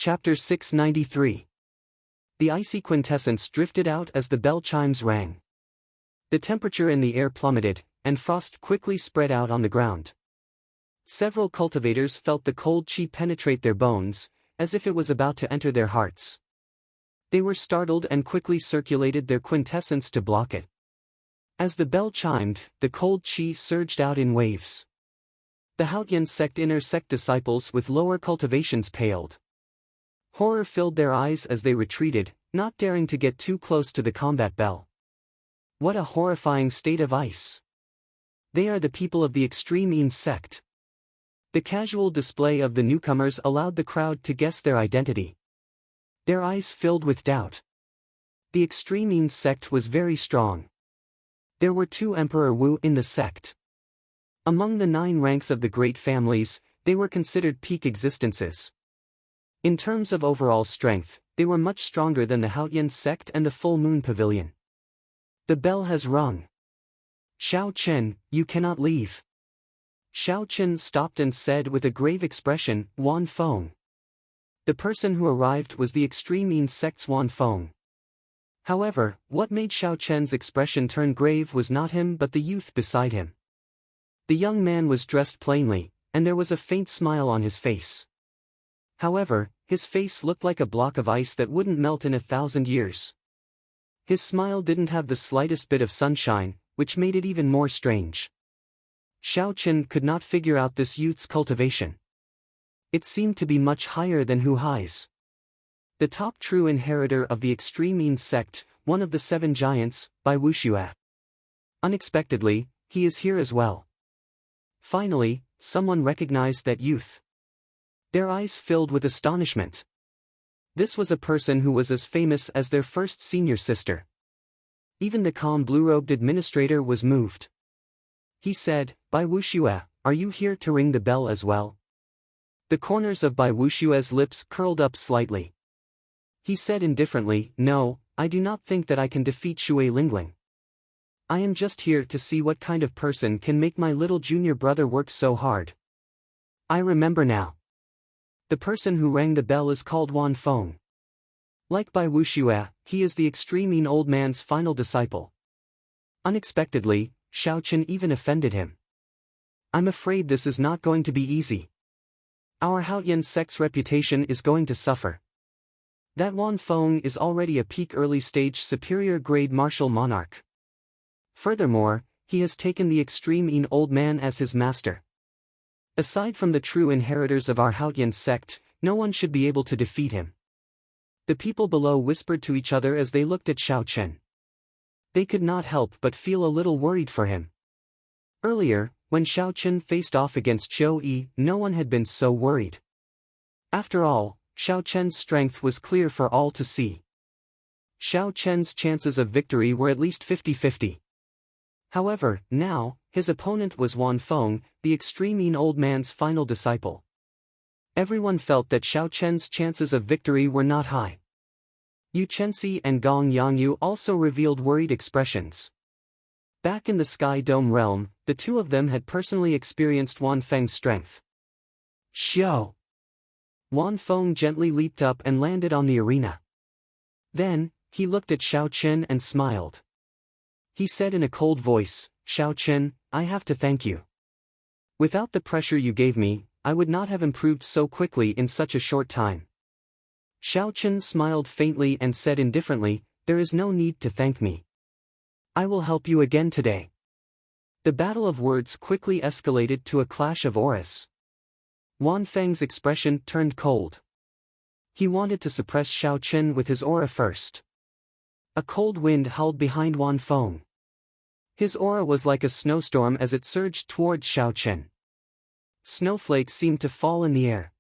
Chapter 693. The icy quintessence drifted out as the bell chimes rang. The temperature in the air plummeted, and frost quickly spread out on the ground. Several cultivators felt the cold chi penetrate their bones, as if it was about to enter their hearts. They were startled and quickly circulated their quintessence to block it. As the bell chimed, the cold chi surged out in waves. The Haotian sect inner sect disciples with lower cultivations paled. Horror filled their eyes as they retreated, not daring to get too close to the combat bell. What a horrifying state of ice! They are the people of the extreme Yin sect. The casual display of the newcomers allowed the crowd to guess their identity. Their eyes filled with doubt. The extreme Yin sect was very strong. There were 2 Emperor Wu in the sect. Among the 9 ranks of the great families, they were considered peak existences. In terms of overall strength, they were much stronger than the Haotian sect and the Full Moon Pavilion. The bell has rung. Xiao Chen, you cannot leave. Xiao Chen stopped and said with a grave expression, Wan Feng. The person who arrived was the extreme Yin sect's Wan Feng. However, what made Xiao Chen's expression turn grave was not him but the youth beside him. The young man was dressed plainly, and there was a faint smile on his face. However, his face looked like a block of ice that wouldn't melt in 1,000 years. His smile didn't have the slightest bit of sunshine, which made it even more strange. Xiao Chen could not figure out this youth's cultivation. It seemed to be much higher than Hu Hai's. The top true inheritor of the extreme Yin sect, one of the 7 giants, Bai Wuxue. Unexpectedly, he is here as well. Finally, someone recognized that youth. Their eyes filled with astonishment. This was a person who was as famous as their first senior sister. Even the calm blue-robed administrator was moved. He said, Bai Wuxue, are you here to ring the bell as well? The corners of Bai Wuxue's lips curled up slightly. He said indifferently, No, I do not think that I can defeat Shui Lingling. I am just here to see what kind of person can make my little junior brother work so hard. I remember now. The person who rang the bell is called Wan Feng. Like Bai Wuxue, he is the extreme Yin old man's final disciple. Unexpectedly, Xiao Chen even offended him. I'm afraid this is not going to be easy. Our Haotian sect's reputation is going to suffer. That Wan Feng is already a peak early-stage superior grade martial monarch. Furthermore, he has taken the extreme Yin old man as his master. Aside from the true inheritors of our Haotian sect, no one should be able to defeat him. The people below whispered to each other as they looked at Xiao Chen. They could not help but feel a little worried for him. Earlier, when Xiao Chen faced off against Zhou Yi, no one had been so worried. After all, Xiao Chen's strength was clear for all to see. Xiao Chen's chances of victory were at least 50-50. However, now, his opponent was Wan Feng, the extreme Yin old man's final disciple. Everyone felt that Xiao Chen's chances of victory were not high. Yu Chenxi and Gong Yangyu also revealed worried expressions. Back in the Sky Dome realm, the 2 of them had personally experienced Wan Feng's strength. Xiao! Wan Feng gently leaped up and landed on the arena. Then, he looked at Xiao Chen and smiled. He said in a cold voice, Xiao Chen, I have to thank you. Without the pressure you gave me, I would not have improved so quickly in such a short time. Xiao Chen smiled faintly and said indifferently, There is no need to thank me. I will help you again today. The battle of words quickly escalated to a clash of auras. Wan Feng's expression turned cold. He wanted to suppress Xiao Chen with his aura first. A cold wind howled behind Wan Feng. His aura was like a snowstorm as it surged toward Xiao Chen. Snowflakes seemed to fall in the air.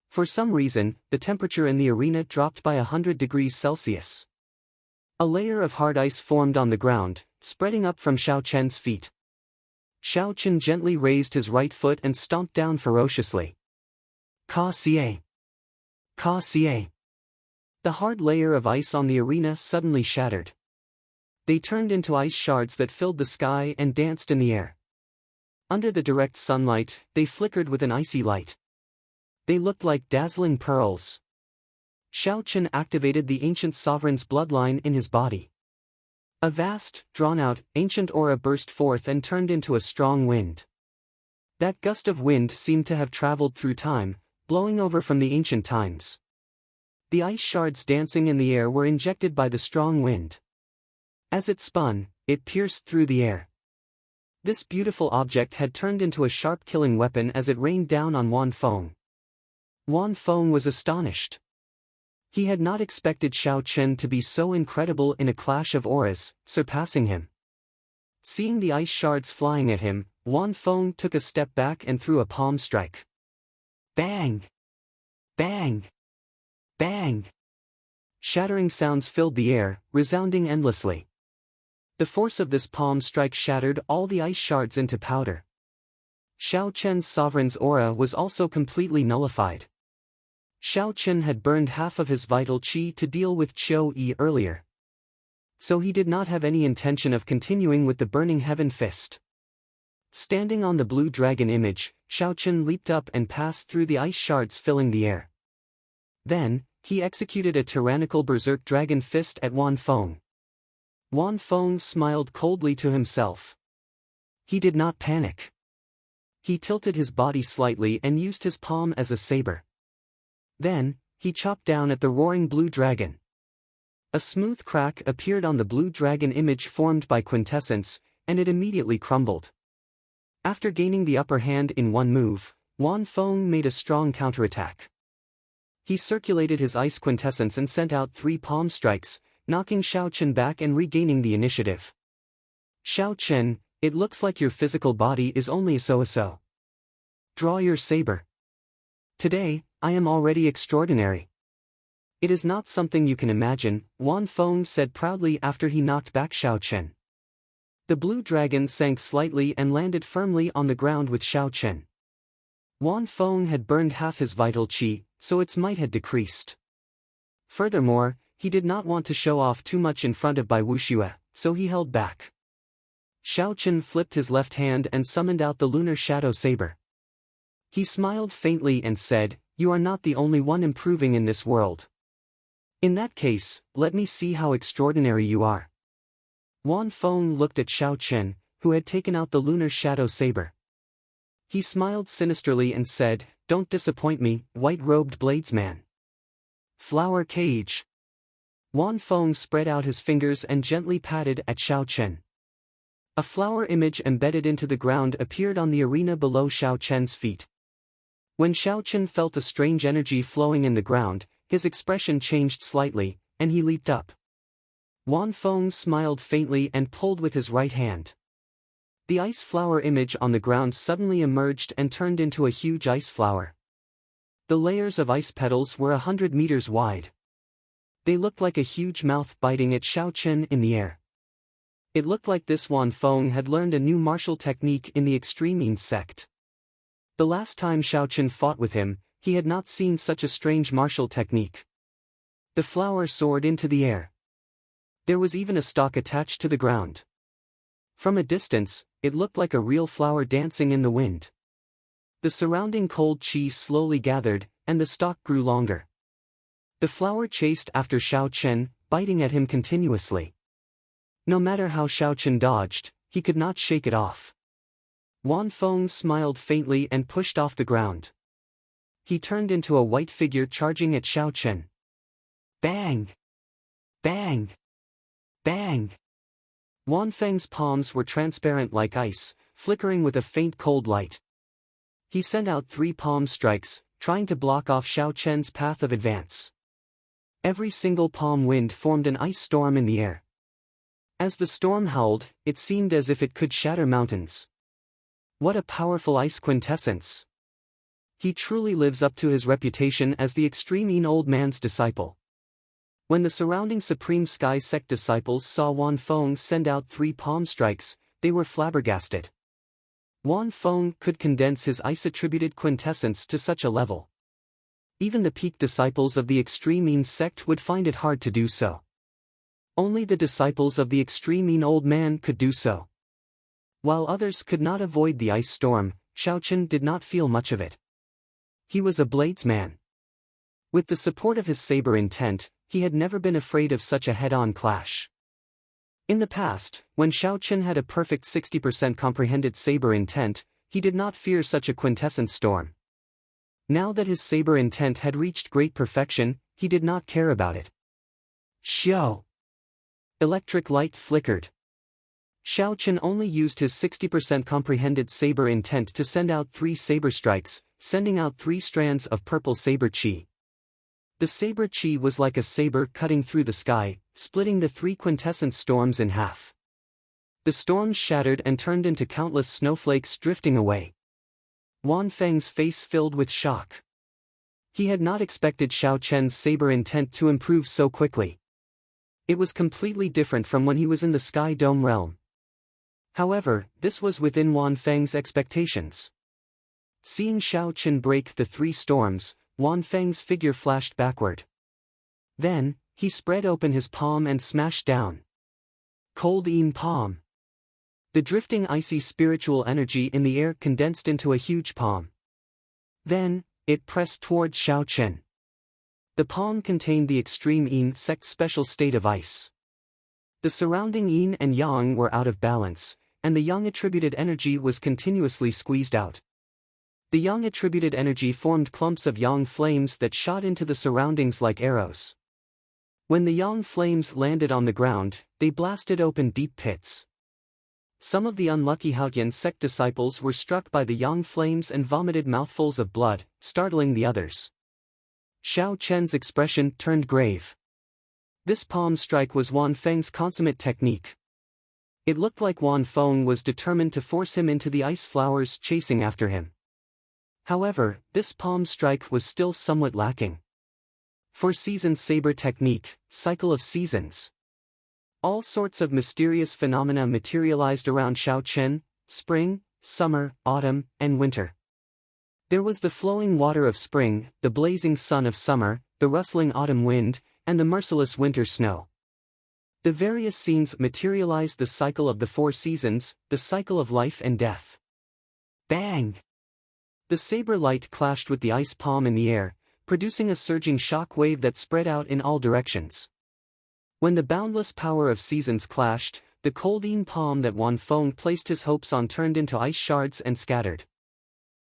For some reason, the temperature in the arena dropped by 100 degrees Celsius. A layer of hard ice formed on the ground, spreading up from Xiao Chen's feet. Xiao Chen gently raised his right foot and stomped down ferociously. Ka Xie! Ka Xie! The hard layer of ice on the arena suddenly shattered. They turned into ice shards that filled the sky and danced in the air. Under the direct sunlight, they flickered with an icy light. They looked like dazzling pearls. Xiao Chen activated the ancient sovereign's bloodline in his body. A vast, drawn-out, ancient aura burst forth and turned into a strong wind. That gust of wind seemed to have traveled through time, blowing over from the ancient times. The ice shards dancing in the air were injected by the strong wind. As it spun, it pierced through the air. This beautiful object had turned into a sharp killing weapon as it rained down on Wan Feng. Wan Feng was astonished. He had not expected Xiao Chen to be so incredible in a clash of auras, surpassing him. Seeing the ice shards flying at him, Wan Feng took a step back and threw a palm strike. Bang! Bang! Bang! Shattering sounds filled the air, resounding endlessly. The force of this palm strike shattered all the ice shards into powder. Xiao Chen's sovereign's aura was also completely nullified. Xiao Chen had burned half of his vital qi to deal with Qiu Yi earlier. So he did not have any intention of continuing with the Burning Heaven Fist. Standing on the blue dragon image, Xiao Chen leaped up and passed through the ice shards filling the air. Then, he executed a tyrannical berserk dragon fist at Wan Feng. Wan Feng smiled coldly to himself. He did not panic. He tilted his body slightly and used his palm as a saber. Then, he chopped down at the roaring blue dragon. A smooth crack appeared on the blue dragon image formed by quintessence, and it immediately crumbled. After gaining the upper hand in one move, Wan Feng made a strong counterattack. He circulated his ice quintessence and sent out 3 palm strikes, knocking Xiao Chen back and regaining the initiative. Xiao Chen, it looks like your physical body is only a so-so. Draw your saber. Today, I am already extraordinary. It is not something you can imagine, Wan Feng said proudly after he knocked back Xiao Chen. The blue dragon sank slightly and landed firmly on the ground with Xiao Chen. Wan Feng had burned half his vital qi, so its might had decreased. Furthermore, he did not want to show off too much in front of Bai Wuxue, so he held back. Xiao Chen flipped his left hand and summoned out the lunar shadow saber. He smiled faintly and said, "You are not the only one improving in this world. In that case, let me see how extraordinary you are." Wan Feng looked at Xiao Chen, who had taken out the lunar shadow saber. He smiled sinisterly and said, "Don't disappoint me, white-robed bladesman." Flower cage. Wan Feng spread out his fingers and gently patted at Xiao Chen. A flower image embedded into the ground appeared on the arena below Xiao Chen's feet. When Xiao Chen felt a strange energy flowing in the ground, his expression changed slightly, and he leaped up. Wan Feng smiled faintly and pulled with his right hand. The ice flower image on the ground suddenly emerged and turned into a huge ice flower. The layers of ice petals were 100 meters wide. They looked like a huge mouth biting at Xiao Chen in the air. It looked like this Wan Feng had learned a new martial technique in the Extreme Yin sect. The last time Xiao Chen fought with him, he had not seen such a strange martial technique. The flower soared into the air. There was even a stalk attached to the ground. From a distance, it looked like a real flower dancing in the wind. The surrounding cold qi slowly gathered, and the stalk grew longer. The flower chased after Xiao Chen, biting at him continuously. No matter how Xiao Chen dodged, he could not shake it off. Wan Feng smiled faintly and pushed off the ground. He turned into a white figure charging at Xiao Chen. Bang! Bang! Bang! Wan Feng's palms were transparent like ice, flickering with a faint cold light. He sent out 3 palm strikes, trying to block off Xiao Chen's path of advance. Every single palm wind formed an ice storm in the air. As the storm howled, it seemed as if it could shatter mountains. What a powerful ice quintessence! He truly lives up to his reputation as the Extreme Yin Old Man's disciple. When the surrounding Supreme Sky Sect disciples saw Wan Feng send out 3 palm strikes, they were flabbergasted. Wan Feng could condense his ice-attributed quintessence to such a level. Even the peak disciples of the Extreme Yin sect would find it hard to do so. Only the disciples of the Extreme Yin Old Man could do so. While others could not avoid the ice storm, Xiao Chen did not feel much of it. He was a bladesman. With the support of his saber intent, he had never been afraid of such a head-on clash. In the past, when Xiao Chen had a perfect 60% comprehended saber intent, he did not fear such a quintessence storm. Now that his saber intent had reached great perfection, he did not care about it. Xiao! Electric light flickered. Xiao Chen only used his 60% comprehended saber intent to send out 3 saber strikes, sending out 3 strands of purple saber chi. The saber chi was like a saber cutting through the sky, splitting the 3 quintessence storms in half. The storms shattered and turned into countless snowflakes drifting away. Wan Feng's face filled with shock. He had not expected Xiao Chen's saber intent to improve so quickly. It was completely different from when he was in the Sky Dome realm. However, this was within Wan Feng's expectations. Seeing Xiao Chen break the 3 storms, Wan Feng's figure flashed backward. Then, he spread open his palm and smashed down. Cold Yin palm. The drifting icy spiritual energy in the air condensed into a huge palm. Then, it pressed toward Xiao Chen. The palm contained the extreme Yin sect special state of ice. The surrounding Yin and Yang were out of balance, and the Yang attributed energy was continuously squeezed out. The Yang attributed energy formed clumps of Yang flames that shot into the surroundings like arrows. When the Yang flames landed on the ground, they blasted open deep pits. Some of the unlucky Haotian sect disciples were struck by the Yang flames and vomited mouthfuls of blood, startling the others. Xiao Chen's expression turned grave. This palm strike was Wan Feng's consummate technique. It looked like Wan Feng was determined to force him into the ice flowers chasing after him. However, this palm strike was still somewhat lacking. 4-season saber technique, cycle of seasons. All sorts of mysterious phenomena materialized around Xiao Chen: spring, summer, autumn, and winter. There was the flowing water of spring, the blazing sun of summer, the rustling autumn wind, and the merciless winter snow. The various scenes materialized the cycle of the 4 seasons, the cycle of life and death. Bang! The saber light clashed with the ice palm in the air, producing a surging shock wave that spread out in all directions. When the boundless power of seasons clashed, the cold Yin palm that Wan Feng placed his hopes on turned into ice shards and scattered.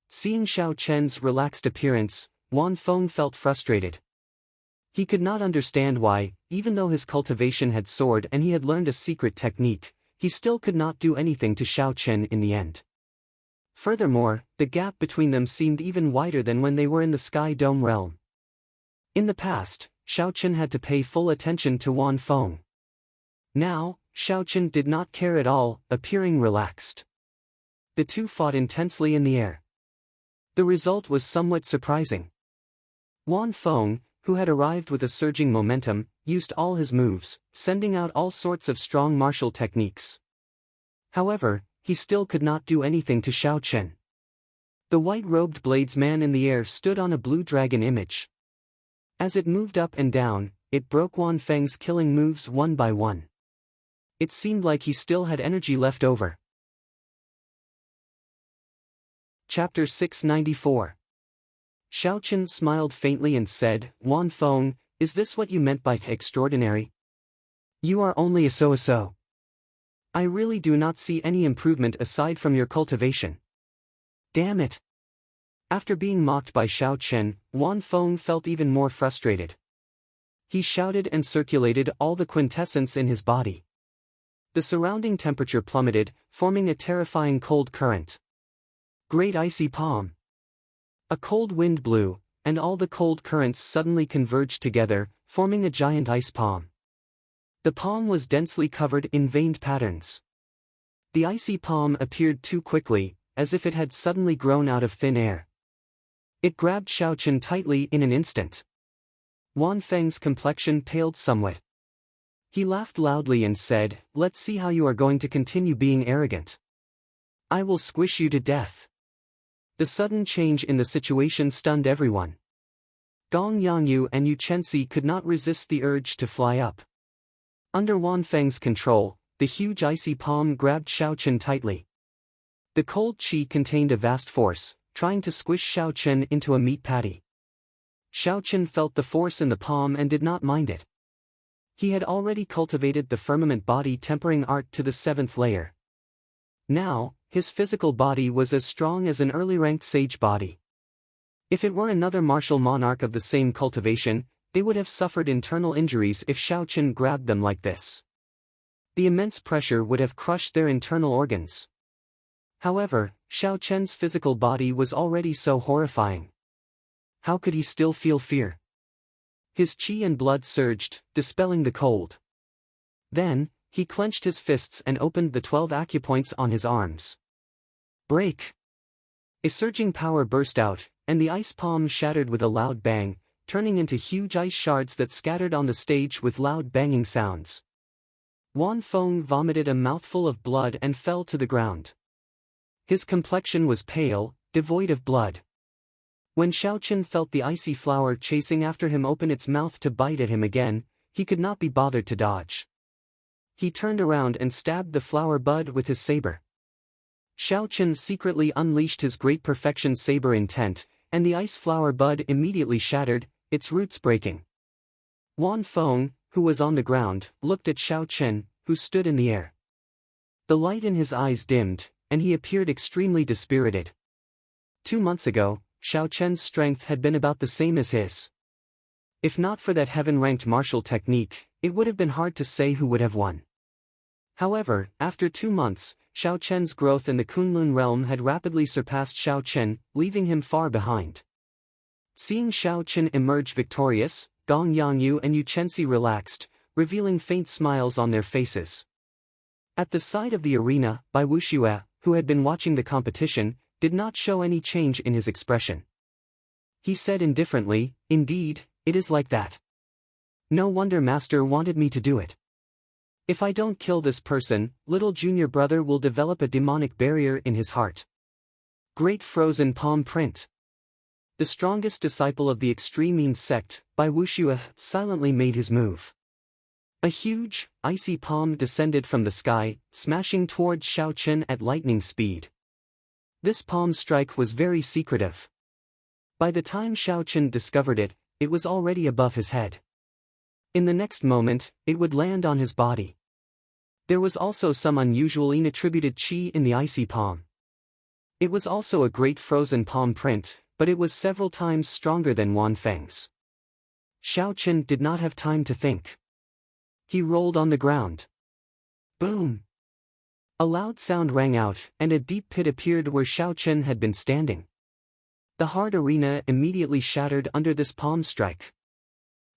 Seeing Xiao Chen's relaxed appearance, Wan Feng felt frustrated. He could not understand why, even though his cultivation had soared and he had learned a secret technique, he still could not do anything to Xiao Chen in the end. Furthermore, the gap between them seemed even wider than when they were in the Sky Dome realm. In the past, Xiao Chen had to pay full attention to Wan Feng. Now, Xiao Chen did not care at all, appearing relaxed. The two fought intensely in the air. The result was somewhat surprising. Wan Feng, who had arrived with a surging momentum, used all his moves, sending out all sorts of strong martial techniques. However, he still could not do anything to Xiao Chen. The white-robed bladesman in the air stood on a blue dragon image. As it moved up and down, it broke Wan Feng's killing moves one by one. It seemed like he still had energy left over. Chapter 694. Xiao Chen smiled faintly and said, "Wan Feng, is this what you meant by extraordinary? You are only a so-so. I really do not see any improvement aside from your cultivation." Damn it! After being mocked by Xiao Chen, Wan Feng felt even more frustrated. He shouted and circulated all the quintessence in his body. The surrounding temperature plummeted, forming a terrifying cold current. Great icy palm. A cold wind blew, and all the cold currents suddenly converged together, forming a giant ice palm. The palm was densely covered in veined patterns. The icy palm appeared too quickly, as if it had suddenly grown out of thin air. It grabbed Xiao Chen tightly in an instant. Wan Feng's complexion paled somewhat. He laughed loudly and said, "Let's see how you are going to continue being arrogant. I will squish you to death." The sudden change in the situation stunned everyone. Gong Yangyu and Yu Chenxi could not resist the urge to fly up. Under Wan Feng's control, the huge icy palm grabbed Xiao Chen tightly. The cold qi contained a vast force, trying to squish Xiao Chen into a meat patty. Xiao Chen felt the force in the palm and did not mind it. He had already cultivated the firmament body tempering art to the 7th layer. Now, his physical body was as strong as an early-ranked sage body. If it were another martial monarch of the same cultivation, they would have suffered internal injuries if Xiao Chen grabbed them like this. The immense pressure would have crushed their internal organs. However, Xiao Chen's physical body was already so horrifying. How could he still feel fear? His qi and blood surged, dispelling the cold. Then, he clenched his fists and opened the 12 acupoints on his arms. Break! A surging power burst out, and the ice palm shattered with a loud bang, turning into huge ice shards that scattered on the stage with loud banging sounds. Wan Feng vomited a mouthful of blood and fell to the ground. His complexion was pale, devoid of blood. When Xiao Chen felt the icy flower chasing after him open its mouth to bite at him again, he could not be bothered to dodge. He turned around and stabbed the flower bud with his saber. Xiao Chen secretly unleashed his great perfection saber intent, and the ice flower bud immediately shattered, its roots breaking. Wan Feng, who was on the ground, looked at Xiao Chen, who stood in the air. The light in his eyes dimmed, and he appeared extremely dispirited. 2 months ago, Xiao Chen's strength had been about the same as his. If not for that heaven-ranked martial technique, it would have been hard to say who would have won. However, after 2 months, Xiao Chen's growth in the Kunlun realm had rapidly surpassed Xiao Chen, leaving him far behind. Seeing Xiao Chen emerge victorious, Gong Yangyu and Yu Chenxi relaxed, revealing faint smiles on their faces. At the side of the arena, Bai Wuxue, who had been watching the competition, did not show any change in his expression. He said indifferently, "Indeed, it is like that. No wonder Master wanted me to do it. If I don't kill this person, little junior brother will develop a demonic barrier in his heart." Great frozen palm print. The strongest disciple of the extreme mean sect, Bai Wuxue, silently made his move. A huge, icy palm descended from the sky, smashing towards Xiao Chen at lightning speed. This palm strike was very secretive. By the time Xiao Chen discovered it, it was already above his head. In the next moment, it would land on his body. There was also some unusual inattributed qi in the icy palm. It was also a great frozen palm print, but it was several times stronger than Wan Feng's. Xiao Chen did not have time to think. He rolled on the ground. Boom! A loud sound rang out, and a deep pit appeared where Xiao Chen had been standing. The hard arena immediately shattered under this palm strike.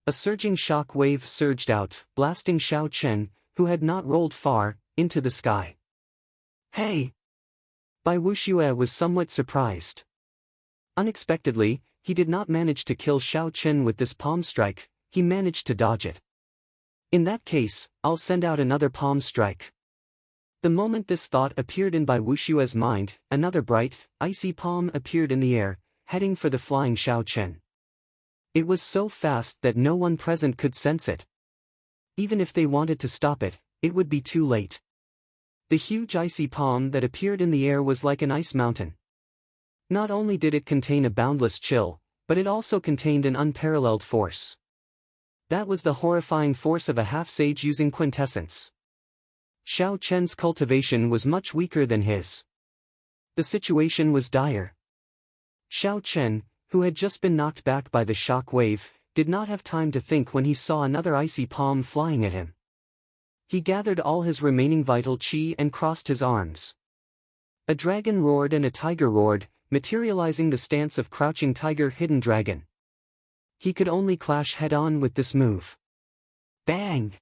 A surging shock wave surged out, blasting Xiao Chen, who had not rolled far, into the sky. Hey! Bai Wuxue was somewhat surprised. Unexpectedly, he did not manage to kill Xiao Chen with this palm strike, he managed to dodge it. In that case, I'll send out another palm strike. The moment this thought appeared in Bai Wuxue's mind, another bright, icy palm appeared in the air, heading for the flying Xiao Chen. It was so fast that no one present could sense it. Even if they wanted to stop it, it would be too late. The huge icy palm that appeared in the air was like an ice mountain. Not only did it contain a boundless chill, but it also contained an unparalleled force. That was the horrifying force of a half-sage using quintessence. Xiao Chen's cultivation was much weaker than his. The situation was dire. Xiao Chen, who had just been knocked back by the shock wave, did not have time to think when he saw another icy palm flying at him. He gathered all his remaining vital qi and crossed his arms. A dragon roared and a tiger roared, materializing the stance of crouching tiger hidden dragon. He could only clash head-on with this move. Bang!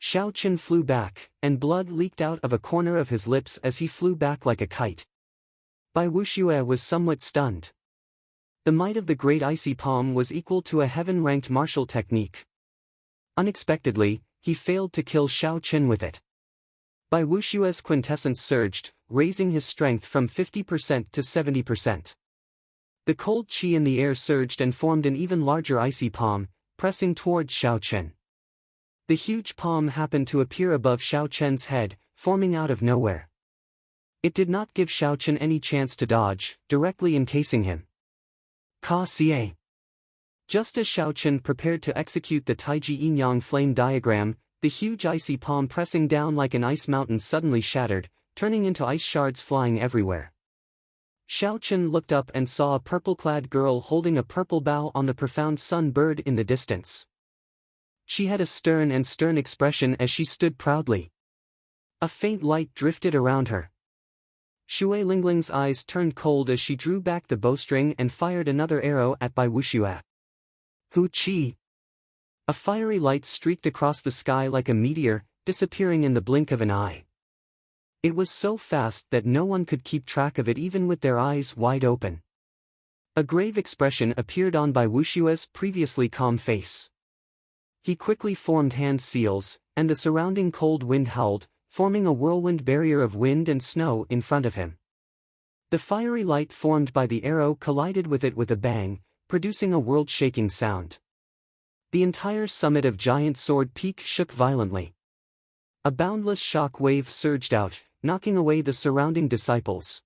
Xiao Chen flew back, and blood leaked out of a corner of his lips as he flew back like a kite. Bai Wuxue was somewhat stunned. The might of the great icy palm was equal to a heaven-ranked martial technique. Unexpectedly, he failed to kill Xiao Chen with it. Bai Wuxue's quintessence surged, raising his strength from 50% to 70%. The cold qi in the air surged and formed an even larger icy palm, pressing towards Xiao Chen. The huge palm happened to appear above Xiao Chen's head, forming out of nowhere. It did not give Xiao Chen any chance to dodge, directly encasing him. Ka Xie. Just as Xiao Chen prepared to execute the Taiji Yin-Yang flame diagram, the huge icy palm pressing down like an ice mountain suddenly shattered, turning into ice shards flying everywhere. Xiao Chen looked up and saw a purple-clad girl holding a purple bough on the profound sun bird in the distance. She had a stern expression as she stood proudly. A faint light drifted around her. Shui Lingling's eyes turned cold as she drew back the bowstring and fired another arrow at Bai Wuxue. Hu Qi! A fiery light streaked across the sky like a meteor, disappearing in the blink of an eye. It was so fast that no one could keep track of it even with their eyes wide open. A grave expression appeared on Bai Wuxue's previously calm face. He quickly formed hand seals, and the surrounding cold wind howled, forming a whirlwind barrier of wind and snow in front of him. The fiery light formed by the arrow collided with it with a bang, producing a world-shaking sound. The entire summit of Giant Sword Peak shook violently. A boundless shock wave surged out, knocking away the surrounding disciples.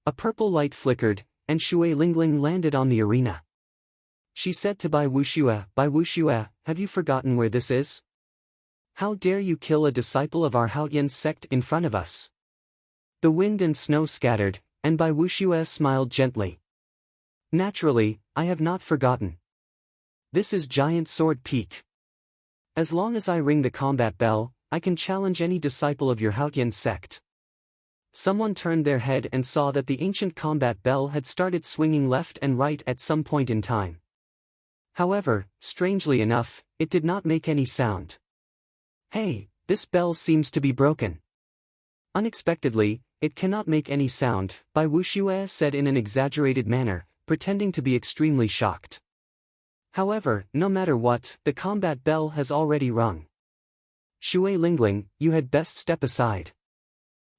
A purple light flickered, and Shui Lingling landed on the arena. She said to Bai Wuxue, have you forgotten where this is? How dare you kill a disciple of our Haotian sect in front of us? The wind and snow scattered, and Bai Wuxue smiled gently. Naturally, I have not forgotten. This is Giant Sword Peak. As long as I ring the combat bell, I can challenge any disciple of your Haotian sect. Someone turned their head and saw that the ancient combat bell had started swinging left and right at some point in time. However, strangely enough, it did not make any sound. Hey, this bell seems to be broken. Unexpectedly, it cannot make any sound, Bai Wuxue said in an exaggerated manner, pretending to be extremely shocked. However, no matter what, the combat bell has already rung. Shui Lingling, you had best step aside.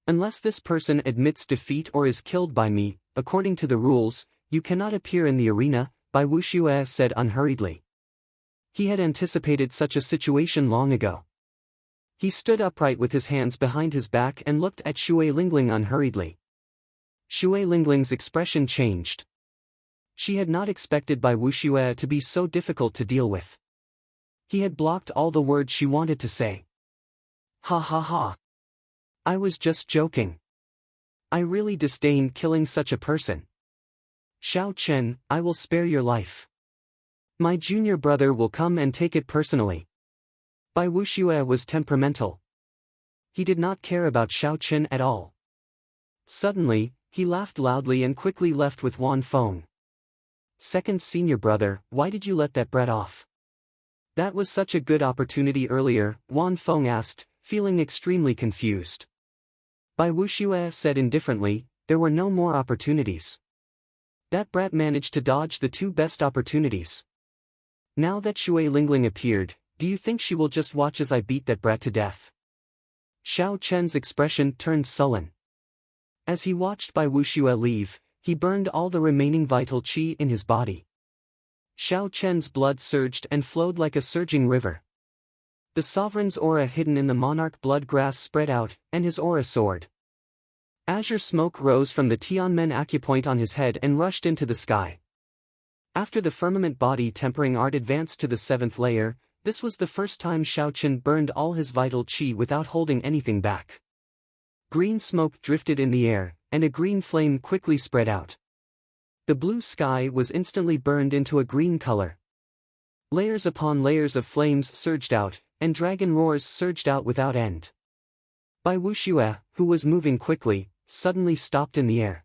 Unless this person admits defeat or is killed by me, according to the rules, you cannot appear in the arena, Bai Wuxue said unhurriedly. He had anticipated such a situation long ago. He stood upright with his hands behind his back and looked at Shui Lingling unhurriedly. Shui Lingling's expression changed. She had not expected Bai Wuxue to be so difficult to deal with. He had blocked all the words she wanted to say. Ha ha ha. I was just joking. I really disdain killing such a person. Xiao Chen, I will spare your life. My junior brother will come and take it personally. Bai Wuxue was temperamental. He did not care about Xiao Chen at all. Suddenly, he laughed loudly and quickly left with Wan Feng. Second senior brother, why did you let that brat off? That was such a good opportunity earlier, Wan Feng asked, feeling extremely confused. Bai Wuxue said indifferently, there were no more opportunities. That brat managed to dodge the two best opportunities. Now that Shui Lingling appeared, do you think she will just watch as I beat that brat to death? Xiao Chen's expression turned sullen. As he watched Bai Wuxue leave, he burned all the remaining vital qi in his body. Xiao Chen's blood surged and flowed like a surging river. The sovereign's aura hidden in the monarch blood grass spread out, and his aura soared. Azure smoke rose from the Tianmen acupoint on his head and rushed into the sky. After the firmament body tempering art advanced to the 7th layer, this was the first time Xiao Chen burned all his vital qi without holding anything back. Green smoke drifted in the air, and a green flame quickly spread out. The blue sky was instantly burned into a green color. Layers upon layers of flames surged out, and dragon roars surged out without end. Bai Wuxue, who was moving quickly, suddenly stopped in the air.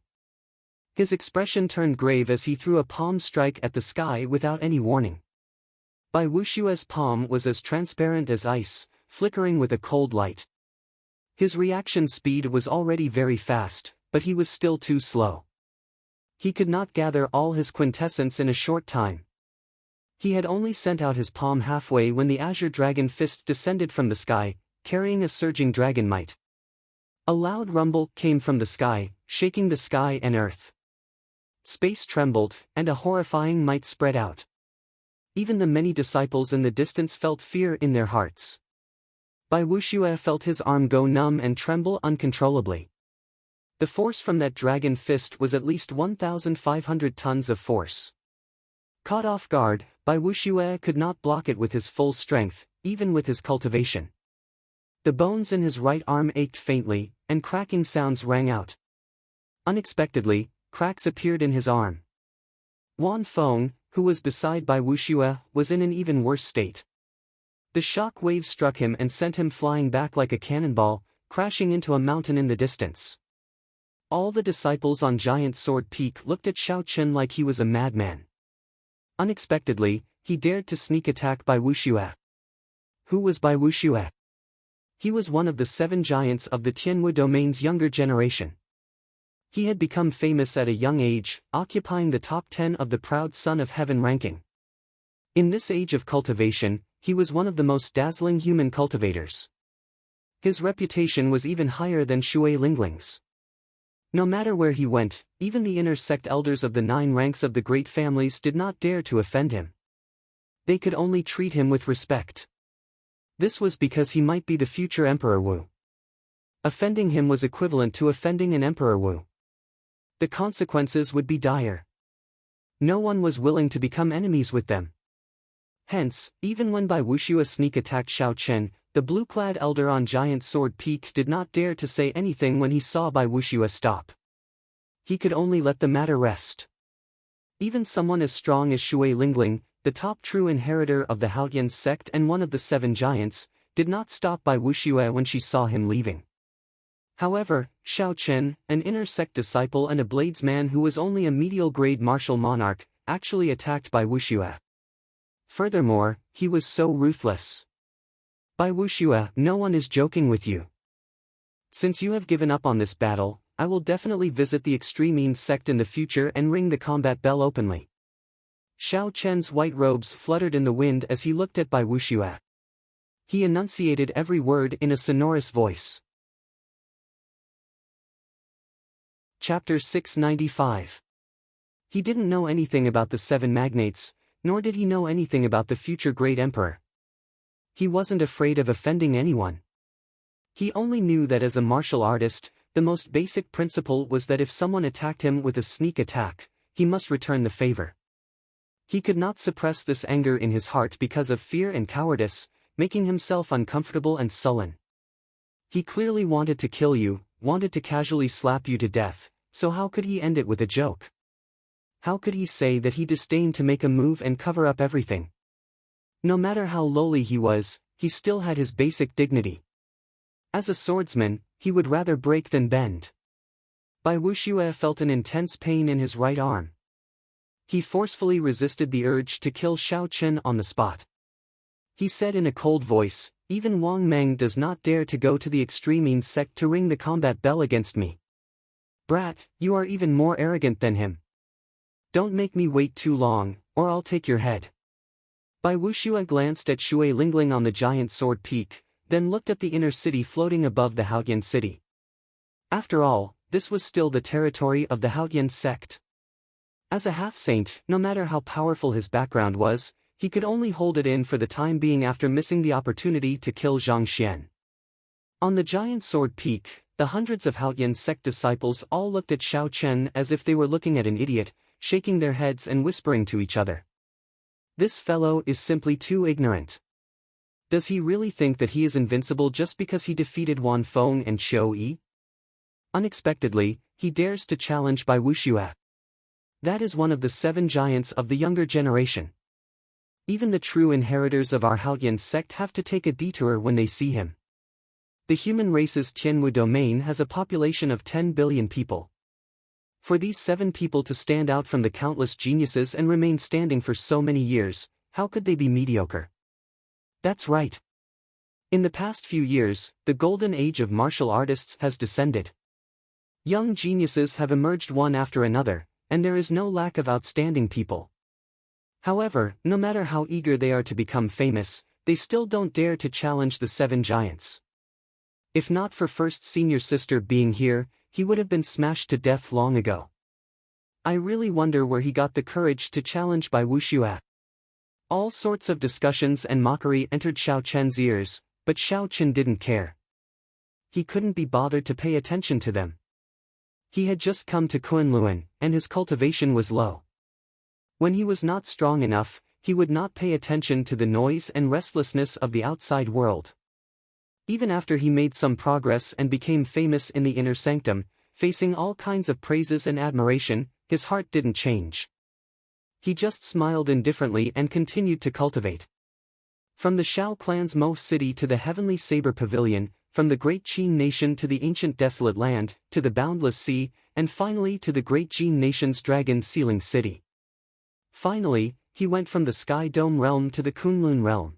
His expression turned grave as he threw a palm strike at the sky without any warning. Bai Wuxue's palm was as transparent as ice, flickering with a cold light. His reaction speed was already very fast, but he was still too slow. He could not gather all his quintessence in a short time. He had only sent out his palm halfway when the azure dragon fist descended from the sky, carrying a surging dragon might. A loud rumble came from the sky, shaking the sky and earth. Space trembled, and a horrifying might spread out. Even the many disciples in the distance felt fear in their hearts. Bai Wuxue felt his arm go numb and tremble uncontrollably. The force from that dragon fist was at least 1,500 tons of force. Caught off guard, Bai Wuxue could not block it with his full strength, even with his cultivation. The bones in his right arm ached faintly, and cracking sounds rang out. Unexpectedly, cracks appeared in his arm. Wan Feng, who was beside Bai Wuxue, was in an even worse state. The shock wave struck him and sent him flying back like a cannonball, crashing into a mountain in the distance. All the disciples on Giant Sword Peak looked at Xiao Chen like he was a madman. Unexpectedly, he dared to sneak attack Bai Wuxue. Who was Bai Wuxue? He was one of the 7 giants of the Tianwu domain's younger generation. He had become famous at a young age, occupying the top 10 of the Proud Son of Heaven ranking. In this age of cultivation, he was one of the most dazzling human cultivators. His reputation was even higher than Shui Lingling's. No matter where he went, even the inner sect elders of the 9 ranks of the great families did not dare to offend him. They could only treat him with respect. This was because he might be the future Emperor Wu. Offending him was equivalent to offending an Emperor Wu. The consequences would be dire. No one was willing to become enemies with them. Hence, even when Bai Wuxue sneak attacked Xiao Chen, the blue-clad elder on Giant Sword Peak did not dare to say anything when he saw Bai Wuxue stop. He could only let the matter rest. Even someone as strong as Shui Lingling, the top true inheritor of the Haotian sect and one of the 7 giants, did not stop Bai Wuxue when she saw him leaving. However, Xiao Chen, an inner sect disciple and a bladesman who was only a medial-grade martial monarch, actually attacked Bai Wuxue. Furthermore, he was so ruthless. Bai Wuxue, no one is joking with you. Since you have given up on this battle, I will definitely visit the Extremine sect in the future and ring the combat bell openly. Xiao Chen's white robes fluttered in the wind as he looked at Bai Wuxue. He enunciated every word in a sonorous voice. Chapter 695. He didn't know anything about the 7 magnates, nor did he know anything about the future great emperor. He wasn't afraid of offending anyone. He only knew that as a martial artist, the most basic principle was that if someone attacked him with a sneak attack, he must return the favor. He could not suppress this anger in his heart because of fear and cowardice, making himself uncomfortable and sullen. He clearly wanted to kill you, wanted to casually slap you to death, so how could he end it with a joke? How could he say that he disdained to make a move and cover up everything? No matter how lowly he was, he still had his basic dignity. As a swordsman, he would rather break than bend. Bai Wuxue felt an intense pain in his right arm. He forcefully resisted the urge to kill Xiao Chen on the spot. He said in a cold voice, "Even Wang Meng does not dare to go to the Extremine sect to ring the combat bell against me. Brat, you are even more arrogant than him. Don't make me wait too long, or I'll take your head." Bai Wuxue glanced at Shui Lingling on the Giant Sword Peak, then looked at the inner city floating above the Haotian city. After all, this was still the territory of the Haotian sect. As a half-saint, no matter how powerful his background was, he could only hold it in for the time being after missing the opportunity to kill Zhang Xian. On the Giant Sword Peak, the hundreds of Haotian sect disciples all looked at Xiao Chen as if they were looking at an idiot, shaking their heads and whispering to each other. This fellow is simply too ignorant. Does he really think that he is invincible just because he defeated Wan Feng and Qiu Yi? Unexpectedly, he dares to challenge Bai Wuxue. That is one of the 7 giants of the younger generation. Even the true inheritors of our Haotian sect have to take a detour when they see him. The human race's Tianwu domain has a population of 10 billion people. For these 7 people to stand out from the countless geniuses and remain standing for so many years, how could they be mediocre? That's right. In the past few years, the golden age of martial artists has descended. Young geniuses have emerged one after another, and there is no lack of outstanding people. However, no matter how eager they are to become famous, they still don't dare to challenge the 7 giants. If not for First Senior Sister being here, he would have been smashed to death long ago. I really wonder where he got the courage to challenge Bai Wuxue. All sorts of discussions and mockery entered Xiao Chen's ears, but Xiao Chen didn't care. He couldn't be bothered to pay attention to them. He had just come to Kunlun, and his cultivation was low. When he was not strong enough, he would not pay attention to the noise and restlessness of the outside world. Even after he made some progress and became famous in the inner sanctum, facing all kinds of praises and admiration, his heart didn't change. He just smiled indifferently and continued to cultivate. From the Shao clan's Mo city to the heavenly saber pavilion, from the great Qin nation to the ancient desolate land, to the boundless sea, and finally to the great Jin nation's dragon sealing city. Finally, he went from the Sky Dome realm to the Kunlun realm.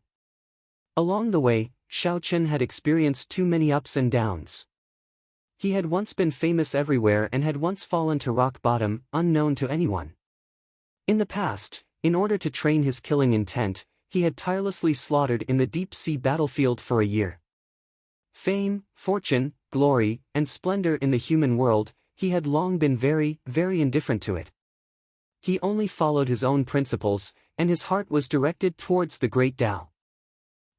Along the way, Shao Chen had experienced too many ups and downs. He had once been famous everywhere and had once fallen to rock bottom, unknown to anyone. In the past, in order to train his killing intent, he had tirelessly slaughtered in the deep-sea battlefield for a year. Fame, fortune, glory, and splendor in the human world, he had long been very, very indifferent to it. He only followed his own principles, and his heart was directed towards the great Tao.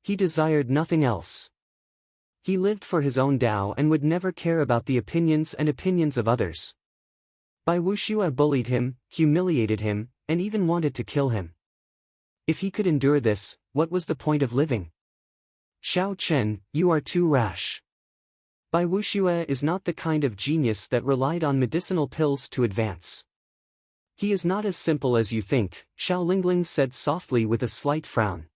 He desired nothing else. He lived for his own Tao and would never care about the opinions of others. Bai Wuxue bullied him, humiliated him, and even wanted to kill him. If he could endure this, what was the point of living? Shao Chen, you are too rash. Bai Wuxue is not the kind of genius that relied on medicinal pills to advance. He is not as simple as you think, Xiao Lingling said softly with a slight frown.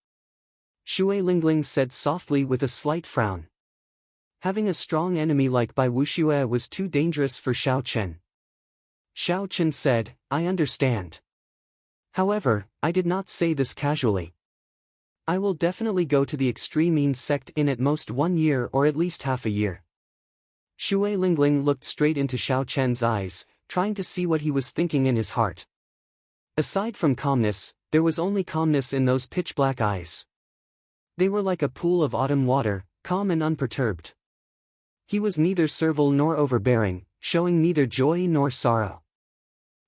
Shui Lingling said softly with a slight frown. Having a strong enemy like Bai Wuxue was too dangerous for Shao Chen. Shao Chen said, I understand. However, I did not say this casually. I will definitely go to the extreme mean sect in at most 1 year or at least half a year. Shui Lingling looked straight into Shao Chen's eyes, trying to see what he was thinking in his heart. Aside from calmness, there was only calmness in those pitch-black eyes. They were like a pool of autumn water, calm and unperturbed. He was neither servile nor overbearing, showing neither joy nor sorrow.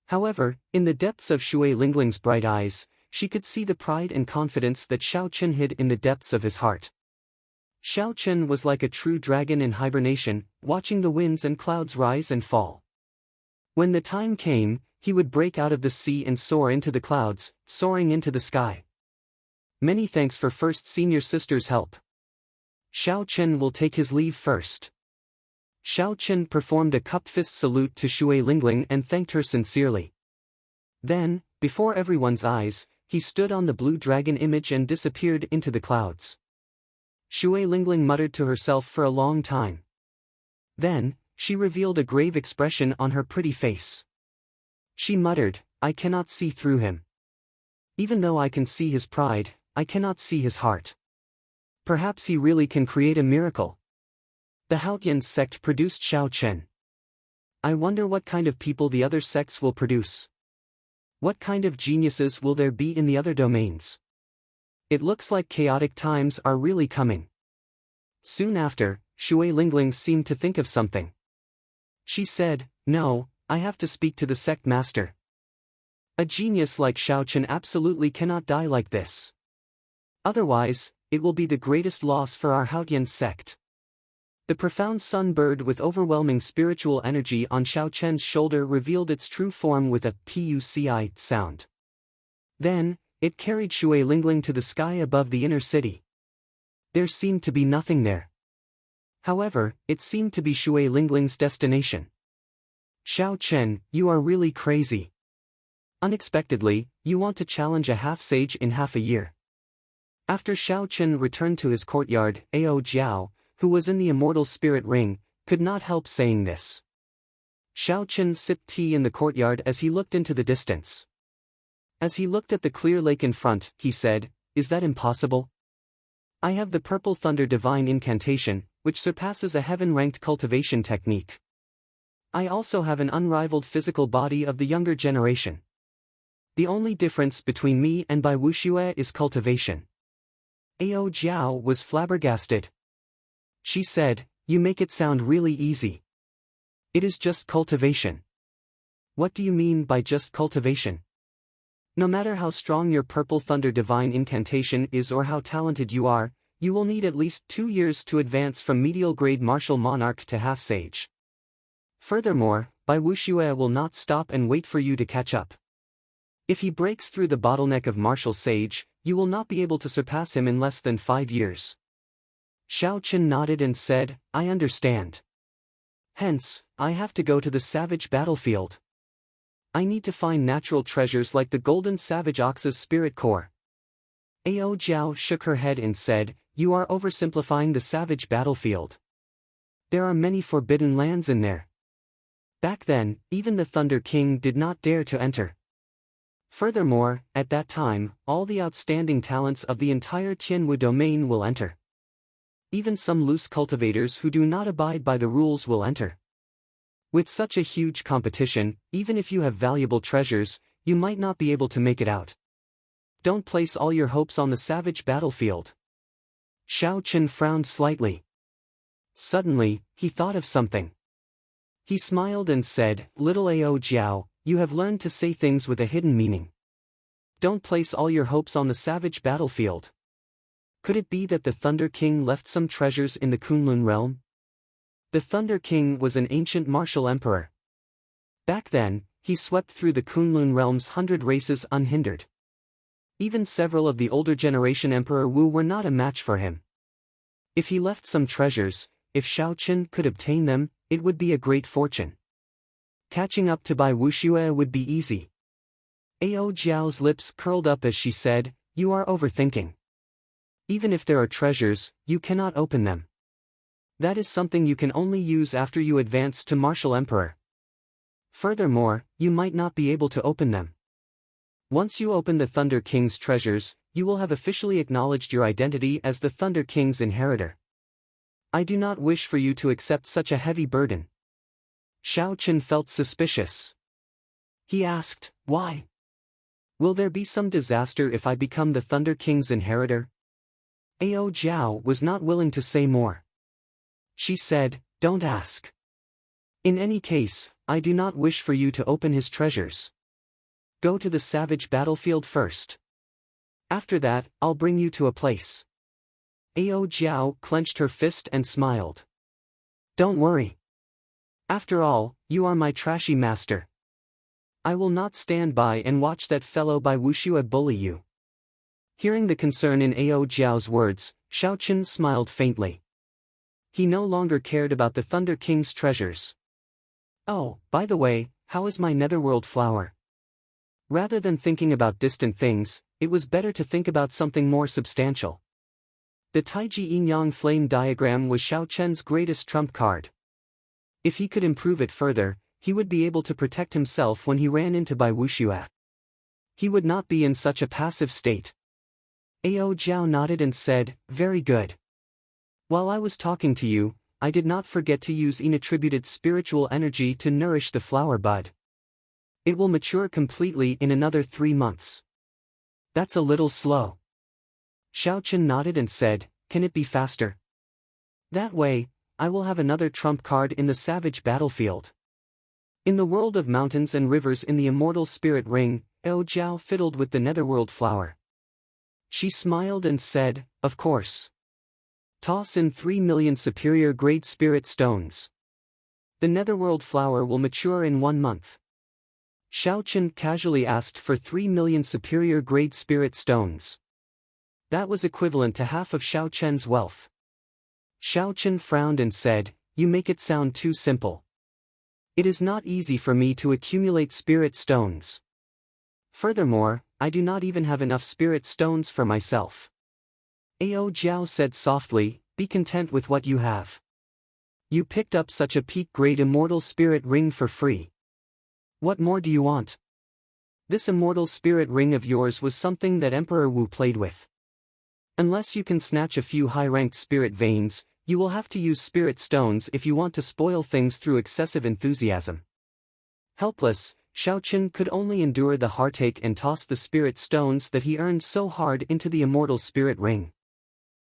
However, in the depths of Shui Lingling's bright eyes, she could see the pride and confidence that Shao Chen hid in the depths of his heart. Shao Chen was like a true dragon in hibernation, watching the winds and clouds rise and fall. When the time came, he would break out of the sea and soar into the clouds, soaring into the sky. Many thanks for First Senior Sister's help. Shao Chen will take his leave first. Shao Chen performed a cupped fist salute to Shui Lingling and thanked her sincerely. Then, before everyone's eyes, he stood on the blue dragon image and disappeared into the clouds. Shui Lingling muttered to herself for a long time. Then, she revealed a grave expression on her pretty face. She muttered, I cannot see through him. Even though I can see his pride, I cannot see his heart. Perhaps he really can create a miracle. The Haotian sect produced Shao Chen. I wonder what kind of people the other sects will produce. What kind of geniuses will there be in the other domains? It looks like chaotic times are really coming. Soon after, Shui Lingling seemed to think of something. She said, no, I have to speak to the sect master. A genius like Shao Chen absolutely cannot die like this. Otherwise, it will be the greatest loss for our Haotian sect. The profound sun bird with overwhelming spiritual energy on Shao Chen's shoulder revealed its true form with a puci sound. Then, it carried Shui Lingling to the sky above the inner city. There seemed to be nothing there. However, it seemed to be Shui Lingling's destination. Shao Chen, you are really crazy. Unexpectedly, you want to challenge a half-sage in half a year. After Shao Chen returned to his courtyard, Ao Jiao, who was in the immortal spirit ring, could not help saying this. Shao Chen sipped tea in the courtyard as he looked into the distance. As he looked at the clear lake in front, he said, is that impossible? I have the Purple Thunder Divine Incantation, which surpasses a heaven-ranked cultivation technique. I also have an unrivaled physical body of the younger generation. The only difference between me and Bai Wuxue is cultivation. Ao Jiao was flabbergasted. She said, you make it sound really easy. It is just cultivation. What do you mean by just cultivation? No matter how strong your Purple Thunder Divine Incantation is or how talented you are, you will need at least 2 years to advance from medial grade martial monarch to half-sage. Furthermore, Bai Wuxue will not stop and wait for you to catch up. If he breaks through the bottleneck of martial sage, you will not be able to surpass him in less than 5 years. Xiao Chen nodded and said, I understand. Hence, I have to go to the savage battlefield. I need to find natural treasures like the golden savage ox's spirit core. Ao Jiao shook her head and said, you are oversimplifying the savage battlefield. There are many forbidden lands in there. Back then, even the Thunder King did not dare to enter. Furthermore, at that time, all the outstanding talents of the entire Tianwu domain will enter. Even some loose cultivators who do not abide by the rules will enter. With such a huge competition, even if you have valuable treasures, you might not be able to make it out. Don't place all your hopes on the savage battlefield. Xiao Chen frowned slightly. Suddenly, he thought of something. He smiled and said, Little Ao Jiao, you have learned to say things with a hidden meaning. Don't place all your hopes on the savage battlefield. Could it be that the Thunder King left some treasures in the Kunlun realm? The Thunder King was an ancient martial emperor. Back then, he swept through the Kunlun realm's 100 races unhindered. Even several of the older generation Emperor Wu were not a match for him. If he left some treasures, if Xiao Chen could obtain them, it would be a great fortune. Catching up to Bai Wuxue would be easy. Ao Jiao's lips curled up as she said, you are overthinking. Even if there are treasures, you cannot open them. That is something you can only use after you advance to Martial Emperor. Furthermore, you might not be able to open them. Once you open the Thunder King's treasures, you will have officially acknowledged your identity as the Thunder King's inheritor. I do not wish for you to accept such a heavy burden. Xiao Chen felt suspicious. He asked, why? Will there be some disaster if I become the Thunder King's inheritor? Ao Jiao was not willing to say more. She said, don't ask. In any case, I do not wish for you to open his treasures. Go to the savage battlefield first. After that, I'll bring you to a place. Ao Jiao clenched her fist and smiled. Don't worry. After all, you are my trashy master. I will not stand by and watch that fellow Bai Wuxue bully you. Hearing the concern in Ao Jiao's words, Xiao Chen smiled faintly. He no longer cared about the Thunder King's treasures. Oh, by the way, how is my netherworld flower? Rather than thinking about distant things, it was better to think about something more substantial. The Taiji Yin-Yang flame diagram was Xiao Chen's greatest trump card. If he could improve it further, he would be able to protect himself when he ran into Bai Wuxue. He would not be in such a passive state. Ao Jiao nodded and said, very good. While I was talking to you, I did not forget to use inattributed spiritual energy to nourish the flower bud. It will mature completely in another 3 months. That's a little slow. Xiao Chen nodded and said, can it be faster? That way, I will have another trump card in the savage battlefield. In the world of mountains and rivers in the immortal spirit ring, Ao Jiao fiddled with the netherworld flower. She smiled and said, of course. Toss in 3 million superior grade spirit stones. The netherworld flower will mature in 1 month. Xiao Chen casually asked for 3 million superior grade spirit stones. That was equivalent to half of Xiao Chen's wealth. Xiao Chen frowned and said, you make it sound too simple. It is not easy for me to accumulate spirit stones. Furthermore, I do not even have enough spirit stones for myself. Ao Jiao said softly, be content with what you have. You picked up such a peak-grade immortal spirit ring for free. What more do you want? This immortal spirit ring of yours was something that Emperor Wu played with. Unless you can snatch a few high-ranked spirit veins, you will have to use spirit stones if you want to spoil things through excessive enthusiasm. Helpless, Xiao Chen could only endure the heartache and toss the spirit stones that he earned so hard into the immortal spirit ring.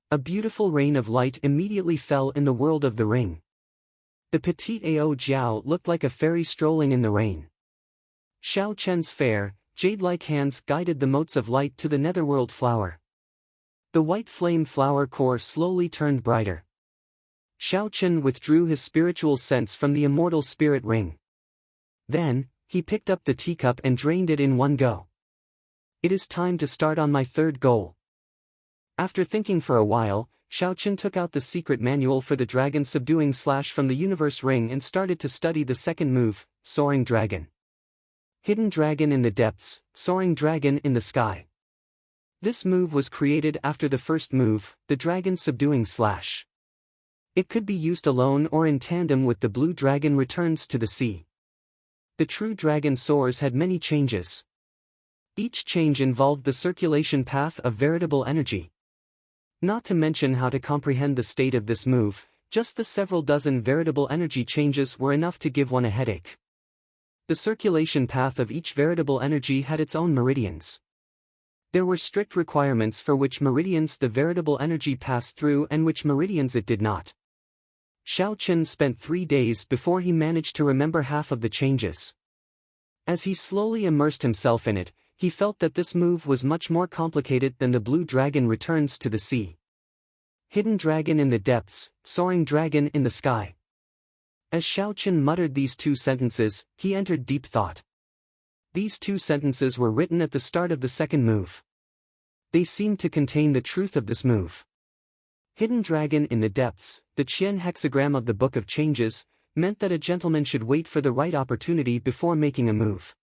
A beautiful rain of light immediately fell in the world of the ring. The petite Ao Jiao looked like a fairy strolling in the rain. Xiao Chen's fair, jade-like hands guided the motes of light to the netherworld flower. The white flame flower core slowly turned brighter. Xiao Chen withdrew his spiritual sense from the immortal spirit ring. Then, he picked up the teacup and drained it in one go. It is time to start on my third goal. After thinking for a while, Xiaoqun took out the secret manual for the dragon subduing slash from the universe ring and started to study the second move, Soaring Dragon. Hidden dragon in the depths, soaring dragon in the sky. This move was created after the first move, the dragon subduing slash. It could be used alone or in tandem with the blue dragon returns to the sea. The true dragon soars had many changes. Each change involved the circulation path of veritable energy. Not to mention how to comprehend the state of this move, just the several dozen veritable energy changes were enough to give one a headache. The circulation path of each veritable energy had its own meridians. There were strict requirements for which meridians the veritable energy passed through and which meridians it did not. Xiaoqun spent 3 days before he managed to remember half of the changes. As he slowly immersed himself in it, he felt that this move was much more complicated than the blue dragon returns to the sea. Hidden dragon in the depths, soaring dragon in the sky. As Xiaoqun muttered these 2 sentences, he entered deep thought. These 2 sentences were written at the start of the second move. They seemed to contain the truth of this move. Hidden dragon in the depths, the Qian hexagram of the Book of Changes, meant that a gentleman should wait for the right opportunity before making a move.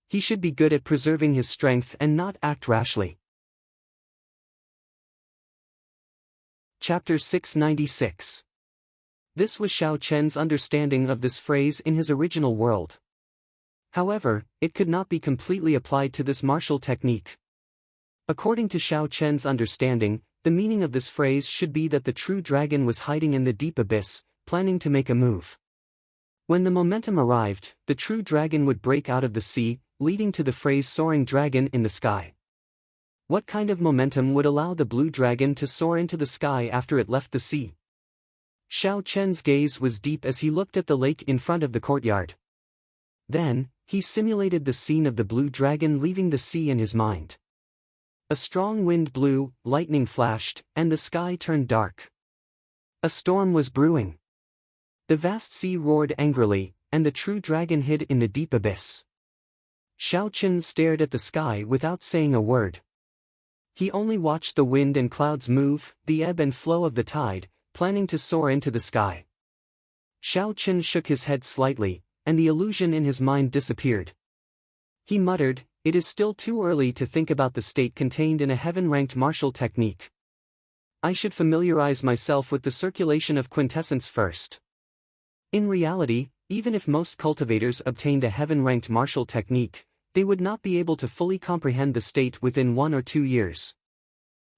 He should be good at preserving his strength and not act rashly. Chapter 696. This was Xiaoqun's understanding of this phrase in his original world. However, it could not be completely applied to this martial technique. According to Xiaoqun's understanding, the meaning of this phrase should be that the true dragon was hiding in the deep abyss, planning to make a move. When the momentum arrived, the true dragon would break out of the sea, leading to the phrase soaring dragon in the sky. What kind of momentum would allow the blue dragon to soar into the sky after it left the sea? Xiaoqun's gaze was deep as he looked at the lake in front of the courtyard. Then, he simulated the scene of the blue dragon leaving the sea in his mind. A strong wind blew, lightning flashed, and the sky turned dark. A storm was brewing. The vast sea roared angrily, and the true dragon hid in the deep abyss. Xiaoqun stared at the sky without saying a word. He only watched the wind and clouds move, the ebb and flow of the tide, planning to soar into the sky. Xiaoqun shook his head slightly, and the illusion in his mind disappeared. He muttered, "It is still too early to think about the state contained in a heaven-ranked martial technique. I should familiarize myself with the circulation of quintessence first." In reality, even if most cultivators obtained a heaven-ranked martial technique, they would not be able to fully comprehend the state within 1 or 2 years.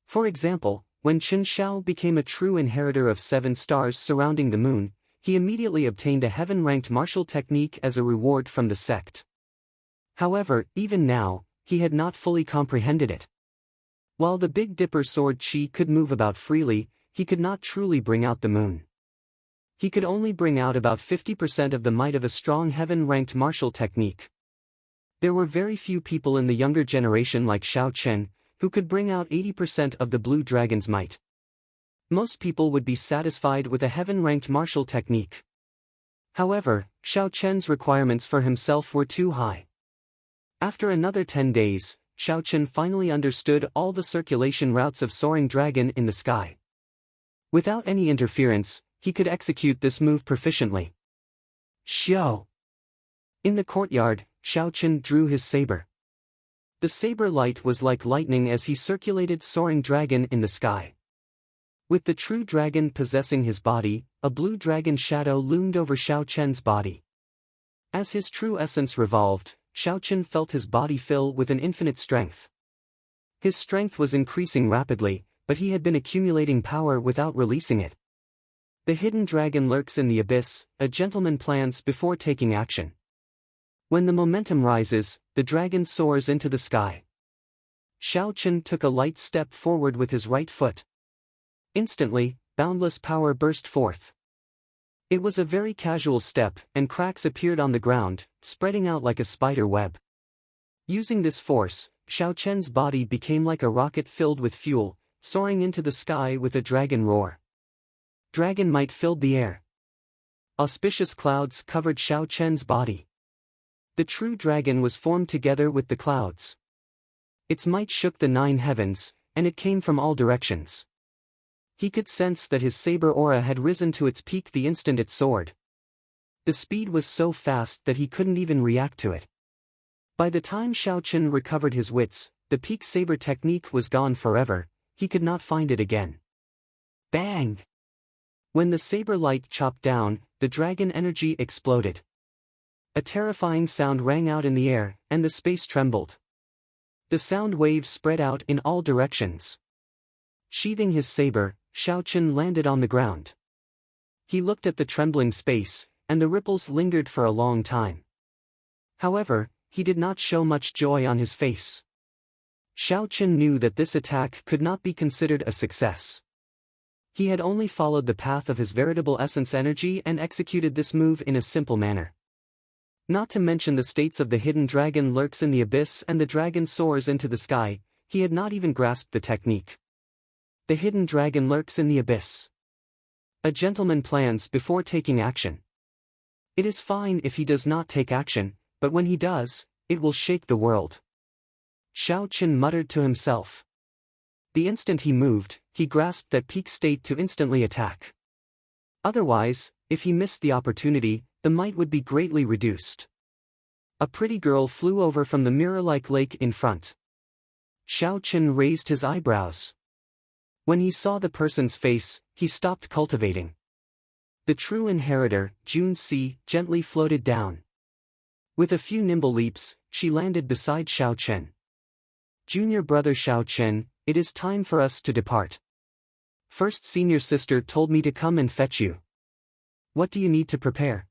For example, when Chen Xiao became a true inheritor of 7 stars surrounding the moon, he immediately obtained a heaven-ranked martial technique as a reward from the sect. However, even now, he had not fully comprehended it. While the Big Dipper sword chi could move about freely, he could not truly bring out the moon. He could only bring out about 50% of the might of a strong heaven-ranked martial technique. There were very few people in the younger generation like Xiaoqun, who could bring out 80% of the blue dragon's might. Most people would be satisfied with a heaven-ranked martial technique. However, Xiaoqun's requirements for himself were too high. After another 10 days, Xiaoqun finally understood all the circulation routes of soaring dragon in the sky. Without any interference, he could execute this move proficiently. Xiao! In the courtyard, Xiaoqun drew his saber. The saber light was like lightning as he circulated soaring dragon in the sky. With the true dragon possessing his body, a blue dragon shadow loomed over Xiaoqun's body. As his true essence revolved, Xiaoqun felt his body fill with an infinite strength. His strength was increasing rapidly, but he had been accumulating power without releasing it. The hidden dragon lurks in the abyss, a gentleman plans before taking action. When the momentum rises, the dragon soars into the sky. Xiaoqun took a light step forward with his right foot. Instantly, boundless power burst forth. It was a very casual step, and cracks appeared on the ground, spreading out like a spider web. Using this force, Xiaoqun's body became like a rocket filled with fuel, soaring into the sky with a dragon roar. Dragon might filled the air. Auspicious clouds covered Xiaoqun's body. The true dragon was formed together with the clouds. Its might shook the 9 heavens, and it came from all directions. He could sense that his saber aura had risen to its peak the instant it soared. The speed was so fast that he couldn't even react to it. By the time Xiao Qin recovered his wits, the peak saber technique was gone forever. He could not find it again. Bang! When the saber light chopped down, the dragon energy exploded. A terrifying sound rang out in the air, and the space trembled. The sound waves spread out in all directions. Sheathing his saber, Xiao Qin landed on the ground. He looked at the trembling space, and the ripples lingered for a long time. However, he did not show much joy on his face. Xiao Qin knew that this attack could not be considered a success. He had only followed the path of his veritable essence energy and executed this move in a simple manner. Not to mention the states of the hidden dragon lurks in the abyss and the dragon soars into the sky, he had not even grasped the technique. The hidden dragon lurks in the abyss. A gentleman plans before taking action. It is fine if he does not take action, but when he does, it will shake the world. Xiao Qin muttered to himself. The instant he moved, he grasped that peak state to instantly attack. Otherwise, if he missed the opportunity, the might would be greatly reduced. A pretty girl flew over from the mirror-like lake in front. Xiao Qin raised his eyebrows. When he saw the person's face, he stopped cultivating. The true inheritor, Junci, gently floated down. With a few nimble leaps, she landed beside Xiao Qin. Junior brother Xiao Qin, it is time for us to depart. First senior sister told me to come and fetch you. What do you need to prepare?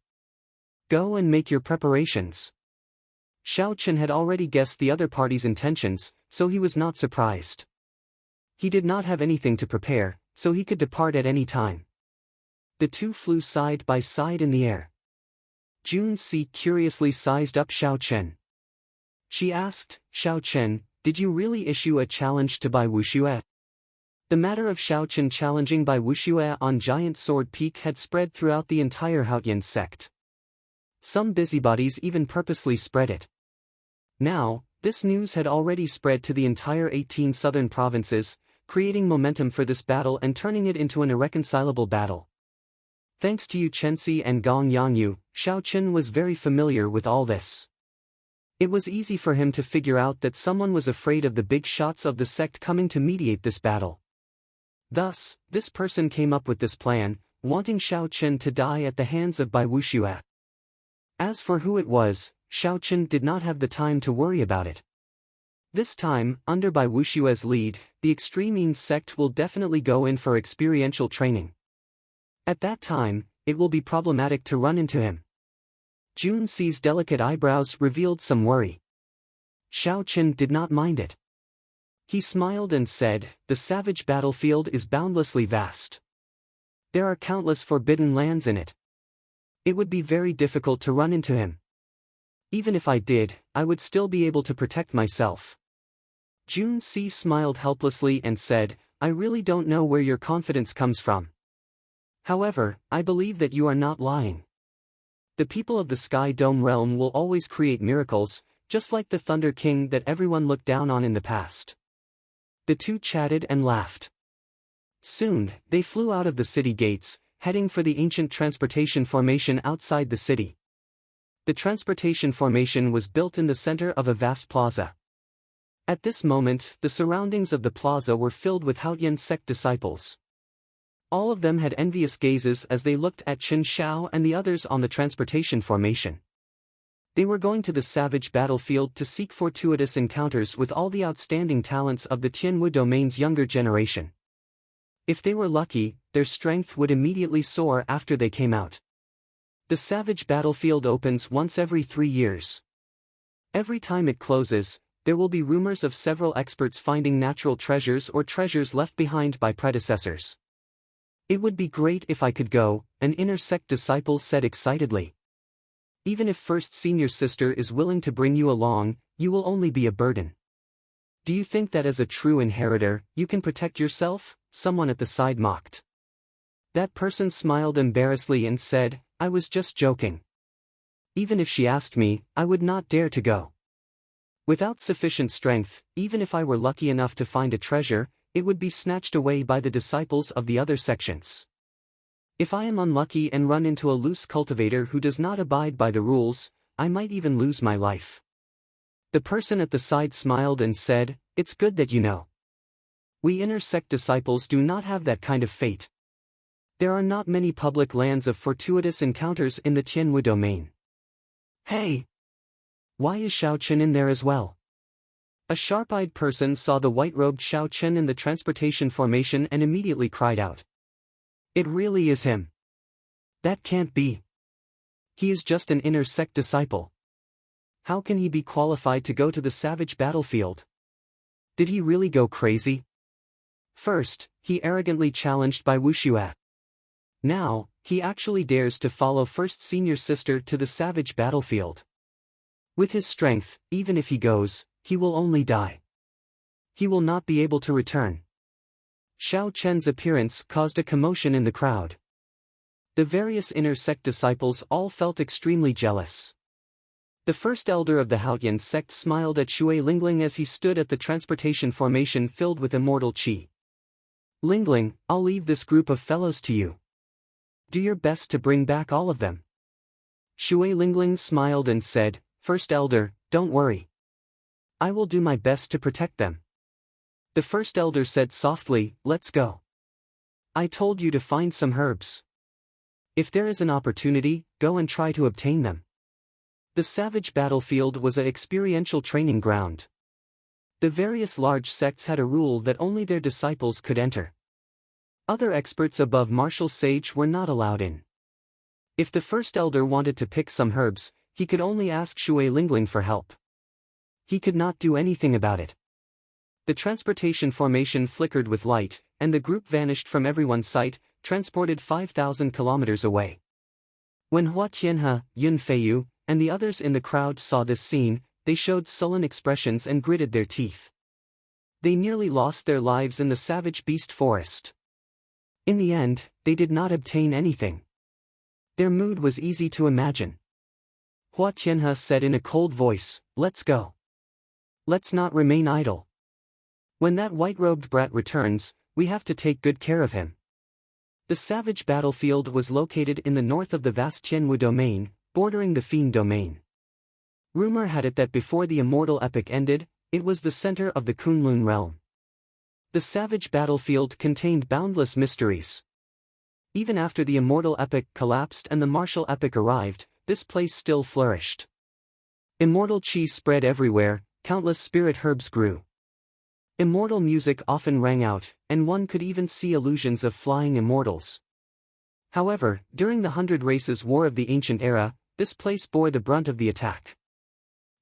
Go and make your preparations. Xiao Qin had already guessed the other party's intentions, so he was not surprised. He did not have anything to prepare, so he could depart at any time. The two flew side by side in the air. Junci curiously sized up Xiao Qin. She asked, Xiao Qin, did you really issue a challenge to Bai Wuxue? The matter of Xiao Qin challenging Bai Wuxue on Giant Sword Peak had spread throughout the entire Haotian sect. Some busybodies even purposely spread it. Now, this news had already spread to the entire 18 southern provinces, creating momentum for this battle and turning it into an irreconcilable battle. Thanks to Yu Chenxi and Gong Yangyu, Xiao Qin was very familiar with all this. It was easy for him to figure out that someone was afraid of the big shots of the sect coming to mediate this battle. Thus, this person came up with this plan, wanting Xiao Qin to die at the hands of Bai Wuxue. As for who it was, Xiao Qin did not have the time to worry about it. This time, under Bai Wuxue's lead, the Extreme Yin sect will definitely go in for experiential training. At that time, it will be problematic to run into him. Junci's delicate eyebrows revealed some worry. Xiao Qin did not mind it. He smiled and said, the savage battlefield is boundlessly vast. There are countless forbidden lands in it. It would be very difficult to run into him. Even if I did, I would still be able to protect myself. Junci smiled helplessly and said, I really don't know where your confidence comes from. However, I believe that you are not lying. The people of the Sky Dome realm will always create miracles, just like the Thunder King that everyone looked down on in the past. The two chatted and laughed. Soon, they flew out of the city gates, heading for the ancient transportation formation outside the city. The transportation formation was built in the center of a vast plaza. At this moment, the surroundings of the plaza were filled with Haotian sect disciples. All of them had envious gazes as they looked at Qin Shao and the others on the transportation formation. They were going to the savage battlefield to seek fortuitous encounters with all the outstanding talents of the Tianwu domain's younger generation. If they were lucky, their strength would immediately soar after they came out. The savage battlefield opens once every 3 years. Every time it closes, there will be rumors of several experts finding natural treasures or treasures left behind by predecessors. It would be great if I could go, an inner sect disciple said excitedly. Even if first senior sister is willing to bring you along, you will only be a burden. Do you think that as a true inheritor, you can protect yourself? Someone at the side mocked. That person smiled embarrassedly and said, I was just joking. Even if she asked me, I would not dare to go. Without sufficient strength, even if I were lucky enough to find a treasure, it would be snatched away by the disciples of the other sections. If I am unlucky and run into a loose cultivator who does not abide by the rules, I might even lose my life. The person at the side smiled and said, "It's good that you know. We inner sect disciples do not have that kind of fate. There are not many public lands of fortuitous encounters in the Tianwu domain." Hey! Why is Xiao Chen in there as well? A sharp-eyed person saw the white-robed Xiao Chen in the transportation formation and immediately cried out. It really is him. That can't be. He is just an inner sect disciple. How can he be qualified to go to the savage battlefield? Did he really go crazy? First, he arrogantly challenged by Wuxue. Now, he actually dares to follow First Senior Sister to the savage battlefield. With his strength, even if he goes, he will only die. He will not be able to return. Xiao Chen's appearance caused a commotion in the crowd. The various inner sect disciples all felt extremely jealous. The first elder of the Haotian sect smiled at Shui Lingling as he stood at the transportation formation filled with immortal qi. Lingling, I'll leave this group of fellows to you. Do your best to bring back all of them. Shui Lingling smiled and said, First elder, don't worry. I will do my best to protect them. The first elder said softly, let's go. I told you to find some herbs. If there is an opportunity, go and try to obtain them. The savage battlefield was an experiential training ground. The various large sects had a rule that only their disciples could enter. Other experts above martial sage were not allowed in. If the first elder wanted to pick some herbs, he could only ask Shui Lingling for help. He could not do anything about it. The transportation formation flickered with light, and the group vanished from everyone's sight, transported 5,000 kilometers away. When Hua Tianhe, Yun Feiyu, and the others in the crowd saw this scene, they showed sullen expressions and gritted their teeth. They nearly lost their lives in the savage beast forest. In the end, they did not obtain anything. Their mood was easy to imagine. Hua Tianhe said in a cold voice, let's go. Let's not remain idle. When that white-robed brat returns, we have to take good care of him. The savage battlefield was located in the north of the vast Tianwu domain, bordering the Fiend domain. Rumor had it that before the immortal epic ended, it was the center of the Kunlun realm. The savage battlefield contained boundless mysteries. Even after the immortal epic collapsed and the martial epic arrived, this place still flourished. Immortal qi spread everywhere, countless spirit herbs grew. Immortal music often rang out, and one could even see illusions of flying immortals. However, during the 100 Races War of the Ancient Era, this place bore the brunt of the attack.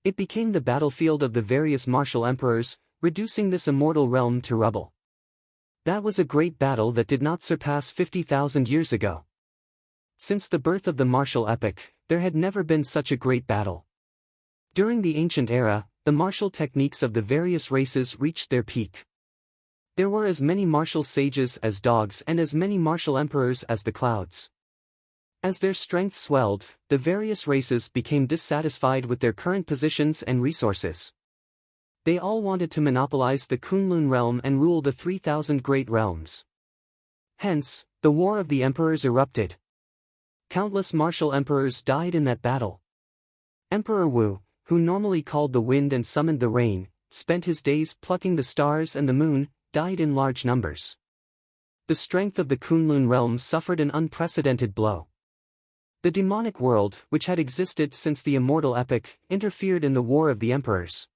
It became the battlefield of the various martial emperors, reducing this immortal realm to rubble. That was a great battle that did not surpass 50,000 years ago. Since the birth of the martial epic, there had never been such a great battle. During the Ancient Era, the martial techniques of the various races reached their peak. There were as many martial sages as dogs and as many martial emperors as the clouds. As their strength swelled, the various races became dissatisfied with their current positions and resources. They all wanted to monopolize the Kunlun realm and rule the 3,000 great realms. Hence, the War of the Emperors erupted. Countless martial emperors died in that battle. Emperor Wu, who normally called the wind and summoned the rain, spent his days plucking the stars and the moon, died in large numbers. The strength of the Kunlun realm suffered an unprecedented blow. The demonic world, which had existed since the immortal epic, interfered in the War of the Emperors.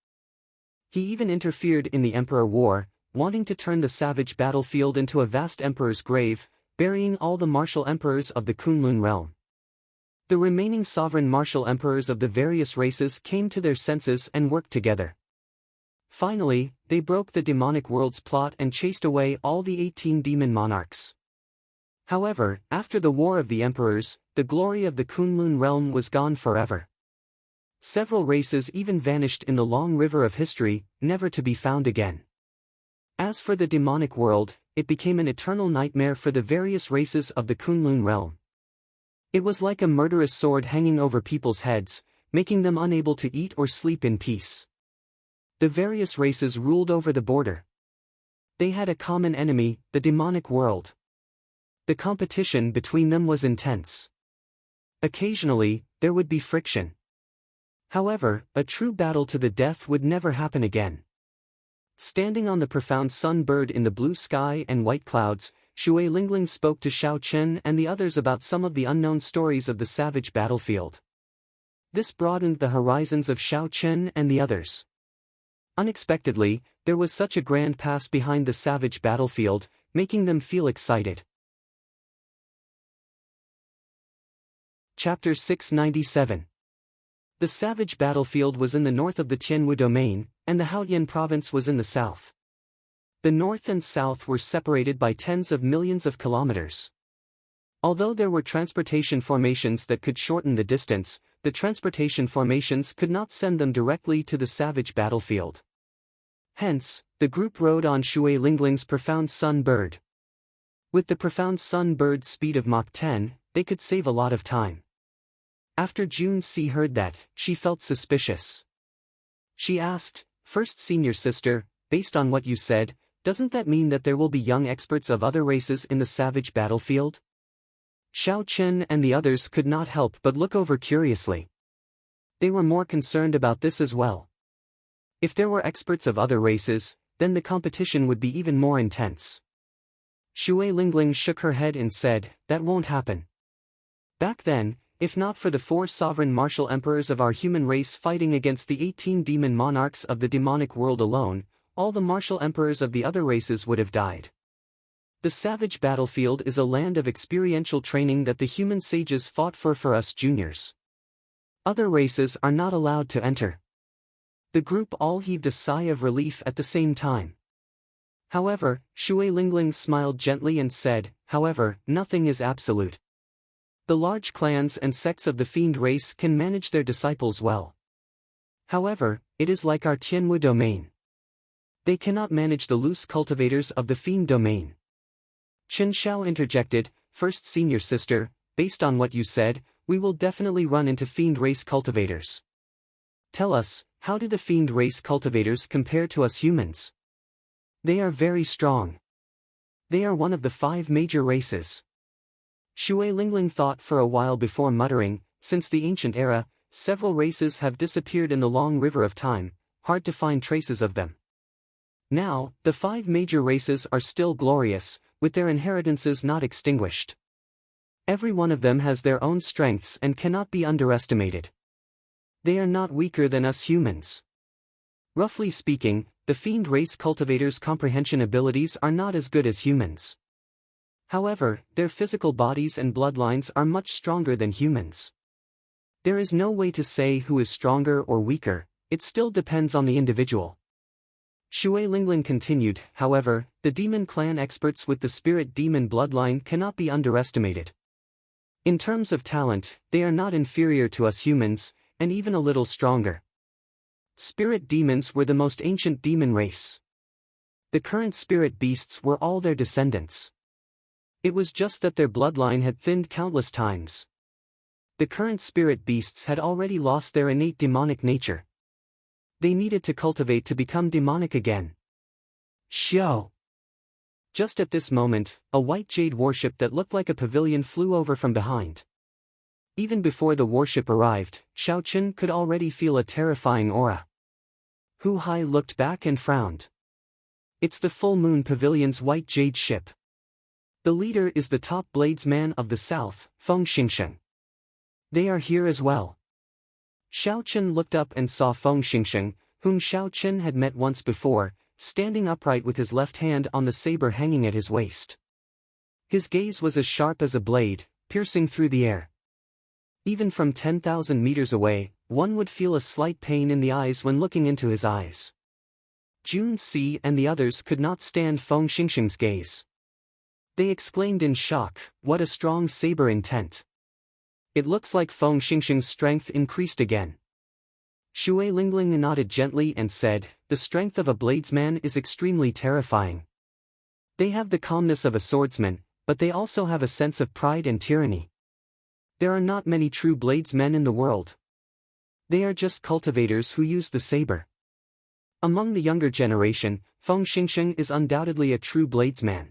He even interfered in the Emperor War, wanting to turn the savage battlefield into a vast emperor's grave, burying all the martial emperors of the Kunlun realm. The remaining sovereign martial emperors of the various races came to their senses and worked together. Finally, they broke the demonic world's plot and chased away all the 18 demon monarchs. However, after the War of the Emperors, the glory of the Kunlun realm was gone forever. Several races even vanished in the long river of history, never to be found again. As for the demonic world, it became an eternal nightmare for the various races of the Kunlun realm. It was like a murderous sword hanging over people's heads, making them unable to eat or sleep in peace. The various races ruled over the border. They had a common enemy, the demonic world. The competition between them was intense. Occasionally, there would be friction. However, a true battle to the death would never happen again. Standing on the profound sun-bird in the blue sky and white clouds, Shui Lingling spoke to Xiao Chen and the others about some of the unknown stories of the savage battlefield. This broadened the horizons of Xiao Chen and the others. Unexpectedly, there was such a grand past behind the savage battlefield, making them feel excited. Chapter 697. The savage battlefield was in the north of the Tianwu domain, and the Haotian province was in the south. The north and south were separated by tens of millions of kilometers. Although there were transportation formations that could shorten the distance, the transportation formations could not send them directly to the savage battlefield. Hence, the group rode on Shui Lingling's profound sun-bird. With the profound sun-bird's speed of Mach 10, they could save a lot of time. After June C heard that, she felt suspicious. She asked, "First senior sister, based on what you said, doesn't that mean that there will be young experts of other races in the savage battlefield?" Xiao Chen and the others could not help but look over curiously. They were more concerned about this as well. If there were experts of other races, then the competition would be even more intense. Shui Lingling shook her head and said, "That won't happen. Back then, if not for the 4 sovereign martial emperors of our human race fighting against the 18 demon monarchs of the demonic world alone, all the martial emperors of the other races would have died. The savage battlefield is a land of experiential training that the human sages fought for us juniors. Other races are not allowed to enter." The group all heaved a sigh of relief at the same time. However, Shui Lingling smiled gently and said, "However, nothing is absolute. The large clans and sects of the fiend race can manage their disciples well. However, it is like our Tianwu domain. They cannot manage the loose cultivators of the fiend domain." Chen Xiao interjected, "First senior sister, based on what you said, we will definitely run into fiend race cultivators. Tell us, how do the fiend race cultivators compare to us humans?" "They are very strong. They are one of the 5 major races." Shui Lingling thought for a while before muttering, "Since the ancient era, several races have disappeared in the long river of time, hard to find traces of them. Now, the 5 major races are still glorious, with their inheritances not extinguished. Every one of them has their own strengths and cannot be underestimated. They are not weaker than us humans. Roughly speaking, the fiend race cultivators' comprehension abilities are not as good as humans. However, their physical bodies and bloodlines are much stronger than humans. There is no way to say who is stronger or weaker, it still depends on the individual." Shui Lingling continued, "However, the demon clan experts with the spirit demon bloodline cannot be underestimated. In terms of talent, they are not inferior to us humans, and even a little stronger. Spirit demons were the most ancient demon race. The current spirit beasts were all their descendants. It was just that their bloodline had thinned countless times. The current spirit beasts had already lost their innate demonic nature. They needed to cultivate to become demonic again." Xiao. Just at this moment, a white jade warship that looked like a pavilion flew over from behind. Even before the warship arrived, Xiao Chen could already feel a terrifying aura. Hu Hai looked back and frowned. "It's the full moon pavilion's white jade ship. The leader is the top bladesman of the south, Feng Xingsheng. They are here as well." Xiao Chen looked up and saw Feng Xingsheng, whom Xiao Chen had met once before, standing upright with his left hand on the saber hanging at his waist. His gaze was as sharp as a blade, piercing through the air. Even from 10,000 meters away, one would feel a slight pain in the eyes when looking into his eyes. Jun Si and the others could not stand Feng Xingsheng's gaze. They exclaimed in shock, "What a strong saber intent!" It looks like Feng Xingsheng's strength increased again. Shui Lingling nodded gently and said, "The strength of a bladesman is extremely terrifying. They have the calmness of a swordsman, but they also have a sense of pride and tyranny. There are not many true bladesmen in the world. They are just cultivators who use the saber. Among the younger generation, Feng Xingsheng is undoubtedly a true bladesman.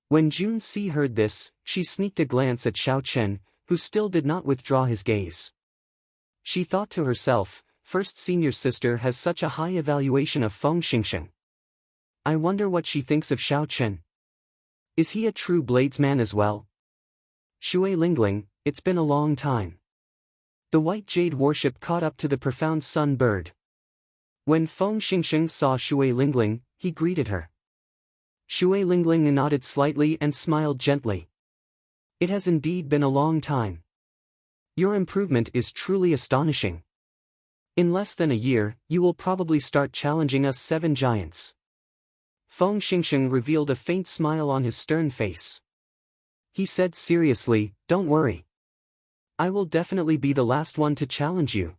When Jun Si heard this, she sneaked a glance at Xiao Chen, who still did not withdraw his gaze. She thought to herself, first senior sister has such a high evaluation of Feng Xingsheng. I wonder what she thinks of Xiao Chen. Is he a true bladesman as well? Shui Lingling, it's been a long time. The white jade warship caught up to the profound sun bird. When Feng Xingsheng saw Shui Lingling, he greeted her. Shui Lingling nodded slightly and smiled gently. It has indeed been a long time. Your improvement is truly astonishing. In less than a year, you will probably start challenging us 7 giants. Feng Xingsheng revealed a faint smile on his stern face. He said seriously, don't worry. I will definitely be the last one to challenge you.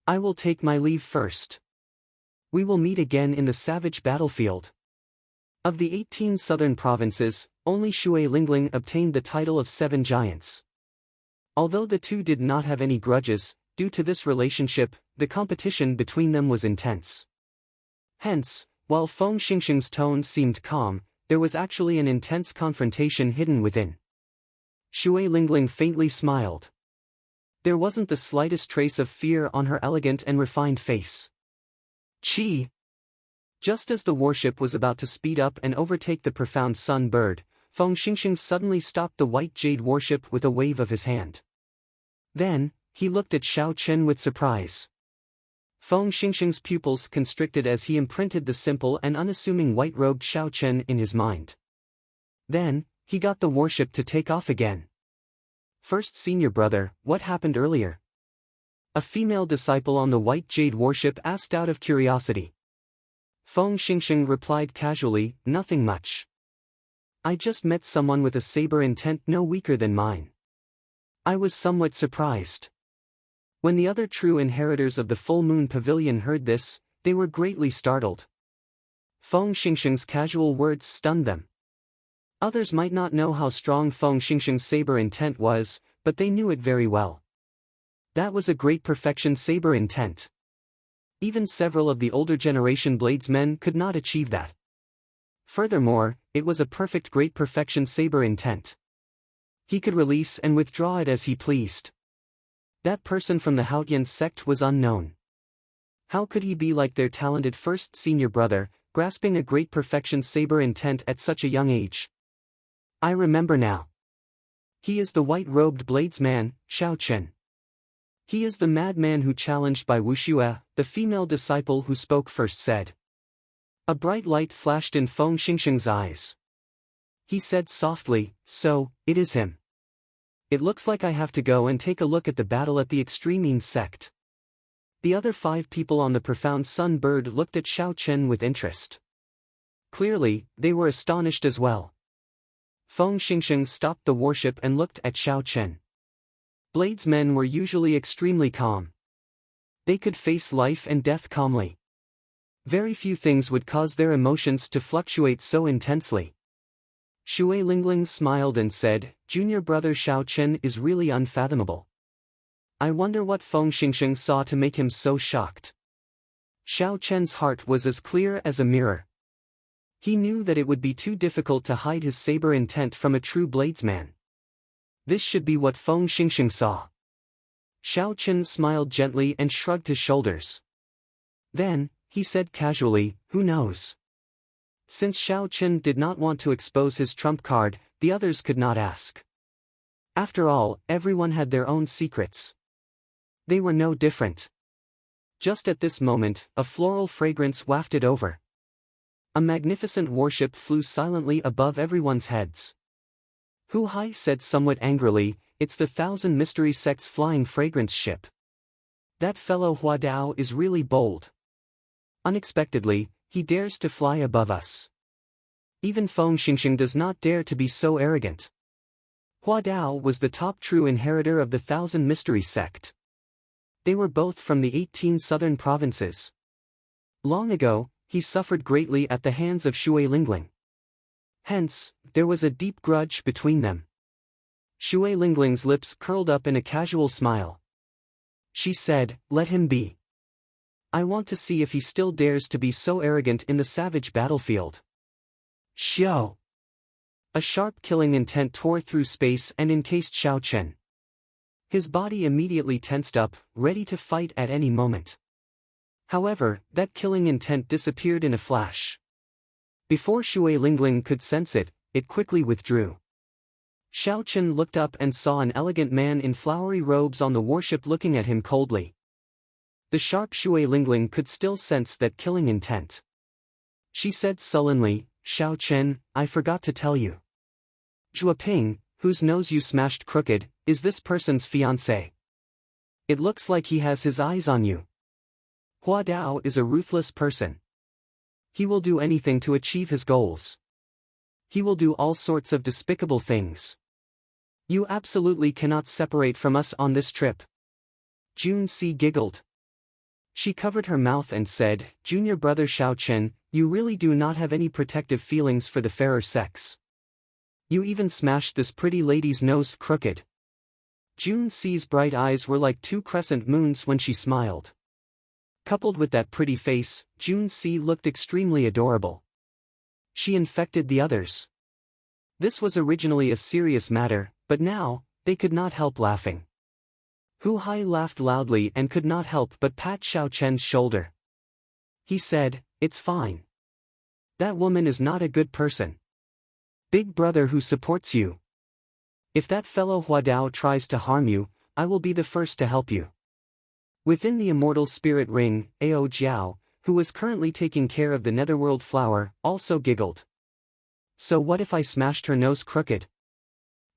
I will take my leave first. We will meet again in the savage battlefield. Of the 18 southern provinces, only Shui Lingling obtained the title of 7 giants. Although the two did not have any grudges, due to this relationship, the competition between them was intense. Hence, while Feng Xingsheng's tone seemed calm, there was actually an intense confrontation hidden within. Shui Lingling faintly smiled. There wasn't the slightest trace of fear on her elegant and refined face. Chi! Just as the warship was about to speed up and overtake the profound sun bird, Feng Xingsheng suddenly stopped the white jade warship with a wave of his hand. Then, he looked at Xiao Chen with surprise. Feng Xingsheng's pupils constricted as he imprinted the simple and unassuming white-robed Xiao Chen in his mind. Then, he got the warship to take off again. First senior brother, what happened earlier? A female disciple on the white jade warship asked out of curiosity. Feng Xingsheng replied casually, nothing much. I just met someone with a saber intent no weaker than mine. I was somewhat surprised. When the other true inheritors of the Full Moon Pavilion heard this, they were greatly startled. Feng Xingsheng's casual words stunned them. Others might not know how strong Feng Xingsheng's saber intent was, but they knew it very well. That was a great perfection saber intent. Even several of the older generation bladesmen could not achieve that. Furthermore, it was a perfect great perfection saber intent. He could release and withdraw it as he pleased. That person from the Haotian sect was unknown. How could he be like their talented first senior brother, grasping a great perfection saber intent at such a young age? I remember now. He is the white-robed bladesman, Xiao Chen. He is the madman who challenged by Wuxue, the female disciple who spoke first said. A bright light flashed in Feng Xingsheng's eyes. He said softly, so, it is him. It looks like I have to go and take a look at the battle at the Extreme sect. The other 5 people on the profound sun bird looked at Xiao Chen with interest. Clearly, they were astonished as well. Feng Xingsheng stopped the warship and looked at Xiao Chen. Bladesmen were usually extremely calm. They could face life and death calmly. Very few things would cause their emotions to fluctuate so intensely. Shui Lingling smiled and said, Junior brother Xiao Chen is really unfathomable. I wonder what Feng Xingsheng saw to make him so shocked. Xiao Chen's heart was as clear as a mirror. He knew that it would be too difficult to hide his saber intent from a true bladesman. This should be what Feng Xingsheng saw. Xiao Chen smiled gently and shrugged his shoulders. Then, he said casually, who knows? Since Xiao Chen did not want to expose his trump card, the others could not ask. After all, everyone had their own secrets. They were no different. Just at this moment, a floral fragrance wafted over. A magnificent warship flew silently above everyone's heads. Hu Hai said somewhat angrily, it's the Thousand Mystery Sect's flying fragrance ship. That fellow Hua Dao is really bold. Unexpectedly, he dares to fly above us. Even Feng Xingsheng does not dare to be so arrogant. Hua Dao was the top true inheritor of the Thousand Mystery Sect. They were both from the 18 southern provinces. Long ago, he suffered greatly at the hands of Shui Lingling. Hence, there was a deep grudge between them. Shui Lingling's lips curled up in a casual smile. She said, let him be. I want to see if he still dares to be so arrogant in the savage battlefield. Xiao! A sharp killing intent tore through space and encased Xiao Chen. His body immediately tensed up, ready to fight at any moment. However, that killing intent disappeared in a flash. Before Shui Lingling could sense it, it quickly withdrew. Xiao Chen looked up and saw an elegant man in flowery robes on the warship looking at him coldly. The sharp Shui Lingling could still sense that killing intent. She said sullenly, "Xiao Chen, I forgot to tell you. Zhua Ping, whose nose you smashed crooked, is this person's fiancé. It looks like he has his eyes on you. Hua Dao is a ruthless person. He will do anything to achieve his goals. He will do all sorts of despicable things. You absolutely cannot separate from us on this trip." Jun Si giggled. She covered her mouth and said, "Junior brother Xiao Chen, you really do not have any protective feelings for the fairer sex. You even smashed this pretty lady's nose crooked." Jun Si's bright eyes were like two crescent moons when she smiled. Coupled with that pretty face, Jun Si looked extremely adorable. She infected the others. This was originally a serious matter, but now, they could not help laughing. Hu Hai laughed loudly and could not help but pat Xiao Chen's shoulder. He said, "It's fine. That woman is not a good person. Big brother who supports you. If that fellow Hua Dao tries to harm you, I will be the first to help you." Within the immortal spirit ring, Ao Jiao, who was currently taking care of the netherworld flower, also giggled. "So what if I smashed her nose crooked?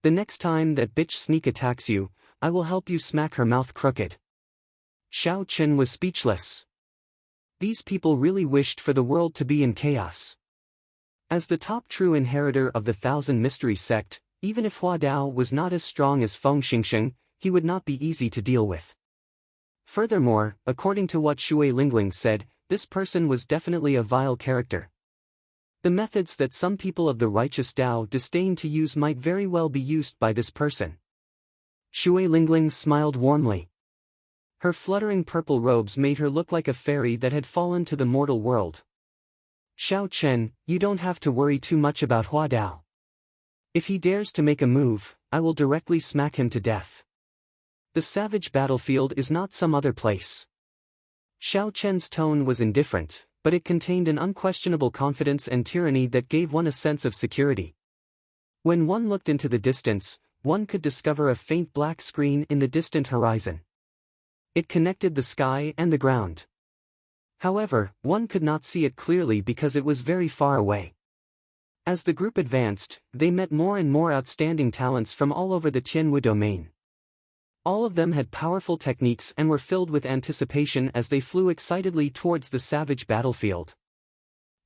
The next time that bitch sneak attacks you, I will help you smack her mouth crooked." Xiao Chen was speechless. These people really wished for the world to be in chaos. As the top true inheritor of the Thousand Mysteries sect, even if Hua Dao was not as strong as Feng Xingsheng, he would not be easy to deal with. Furthermore, according to what Shui Lingling said, this person was definitely a vile character. The methods that some people of the righteous Dao disdain to use might very well be used by this person. Shui Lingling smiled warmly. Her fluttering purple robes made her look like a fairy that had fallen to the mortal world. "Xiao Chen, you don't have to worry too much about Hua Dao. If he dares to make a move, I will directly smack him to death. The savage battlefield is not some other place." Xiao Chen's tone was indifferent, but it contained an unquestionable confidence and tyranny that gave one a sense of security. When one looked into the distance, one could discover a faint black screen in the distant horizon. It connected the sky and the ground. However, one could not see it clearly because it was very far away. As the group advanced, they met more and more outstanding talents from all over the Tianwu domain. All of them had powerful techniques and were filled with anticipation as they flew excitedly towards the savage battlefield.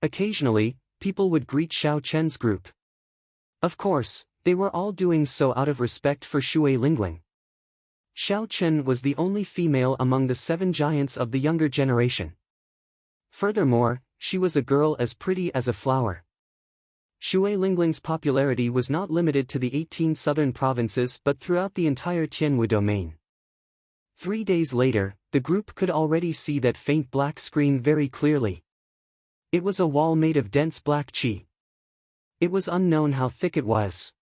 Occasionally, people would greet Xiao Chen's group. Of course, they were all doing so out of respect for Shui Lingling. Xiao Chen was the only female among the 7 giants of the younger generation. Furthermore, she was a girl as pretty as a flower. Shui Lingling's popularity was not limited to the 18 southern provinces but throughout the entire Tianwu domain. 3 days later, the group could already see that faint black screen very clearly. It was a wall made of dense black qi. It was unknown how thick it was.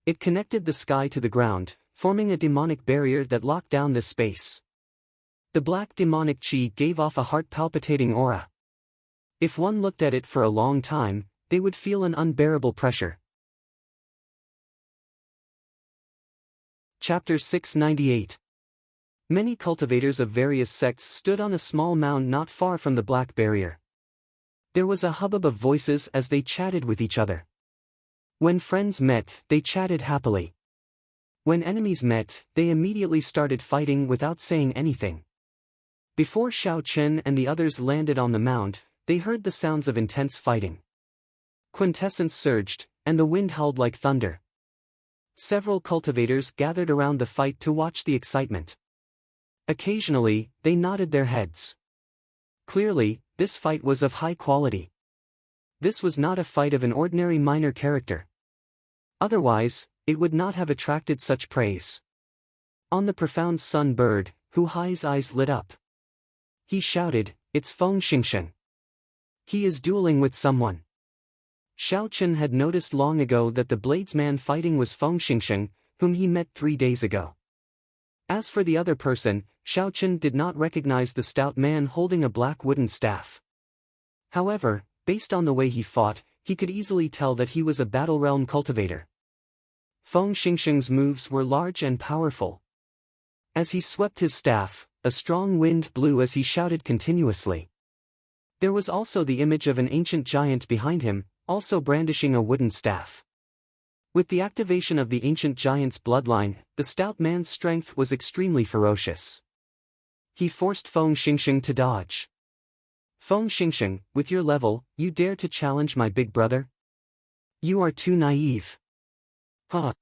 It connected the sky to the ground, forming a demonic barrier that locked down this space. The black demonic qi gave off a heart-palpitating aura. If one looked at it for a long time, they would feel an unbearable pressure. Chapter 698. Many cultivators of various sects stood on a small mound not far from the black barrier. There was a hubbub of voices as they chatted with each other. When friends met, they chatted happily. When enemies met, they immediately started fighting without saying anything. Before Xiao Chen and the others landed on the mound, they heard the sounds of intense fighting. Quintessence surged, and the wind howled like thunder. Several cultivators gathered around the fight to watch the excitement. Occasionally, they nodded their heads. Clearly, this fight was of high quality. This was not a fight of an ordinary minor character. Otherwise, it would not have attracted such praise. On the profound sun bird, Hu Hai's eyes lit up. He shouted, "It's Feng Xingsheng. He is dueling with someone." Xiao Chen had noticed long ago that the bladesman fighting was Feng Xingsheng, whom he met 3 days ago. As for the other person, Xiao Chen did not recognize the stout man holding a black wooden staff. However, based on the way he fought, he could easily tell that he was a Battle Realm cultivator. Feng Xingsheng's moves were large and powerful. As he swept his staff, a strong wind blew as he shouted continuously. There was also the image of an ancient giant behind him, also brandishing a wooden staff. With the activation of the ancient giant's bloodline, the stout man's strength was extremely ferocious. He forced Feng Xingsheng to dodge. "Feng Xingsheng, with your level, you dare to challenge my big brother? You are too naive." "Huh."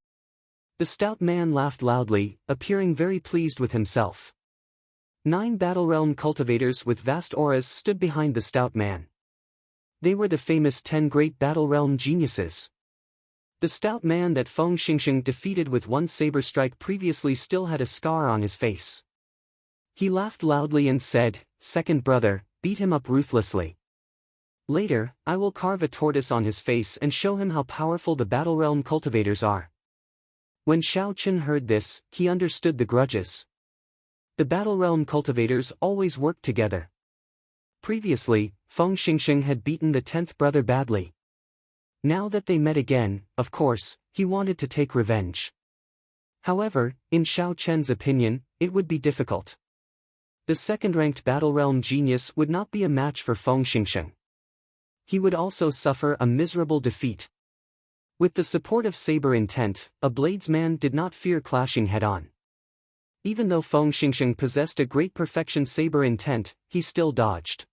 The stout man laughed loudly, appearing very pleased with himself. 9 Battle Realm cultivators with vast auras stood behind the stout man. They were the famous 10 great Battle Realm geniuses. The stout man that Feng Xingsheng defeated with one saber strike previously still had a scar on his face. He laughed loudly and said, "Second brother, beat him up ruthlessly. Later, I will carve a tortoise on his face and show him how powerful the Battle Realm cultivators are." When Xiao Chen heard this, he understood the grudges. The Battle Realm cultivators always worked together. Previously, Feng Xingsheng had beaten the 10th brother badly. Now that they met again, of course, he wanted to take revenge. However, in Xiao Chen's opinion, it would be difficult. The second-ranked Battle Realm genius would not be a match for Feng Xingsheng. He would also suffer a miserable defeat. With the support of Saber Intent, a bladesman did not fear clashing head-on. Even though Feng Xingsheng possessed a great perfection Saber Intent, he still dodged.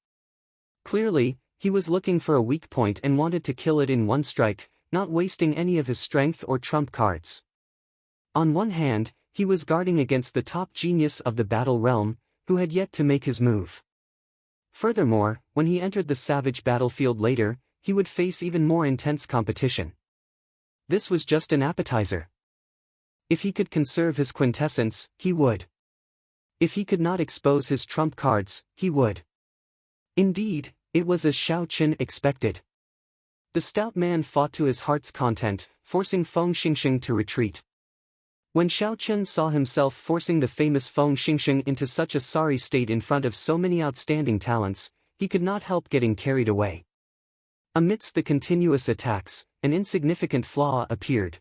Clearly, he was looking for a weak point and wanted to kill it in one strike, not wasting any of his strength or trump cards. On one hand, he was guarding against the top genius of the Battle Realm, who had yet to make his move. Furthermore, when he entered the savage battlefield later, he would face even more intense competition. This was just an appetizer. If he could conserve his quintessence, he would. If he could not expose his trump cards, he would. Indeed, it was as Xiao Chen expected. The stout man fought to his heart's content, forcing Feng Xingsheng to retreat. When Xiao Chen saw himself forcing the famous Feng Xingsheng into such a sorry state in front of so many outstanding talents, he could not help getting carried away. Amidst the continuous attacks, an insignificant flaw appeared.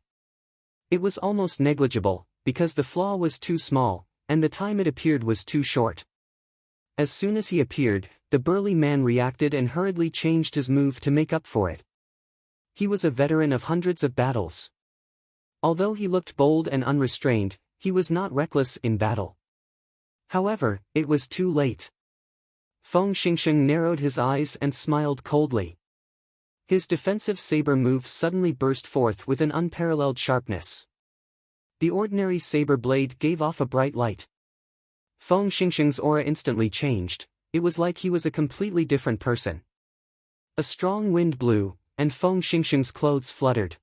It was almost negligible, because the flaw was too small, and the time it appeared was too short. As soon as he appeared, the burly man reacted and hurriedly changed his move to make up for it. He was a veteran of hundreds of battles. Although he looked bold and unrestrained, he was not reckless in battle. However, it was too late. Feng Xingsheng narrowed his eyes and smiled coldly. His defensive saber move suddenly burst forth with an unparalleled sharpness. The ordinary saber blade gave off a bright light. Feng Xingsheng's aura instantly changed, it was like he was a completely different person. A strong wind blew, and Feng Xingsheng's clothes fluttered.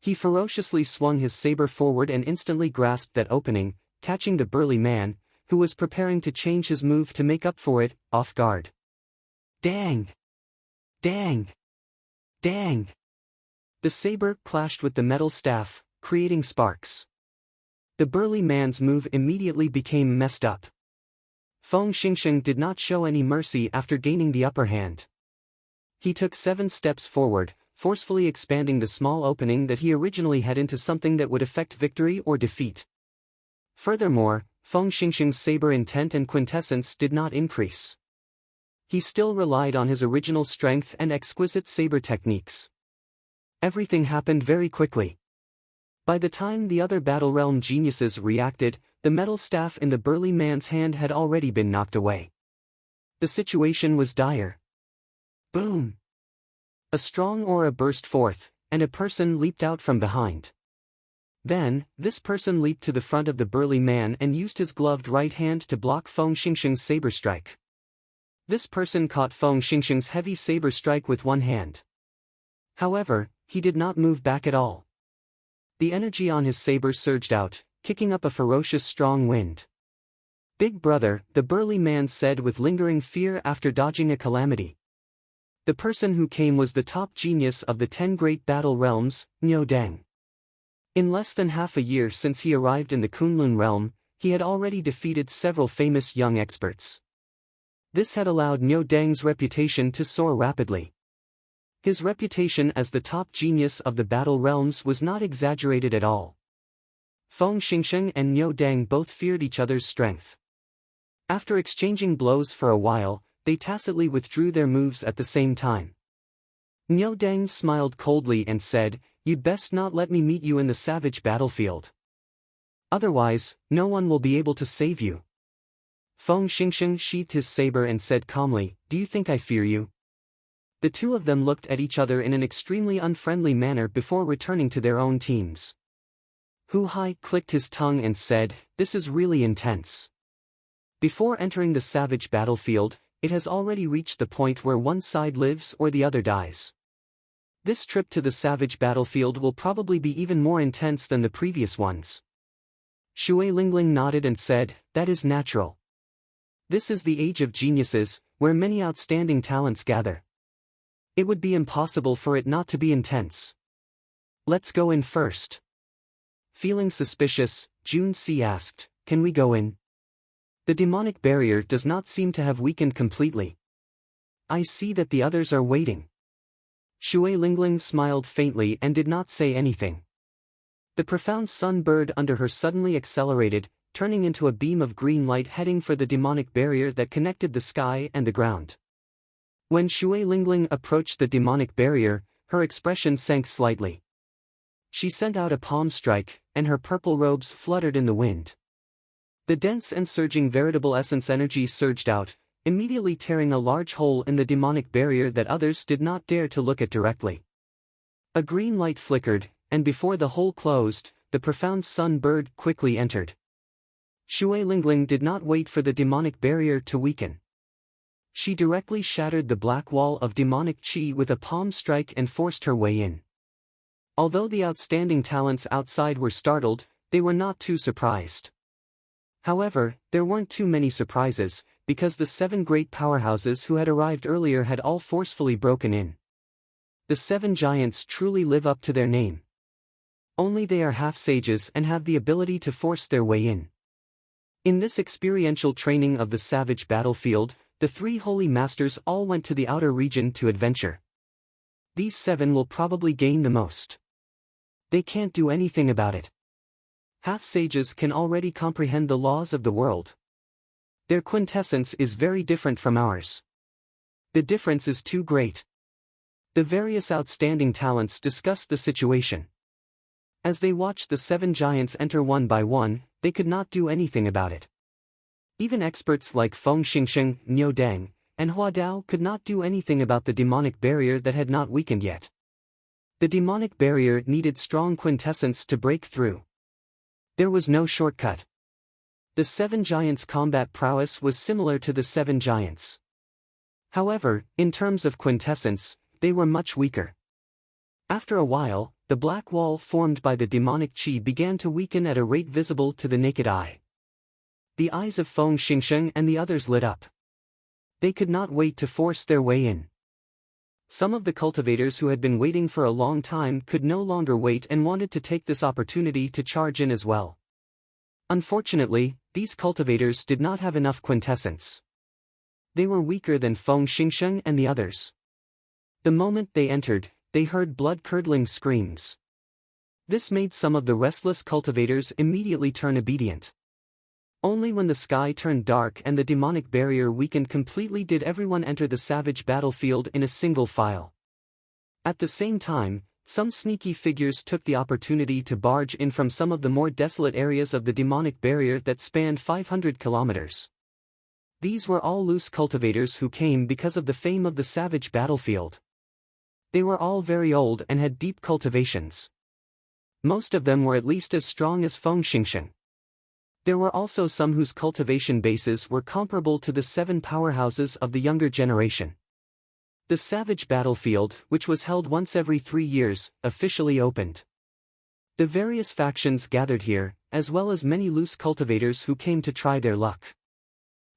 He ferociously swung his saber forward and instantly grasped that opening, catching the burly man, who was preparing to change his move to make up for it, off guard. Dang! Dang! Dang! The saber clashed with the metal staff, creating sparks. The burly man's move immediately became messed up. Feng Xingsheng did not show any mercy after gaining the upper hand. He took 7 steps forward, forcefully expanding the small opening that he originally had into something that would affect victory or defeat. Furthermore, Feng Xingsheng's saber intent and quintessence did not increase. He still relied on his original strength and exquisite saber techniques. Everything happened very quickly. By the time the other Battle Realm geniuses reacted, the metal staff in the burly man's hand had already been knocked away. The situation was dire. Boom! A strong aura burst forth, and a person leaped out from behind. Then, this person leaped to the front of the burly man and used his gloved right hand to block Feng Xingsheng's saber strike. This person caught Feng Xingsheng's heavy saber strike with one hand. However, he did not move back at all. The energy on his saber surged out, kicking up a ferocious strong wind. Big brother, the burly man said with lingering fear after dodging a calamity. The person who came was the top genius of the 10 great battle realms, Niu Deng. In less than half a year since he arrived in the Kunlun realm, he had already defeated several famous young experts. This had allowed Niu Deng's reputation to soar rapidly. His reputation as the top genius of the battle realms was not exaggerated at all. Feng Xingsheng and Niu Deng both feared each other's strength. After exchanging blows for a while, they tacitly withdrew their moves at the same time. Niu Deng smiled coldly and said, "You'd best not let me meet you in the savage battlefield. Otherwise, no one will be able to save you." Feng Xingsheng sheathed his saber and said calmly, "Do you think I fear you?" The two of them looked at each other in an extremely unfriendly manner before returning to their own teams. Hu Hai clicked his tongue and said, "This is really intense." Before entering the savage battlefield, it has already reached the point where one side lives or the other dies. This trip to the savage battlefield will probably be even more intense than the previous ones. Shui Lingling nodded and said, "That is natural. This is the age of geniuses, where many outstanding talents gather. It would be impossible for it not to be intense. Let's go in first." Feeling suspicious, Jun Si asked, "Can we go in? The demonic barrier does not seem to have weakened completely. I see that the others are waiting." Shui Lingling smiled faintly and did not say anything. The profound sun bird under her suddenly accelerated, turning into a beam of green light heading for the demonic barrier that connected the sky and the ground. When Shui Lingling approached the demonic barrier, her expression sank slightly. She sent out a palm strike, and her purple robes fluttered in the wind. The dense and surging veritable essence energy surged out, immediately tearing a large hole in the demonic barrier that others did not dare to look at directly. A green light flickered, and before the hole closed, the profound sun bird quickly entered. Shui Lingling did not wait for the demonic barrier to weaken. She directly shattered the black wall of demonic chi with a palm strike and forced her way in. Although the outstanding talents outside were startled, they were not too surprised. However, there weren't too many surprises, because the 7 great powerhouses who had arrived earlier had all forcefully broken in. The 7 giants truly live up to their name. Only they are half-sages and have the ability to force their way in. In this experiential training of the savage battlefield, the 3 holy masters all went to the outer region to adventure. These 7 will probably gain the most. They can't do anything about it. Half-sages can already comprehend the laws of the world. Their quintessence is very different from ours. The difference is too great. The various outstanding talents discussed the situation. As they watched the 7 giants enter one by one, they could not do anything about it. Even experts like Feng Xingsheng, Niu Deng, and Hua Dao could not do anything about the demonic barrier that had not weakened yet. The demonic barrier needed strong quintessence to break through. There was no shortcut. The 7 giants' combat prowess was similar to the 7 giants. However, in terms of quintessence, they were much weaker. After a while, the black wall formed by the demonic chi began to weaken at a rate visible to the naked eye. The eyes of Feng Xingsheng and the others lit up. They could not wait to force their way in. Some of the cultivators who had been waiting for a long time could no longer wait and wanted to take this opportunity to charge in as well. Unfortunately, these cultivators did not have enough quintessence. They were weaker than Feng Xingsheng and the others. The moment they entered, they heard blood-curdling screams. This made some of the restless cultivators immediately turn obedient. Only when the sky turned dark and the demonic barrier weakened completely did everyone enter the savage battlefield in a single file. At the same time, some sneaky figures took the opportunity to barge in from some of the more desolate areas of the demonic barrier that spanned 500 kilometers. These were all loose cultivators who came because of the fame of the savage battlefield. They were all very old and had deep cultivations. Most of them were at least as strong as Feng Xingsheng. There were also some whose cultivation bases were comparable to the 7 powerhouses of the younger generation. The savage battlefield, which was held once every 3 years, officially opened. The various factions gathered here, as well as many loose cultivators who came to try their luck.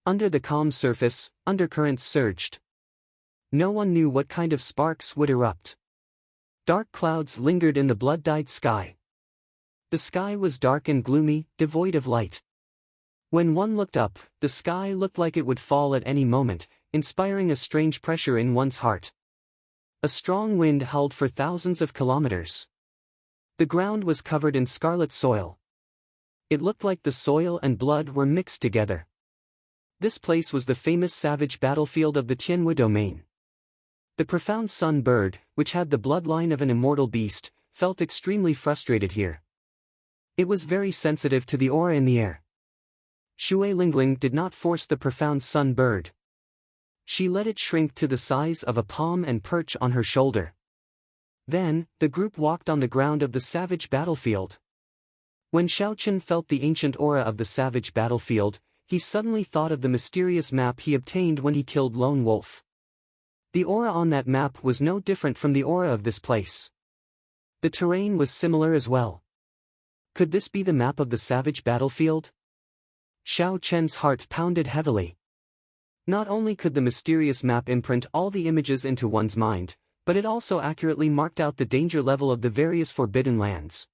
Under the calm surface, undercurrents surged. No one knew what kind of sparks would erupt. Dark clouds lingered in the blood-dyed sky. The sky was dark and gloomy, devoid of light. When one looked up, the sky looked like it would fall at any moment, inspiring a strange pressure in one's heart. A strong wind howled for thousands of kilometers. The ground was covered in scarlet soil. It looked like the soil and blood were mixed together. This place was the famous savage battlefield of the Tianwu domain. The profound sun bird, which had the bloodline of an immortal beast, felt extremely frustrated here. It was very sensitive to the aura in the air. Shui Lingling did not force the profound sun bird. She let it shrink to the size of a palm and perch on her shoulder. Then, the group walked on the ground of the savage battlefield. When Xiaochen felt the ancient aura of the savage battlefield, he suddenly thought of the mysterious map he obtained when he killed Lone Wolf. The aura on that map was no different from the aura of this place. The terrain was similar as well. Could this be the map of the savage battlefield? Xiao Chen's heart pounded heavily. Not only could the mysterious map imprint all the images into one's mind, but it also accurately marked out the danger level of the various forbidden lands.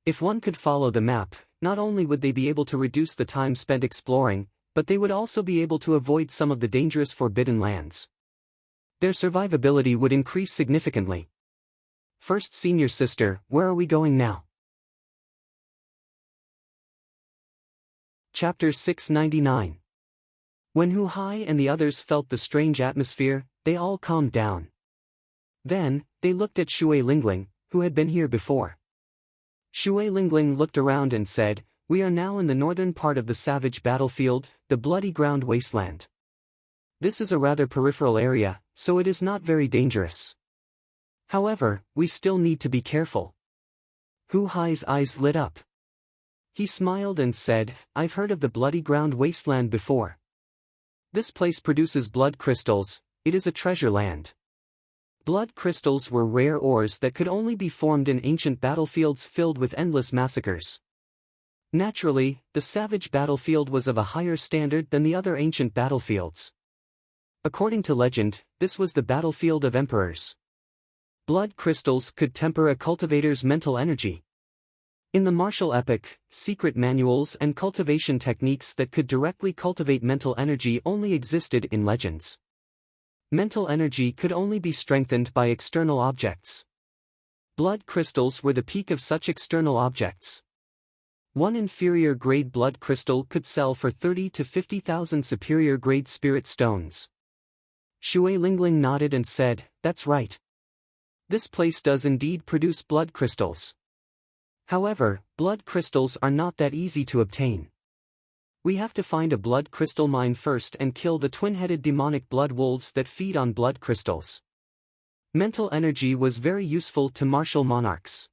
If one could follow the map, not only would they be able to reduce the time spent exploring, but they would also be able to avoid some of the dangerous forbidden lands. Their survivability would increase significantly. First senior sister, where are we going now? Chapter 699. When Hu Hai and the others felt the strange atmosphere, they all calmed down. Then, they looked at Shui Lingling, who had been here before. Shui Lingling looked around and said, "We are now in the northern part of the savage battlefield, the bloody ground wasteland. This is a rather peripheral area, so it is not very dangerous. However, we still need to be careful." Hu Hai's eyes lit up. He smiled and said, "I've heard of the bloody ground wasteland before. This place produces blood crystals, it is a treasure land." Blood crystals were rare ores that could only be formed in ancient battlefields filled with endless massacres. Naturally, the savage battlefield was of a higher standard than the other ancient battlefields. According to legend, this was the battlefield of emperors. Blood crystals could temper a cultivator's mental energy. In the martial epoch, secret manuals and cultivation techniques that could directly cultivate mental energy only existed in legends. Mental energy could only be strengthened by external objects. Blood crystals were the peak of such external objects. One inferior-grade blood crystal could sell for 30 to 50,000 superior-grade spirit stones. Shui Lingling nodded and said, "That's right. This place does indeed produce blood crystals. However, blood crystals are not that easy to obtain. We have to find a blood crystal mine first and kill the twin-headed demonic blood wolves that feed on blood crystals." Mental energy was very useful to martial monarchs.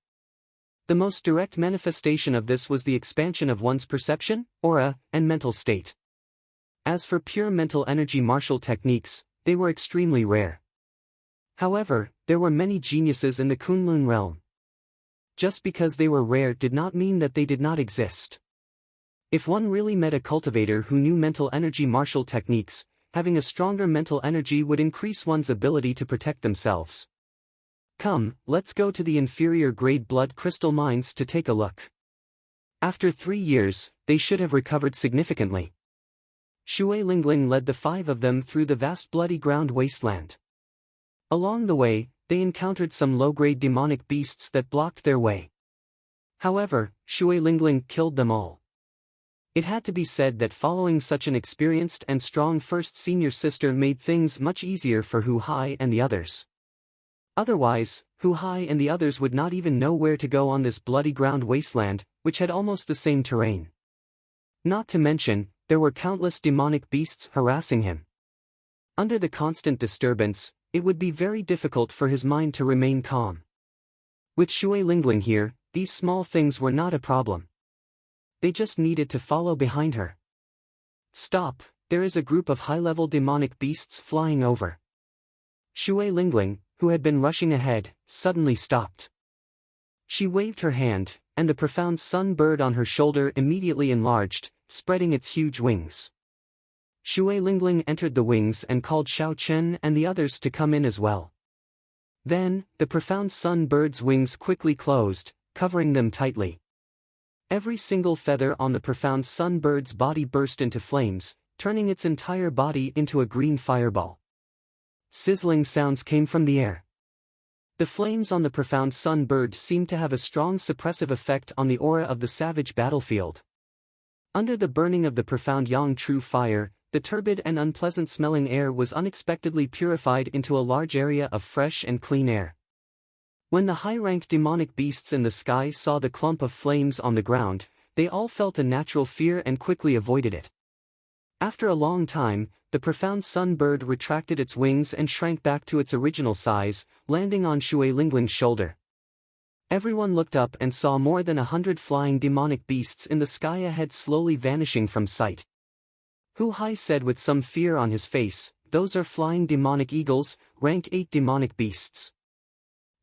The most direct manifestation of this was the expansion of one's perception, aura, and mental state. As for pure mental energy martial techniques, they were extremely rare. However, there were many geniuses in the Kunlun realm. Just because they were rare did not mean that they did not exist. If one really met a cultivator who knew mental energy martial techniques, having a stronger mental energy would increase one's ability to protect themselves. Come, let's go to the inferior-grade blood crystal mines to take a look. After 3 years, they should have recovered significantly. Shui Lingling led the 5 of them through the vast bloody ground wasteland. Along the way, they encountered some low-grade demonic beasts that blocked their way. However, Shui Lingling killed them all. It had to be said that following such an experienced and strong first senior sister made things much easier for Hu Hai and the others. Otherwise, Hu Hai and the others would not even know where to go on this bloody ground wasteland, which had almost the same terrain. Not to mention, there were countless demonic beasts harassing him. Under the constant disturbance, it would be very difficult for his mind to remain calm. With Shui Lingling here, these small things were not a problem. They just needed to follow behind her. "Stop, there is a group of high-level demonic beasts flying over." Shui Lingling, who had been rushing ahead, suddenly stopped. She waved her hand, and the profound sun bird on her shoulder immediately enlarged, spreading its huge wings. Shui Lingling entered the wings and called Xiao Chen and the others to come in as well. Then, the profound sun bird's wings quickly closed, covering them tightly. Every single feather on the profound sun bird's body burst into flames, turning its entire body into a green fireball. Sizzling sounds came from the air. The flames on the profound sun bird seemed to have a strong suppressive effect on the aura of the savage battlefield. Under the burning of the profound yang true fire, the turbid and unpleasant-smelling air was unexpectedly purified into a large area of fresh and clean air. When the high-ranked demonic beasts in the sky saw the clump of flames on the ground, they all felt a natural fear and quickly avoided it. After a long time, the profound sun bird retracted its wings and shrank back to its original size, landing on Shui Lingling's shoulder. Everyone looked up and saw more than 100 flying demonic beasts in the sky ahead slowly vanishing from sight. Hu Hai said with some fear on his face, "Those are flying demonic eagles, rank 8 demonic beasts.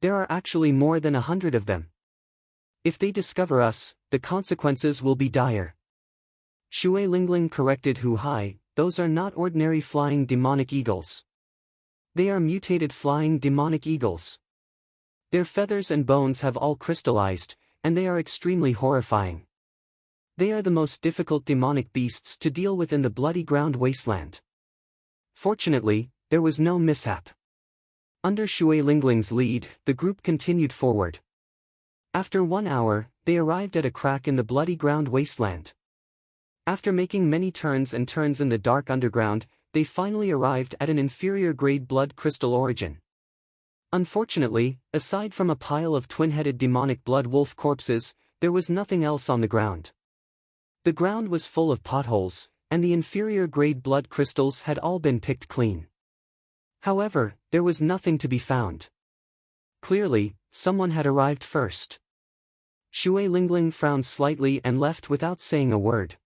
There are actually more than 100 of them. If they discover us, the consequences will be dire." Shui Lingling corrected Hu Hai, "Those are not ordinary flying demonic eagles. They are mutated flying demonic eagles. Their feathers and bones have all crystallized, and they are extremely horrifying. They are the most difficult demonic beasts to deal with in the bloody ground wasteland." Fortunately, there was no mishap. Under Shui Lingling's lead, the group continued forward. After 1 hour, they arrived at a crack in the bloody ground wasteland. After making many turns and turns in the dark underground, they finally arrived at an inferior-grade blood crystal origin. Unfortunately, aside from a pile of twin-headed demonic blood wolf corpses, there was nothing else on the ground. The ground was full of potholes, and the inferior-grade blood crystals had all been picked clean. However, there was nothing to be found. Clearly, someone had arrived first. Shui Lingling frowned slightly and left without saying a word.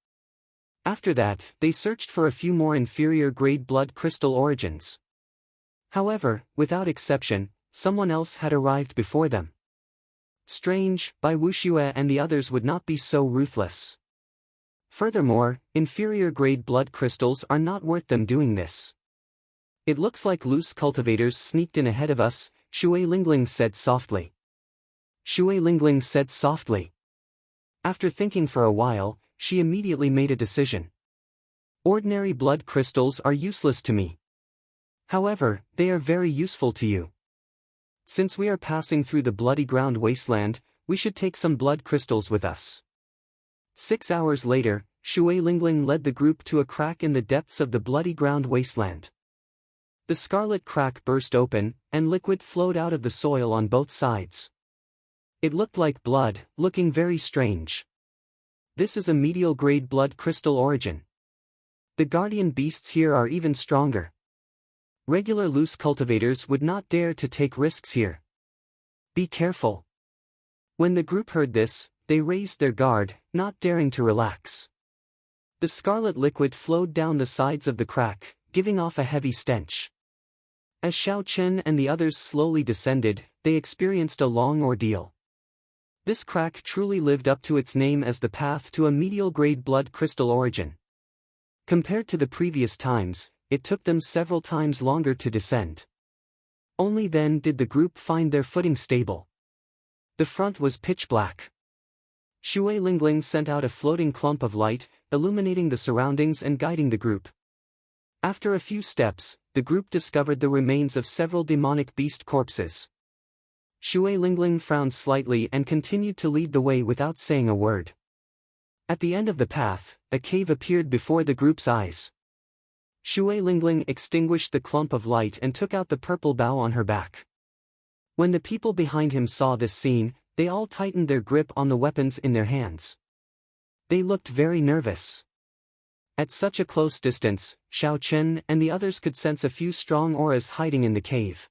After that, they searched for a few more inferior-grade blood crystal origins. However, without exception, someone else had arrived before them. Strange, Bai Wuxue and the others would not be so ruthless. Furthermore, inferior-grade blood crystals are not worth them doing this. "It looks like loose cultivators sneaked in ahead of us," Shui Lingling said softly. Shui Lingling said softly. After thinking for a while, she immediately made a decision. "Ordinary blood crystals are useless to me. However, they are very useful to you. Since we are passing through the bloody ground wasteland, we should take some blood crystals with us." 6 hours later, Shui Lingling led the group to a crack in the depths of the bloody ground wasteland. The scarlet crack burst open, and liquid flowed out of the soil on both sides. It looked like blood, looking very strange. This is a medial-grade blood crystal origin. The guardian beasts here are even stronger. Regular loose cultivators would not dare to take risks here. Be careful. When the group heard this, they raised their guard, not daring to relax. The scarlet liquid flowed down the sides of the crack, giving off a heavy stench. As Xiao Chen and the others slowly descended, they experienced a long ordeal. This crack truly lived up to its name as the path to a medial-grade blood crystal origin. Compared to the previous times, it took them several times longer to descend. Only then did the group find their footing stable. The front was pitch black. Shui Lingling sent out a floating clump of light, illuminating the surroundings and guiding the group. After a few steps, the group discovered the remains of several demonic beast corpses. Shui Lingling frowned slightly and continued to lead the way without saying a word. At the end of the path, a cave appeared before the group's eyes. Shui Lingling extinguished the clump of light and took out the purple bow on her back. When the people behind him saw this scene, they all tightened their grip on the weapons in their hands. They looked very nervous. At such a close distance, Xiao Chen and the others could sense a few strong auras hiding in the cave.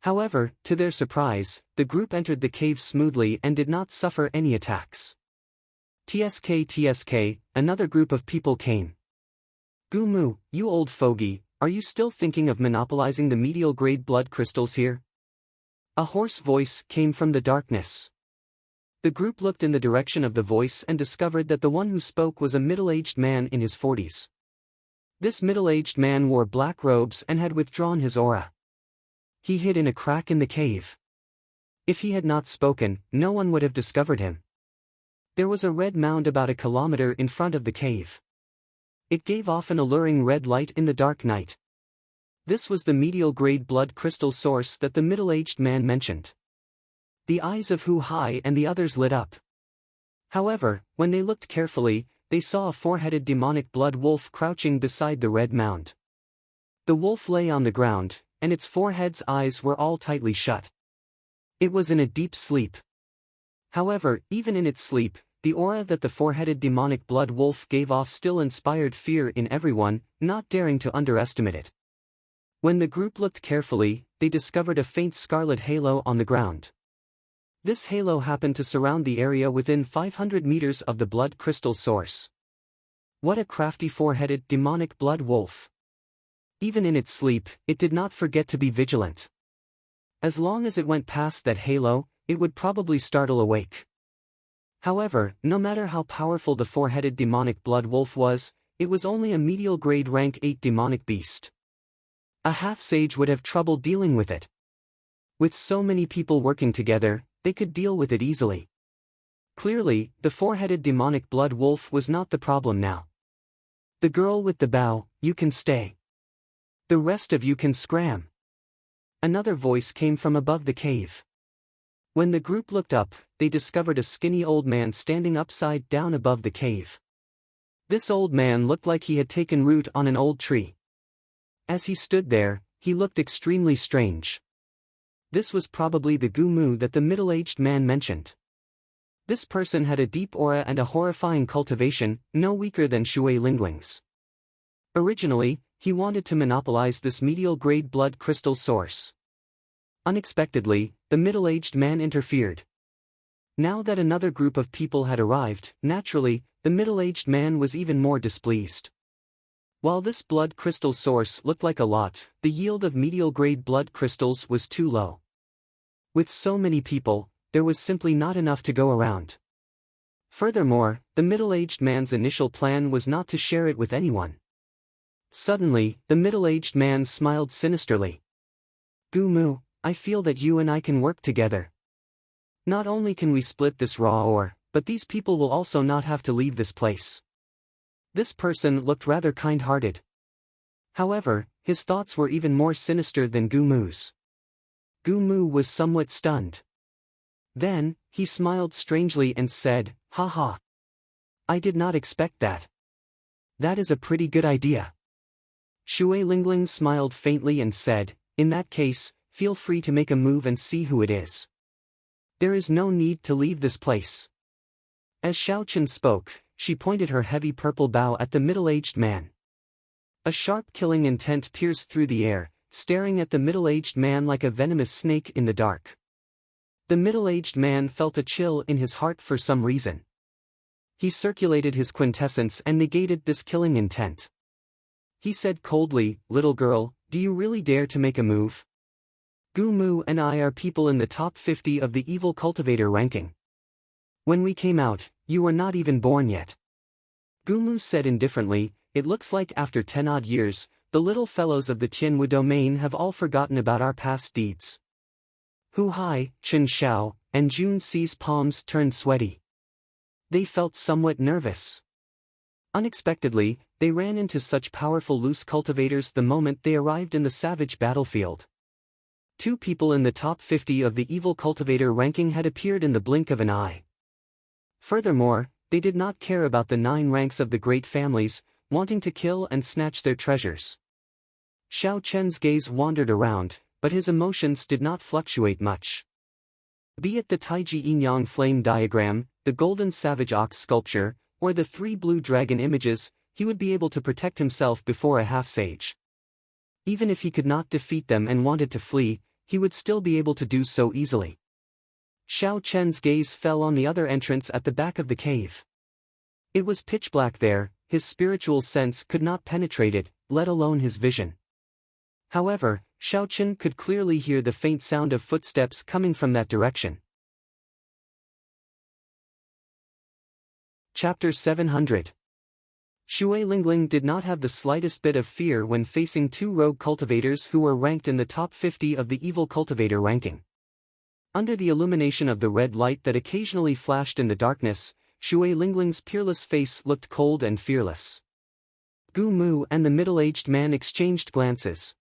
However, to their surprise, the group entered the cave smoothly and did not suffer any attacks. TSK, another group of people came. "Gu Mu, you old fogey, are you still thinking of monopolizing the medial-grade blood crystals here?" A hoarse voice came from the darkness. The group looked in the direction of the voice and discovered that the one who spoke was a middle-aged man in his 40s. This middle-aged man wore black robes and had withdrawn his aura. He hid in a crack in the cave. If he had not spoken, no one would have discovered him. There was a red mound about a kilometer in front of the cave. It gave off an alluring red light in the dark night. This was the medial-grade blood crystal source that the middle-aged man mentioned. The eyes of Hu Hai and the others lit up. However, when they looked carefully, they saw a four-headed demonic blood wolf crouching beside the red mound. The wolf lay on the ground, and its forehead's eyes were all tightly shut. It was in a deep sleep. However, even in its sleep, the aura that the four-headed demonic blood wolf gave off still inspired fear in everyone, not daring to underestimate it. When the group looked carefully, they discovered a faint scarlet halo on the ground. This halo happened to surround the area within 500 meters of the blood crystal source. What a crafty four-headed demonic blood wolf! Even in its sleep, it did not forget to be vigilant. As long as it went past that halo, it would probably startle awake. However, no matter how powerful the four-headed demonic blood wolf was, it was only a medial-grade rank 8 demonic beast. A half-sage would have trouble dealing with it. With so many people working together, they could deal with it easily. Clearly, the four-headed demonic blood wolf was not the problem now. The girl with the bow, you can stay. The rest of you can scram. Another voice came from above the cave. When the group looked up, they discovered a skinny old man standing upside down above the cave. This old man looked like he had taken root on an old tree. As he stood there, he looked extremely strange. This was probably the Gumu that the middle-aged man mentioned. This person had a deep aura and a horrifying cultivation, no weaker than Shui Lingling's. Originally, he wanted to monopolize this medial-grade blood crystal source. Unexpectedly, the middle-aged man interfered. Now that another group of people had arrived, naturally, the middle-aged man was even more displeased. While this blood crystal source looked like a lot, the yield of medial-grade blood crystals was too low. With so many people, there was simply not enough to go around. Furthermore, the middle-aged man's initial plan was not to share it with anyone. Suddenly, the middle-aged man smiled sinisterly. Gumu, I feel that you and I can work together. Not only can we split this raw ore, but these people will also not have to leave this place. This person looked rather kind-hearted. However, his thoughts were even more sinister than Gumu's. Gumu was somewhat stunned. Then, he smiled strangely and said, "Ha ha. I did not expect that. That is a pretty good idea." Shui Lingling smiled faintly and said, "In that case, feel free to make a move and see who it is. There is no need to leave this place." As Xiaochen spoke, she pointed her heavy purple bow at the middle-aged man. A sharp killing intent pierced through the air, staring at the middle-aged man like a venomous snake in the dark. The middle-aged man felt a chill in his heart for some reason. He circulated his quintessence and negated this killing intent. He said coldly, "Little girl, do you really dare to make a move? Gumu and I are people in the top 50 of the evil cultivator ranking. When we came out, you were not even born yet." Gumu said indifferently, "It looks like after 10 odd years, the little fellows of the Tianwu domain have all forgotten about our past deeds." Hu Hai, Chen Xiao, and Jun Xi's palms turned sweaty. They felt somewhat nervous. Unexpectedly, they ran into such powerful loose cultivators the moment they arrived in the savage battlefield. 2 people in the top 50 of the evil cultivator ranking had appeared in the blink of an eye. Furthermore, they did not care about the 9 ranks of the great families, wanting to kill and snatch their treasures. Xiao Chen's gaze wandered around, but his emotions did not fluctuate much. Be it the Taiji Yin-Yang flame diagram, the golden savage ox sculpture, or the 3 blue dragon images, he would be able to protect himself before a half-sage. Even if he could not defeat them and wanted to flee, he would still be able to do so easily. Xiao Chen's gaze fell on the other entrance at the back of the cave. It was pitch black there, his spiritual sense could not penetrate it, let alone his vision. However, Xiaochen could clearly hear the faint sound of footsteps coming from that direction. Chapter 700. Shui Lingling did not have the slightest bit of fear when facing two rogue cultivators who were ranked in the top 50 of the evil cultivator ranking. Under the illumination of the red light that occasionally flashed in the darkness, Shui Lingling's peerless face looked cold and fearless. Gu Mu and the middle-aged man exchanged glances.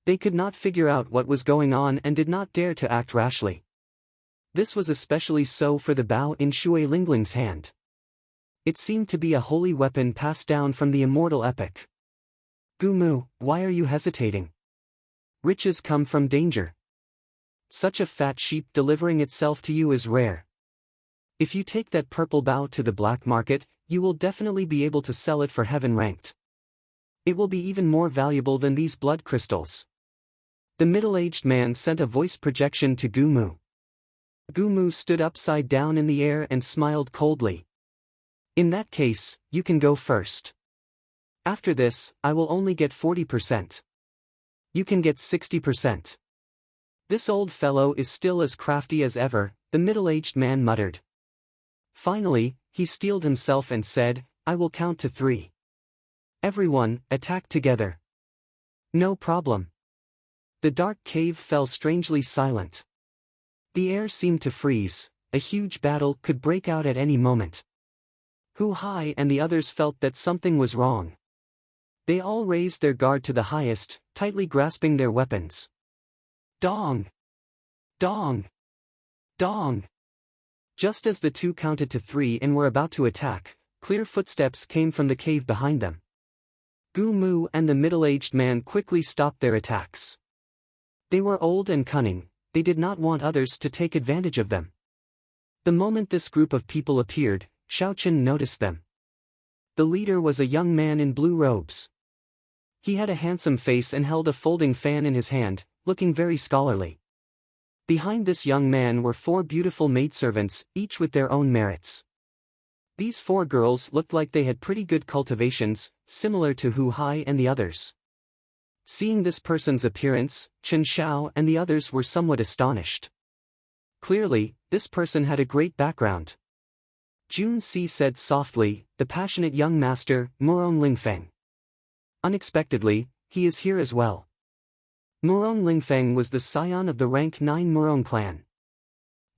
They could not figure out what was going on and did not dare to act rashly. This was especially so for the bow in Shui Lingling's hand. It seemed to be a holy weapon passed down from the immortal epic. Gu Mu, why are you hesitating? Riches come from danger. Such a fat sheep delivering itself to you is rare. If you take that purple bow to the black market, you will definitely be able to sell it for heaven ranked. It will be even more valuable than these blood crystals. The middle-aged man sent a voice projection to Gu Mu. Gu Mu stood upside down in the air and smiled coldly. In that case, you can go first. After this, I will only get 40%. You can get 60%. This old fellow is still as crafty as ever, the middle-aged man muttered. Finally, he steeled himself and said, I will count to 3. Everyone, attack together. No problem. The dark cave fell strangely silent. The air seemed to freeze, a huge battle could break out at any moment. Hu Hai and the others felt that something was wrong. They all raised their guard to the highest, tightly grasping their weapons. Dong! Dong! Dong! Just as the two counted to 3 and were about to attack, clear footsteps came from the cave behind them. Gu Mu and the middle-aged man quickly stopped their attacks. They were old and cunning, they did not want others to take advantage of them. The moment this group of people appeared, Xiaochen noticed them. The leader was a young man in blue robes. He had a handsome face and held a folding fan in his hand, looking very scholarly. Behind this young man were 4 beautiful maidservants, each with their own merits. These 4 girls looked like they had pretty good cultivations, similar to Hu Hai and the others. Seeing this person's appearance, Chen Xiao and the others were somewhat astonished. Clearly, this person had a great background. Jun Si said softly, the passionate young master, Murong Lingfeng. Unexpectedly, he is here as well. Murong Lingfeng was the scion of the rank 9 Murong clan.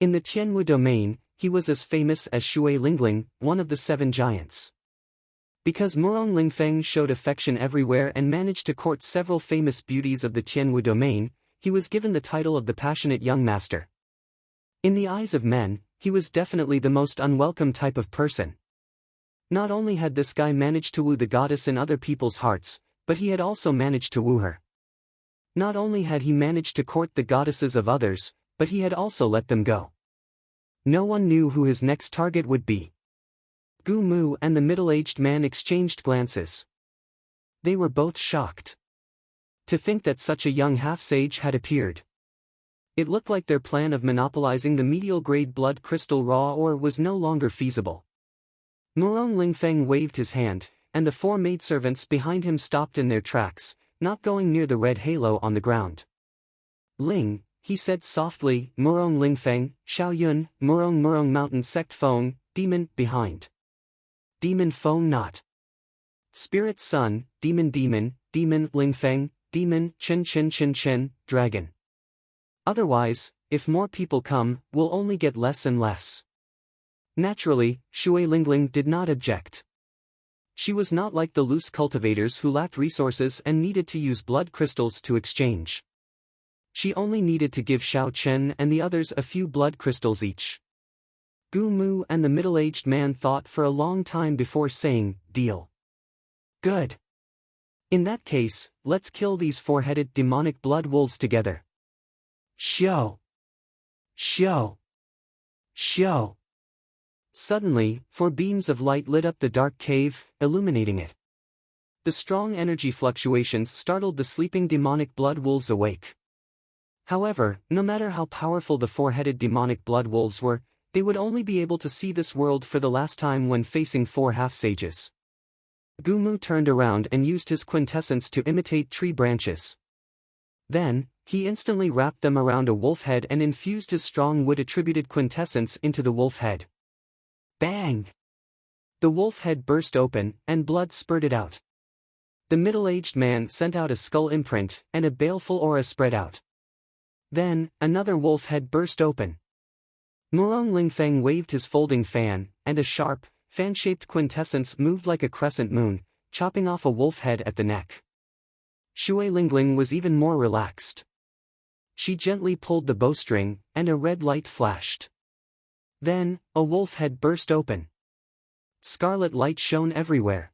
In the Tianwu domain, he was as famous as Shui Lingling, one of the 7 giants. Because Murong Lingfeng showed affection everywhere and managed to court several famous beauties of the Tianwu domain, he was given the title of the passionate young master. In the eyes of men, he was definitely the most unwelcome type of person. Not only had this guy managed to woo the goddess in other people's hearts, but he had also managed to woo her. Not only had he managed to court the goddesses of others, but he had also let them go. No one knew who his next target would be. Gu Mu and the middle-aged man exchanged glances. They were both shocked. To think that such a young half-sage had appeared. It looked like their plan of monopolizing the medial-grade blood crystal raw ore was no longer feasible. Murong Lingfeng waved his hand, and the 4 maidservants behind him stopped in their tracks, not going near the red halo on the ground. Ling, he said softly, Murong Lingfeng, Xiaoyun, Murong Mountain Sect Feng, Demon, behind. Demon Feng not. Spirit Sun, Demon Lingfeng, Demon, Chen, Dragon. Otherwise, if more people come, we'll only get less and less. Naturally, Shui Lingling did not object. She was not like the loose cultivators who lacked resources and needed to use blood crystals to exchange. She only needed to give Xiao Chen and the others a few blood crystals each. Gu Mu and the middle-aged man thought for a long time before saying, deal. Good. In that case, let's kill these 4-headed demonic blood wolves together. Xiao. Xiao. Xiao. Suddenly, 4 beams of light lit up the dark cave, illuminating it. The strong energy fluctuations startled the sleeping demonic blood wolves awake. However, no matter how powerful the 4-headed demonic blood wolves were, they would only be able to see this world for the last time when facing 4 half-sages. Gu Mu turned around and used his quintessence to imitate tree branches. Then, he instantly wrapped them around a wolf head and infused his strong wood-attributed quintessence into the wolf head. Bang! The wolf head burst open, and blood spurted out. The middle-aged man sent out a skull imprint, and a baleful aura spread out. Then, another wolf head burst open. Murong Lingfeng waved his folding fan, and a sharp, fan-shaped quintessence moved like a crescent moon, chopping off a wolf head at the neck. Shui Lingling was even more relaxed. She gently pulled the bowstring, and a red light flashed. Then, a wolf head burst open. Scarlet light shone everywhere.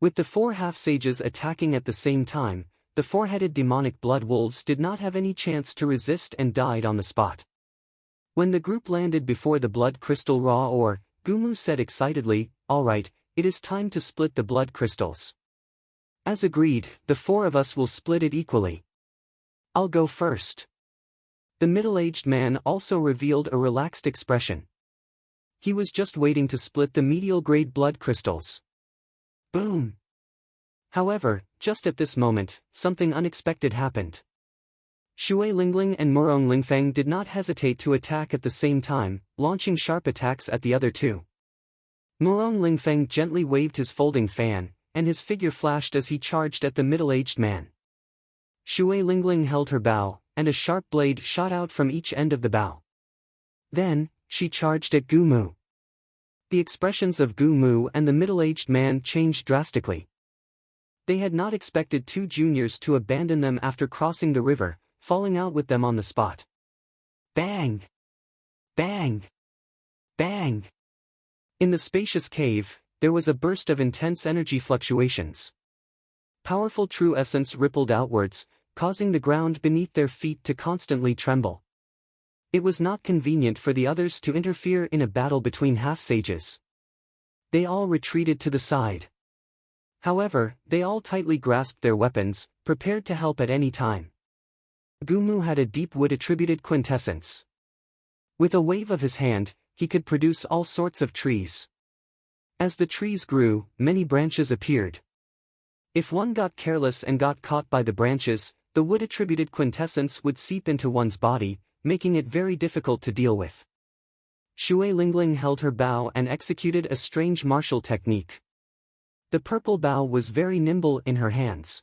With the 4 half-sages attacking at the same time, the 4-headed demonic blood wolves did not have any chance to resist and died on the spot. When the group landed before the blood crystal raw ore, Gumu said excitedly, "All right, it is time to split the blood crystals. As agreed, the 4 of us will split it equally. I'll go first." The middle-aged man also revealed a relaxed expression. He was just waiting to split the medial-grade blood crystals. Boom! However, just at this moment, something unexpected happened. Shui Lingling and Murong Lingfeng did not hesitate to attack at the same time, launching sharp attacks at the other two. Murong Lingfeng gently waved his folding fan, and his figure flashed as he charged at the middle-aged man. Shui Lingling held her bow, and a sharp blade shot out from each end of the bow. Then, she charged at Gumu. The expressions of Gumu and the middle-aged man changed drastically. They had not expected 2 juniors to abandon them after crossing the river, falling out with them on the spot. Bang! Bang! Bang! In the spacious cave, there was a burst of intense energy fluctuations. Powerful true essence rippled outwards, causing the ground beneath their feet to constantly tremble. It was not convenient for the others to interfere in a battle between half-sages. They all retreated to the side. However, they all tightly grasped their weapons, prepared to help at any time. Gumu had a deep wood-attributed quintessence. With a wave of his hand, he could produce all sorts of trees. As the trees grew, many branches appeared. If one got careless and got caught by the branches, the wood-attributed quintessence would seep into one's body, making it very difficult to deal with. Shui Lingling held her bow and executed a strange martial technique. The purple bow was very nimble in her hands.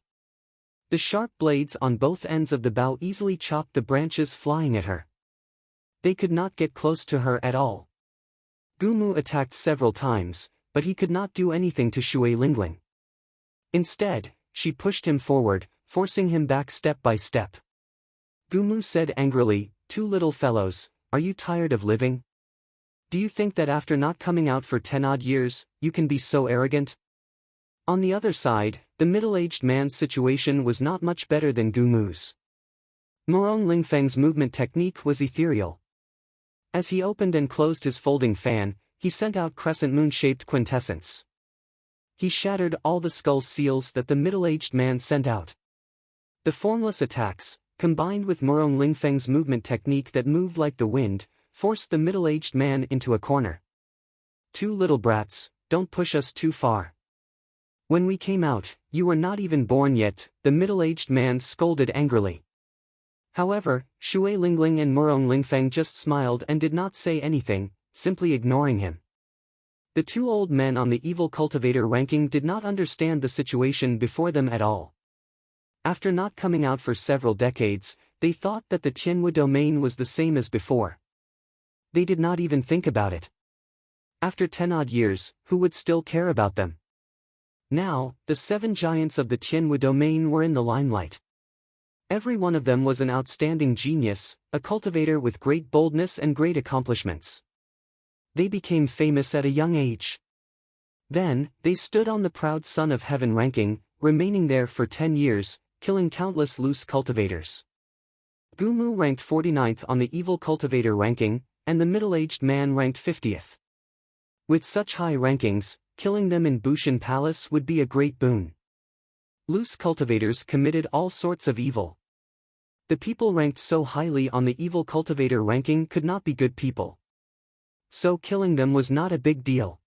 The sharp blades on both ends of the bow easily chopped the branches flying at her. They could not get close to her at all. Gumu attacked several times, but he could not do anything to Shui Lingling. Instead, she pushed him forward, forcing him back step by step. Gumu said angrily, "Two little fellows, are you tired of living? Do you think that after not coming out for 10-odd years, you can be so arrogant?" On the other side, the middle-aged man's situation was not much better than Gumu's. Murong Lingfeng's movement technique was ethereal. As he opened and closed his folding fan, he sent out crescent moon-shaped quintessence. He shattered all the skull seals that the middle-aged man sent out. The formless attacks, combined with Murong Lingfeng's movement technique that moved like the wind, forced the middle-aged man into a corner. "Two little brats, don't push us too far. When we came out, you were not even born yet," the middle-aged man scolded angrily. However, Shui Lingling and Murong Lingfeng just smiled and did not say anything, simply ignoring him. The 2 old men on the evil cultivator ranking did not understand the situation before them at all. After not coming out for several decades, they thought that the Tianwu domain was the same as before. They did not even think about it. After 10-odd years, who would still care about them? Now, the 7 giants of the Tianwu domain were in the limelight. Every one of them was an outstanding genius, a cultivator with great boldness and great accomplishments. They became famous at a young age. Then, they stood on the proud Son of Heaven ranking, remaining there for 10 years, killing countless loose cultivators. Gumu ranked 49th on the evil cultivator ranking, and the middle-aged man ranked 50th. With such high rankings, killing them in Bushan Palace would be a great boon. Loose cultivators committed all sorts of evil. The people ranked so highly on the evil cultivator ranking could not be good people. So killing them was not a big deal.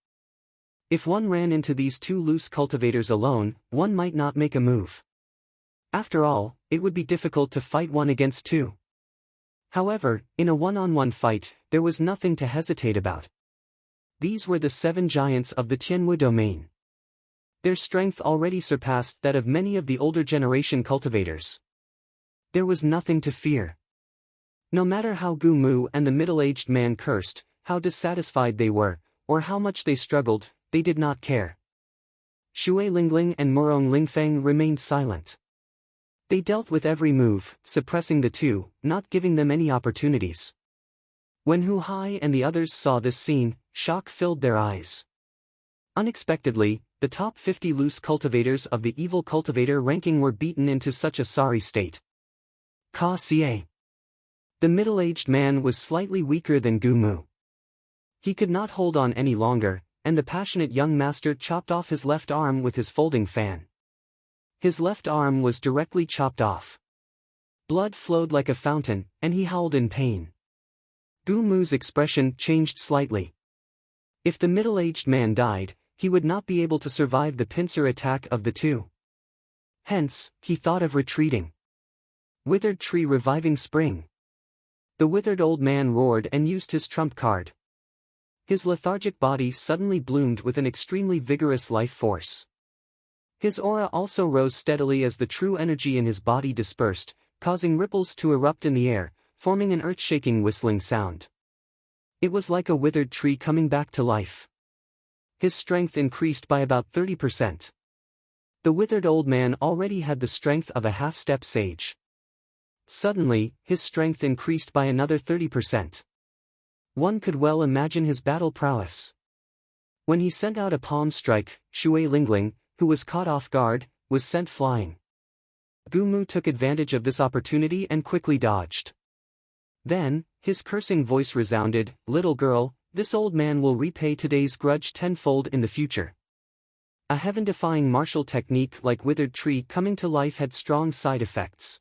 If one ran into these 2 loose cultivators alone, one might not make a move. After all, it would be difficult to fight 1 against 2. However, in a one-on-one fight, there was nothing to hesitate about. these were the 7 giants of the Tianwu domain. Their strength already surpassed that of many of the older generation cultivators. There was nothing to fear. No matter how Gu Mu and the middle-aged man cursed, how dissatisfied they were, or how much they struggled, they did not care. Shui Lingling and Murong Lingfeng remained silent. They dealt with every move, suppressing the two, not giving them any opportunities. When Hu Hai and the others saw this scene, shock filled their eyes. Unexpectedly, the top 50 loose cultivators of the evil cultivator ranking were beaten into such a sorry state. Ka Xie. The middle-aged man was slightly weaker than Gu Mu. He could not hold on any longer, and the passionate young master chopped off his left arm with his folding fan. His left arm was directly chopped off. Blood flowed like a fountain, and he howled in pain. Gu Mu's expression changed slightly. If the middle-aged man died, he would not be able to survive the pincer attack of the two. Hence, he thought of retreating. Withered tree reviving spring. The withered old man roared and used his trump card. His lethargic body suddenly bloomed with an extremely vigorous life force. His aura also rose steadily as the true energy in his body dispersed, causing ripples to erupt in the air, forming an earth-shaking whistling sound. It was like a withered tree coming back to life. His strength increased by about 30%. The withered old man already had the strength of a half-step sage. Suddenly, his strength increased by another 30%. One could well imagine his battle prowess. When he sent out a palm strike, Shui Lingling, who was caught off guard, was sent flying. Gu Mu took advantage of this opportunity and quickly dodged. Then, his cursing voice resounded, "Little girl, this old man will repay today's grudge tenfold in the future." A heaven-defying martial technique like withered tree coming to life had strong side effects.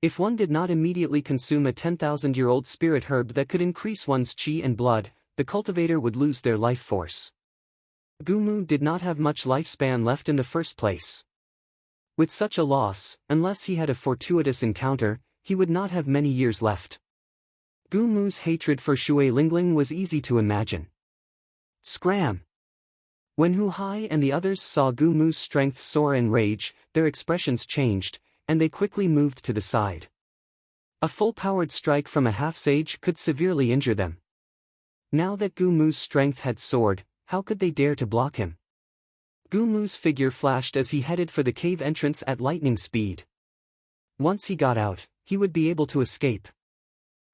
If one did not immediately consume a 10,000-year-old spirit herb that could increase one's qi and blood, the cultivator would lose their life force. Gu Mu did not have much lifespan left in the first place. With such a loss, unless he had a fortuitous encounter, he would not have many years left. Gu Mu's hatred for Shui Lingling was easy to imagine. Scram! When Hu Hai and the others saw Gu Mu's strength soar in rage, their expressions changed, and they quickly moved to the side. A full-powered strike from a half-sage could severely injure them. Now that Gu Mu's strength had soared, how could they dare to block him? Gu Mu's figure flashed as he headed for the cave entrance at lightning speed. Once he got out, he would be able to escape.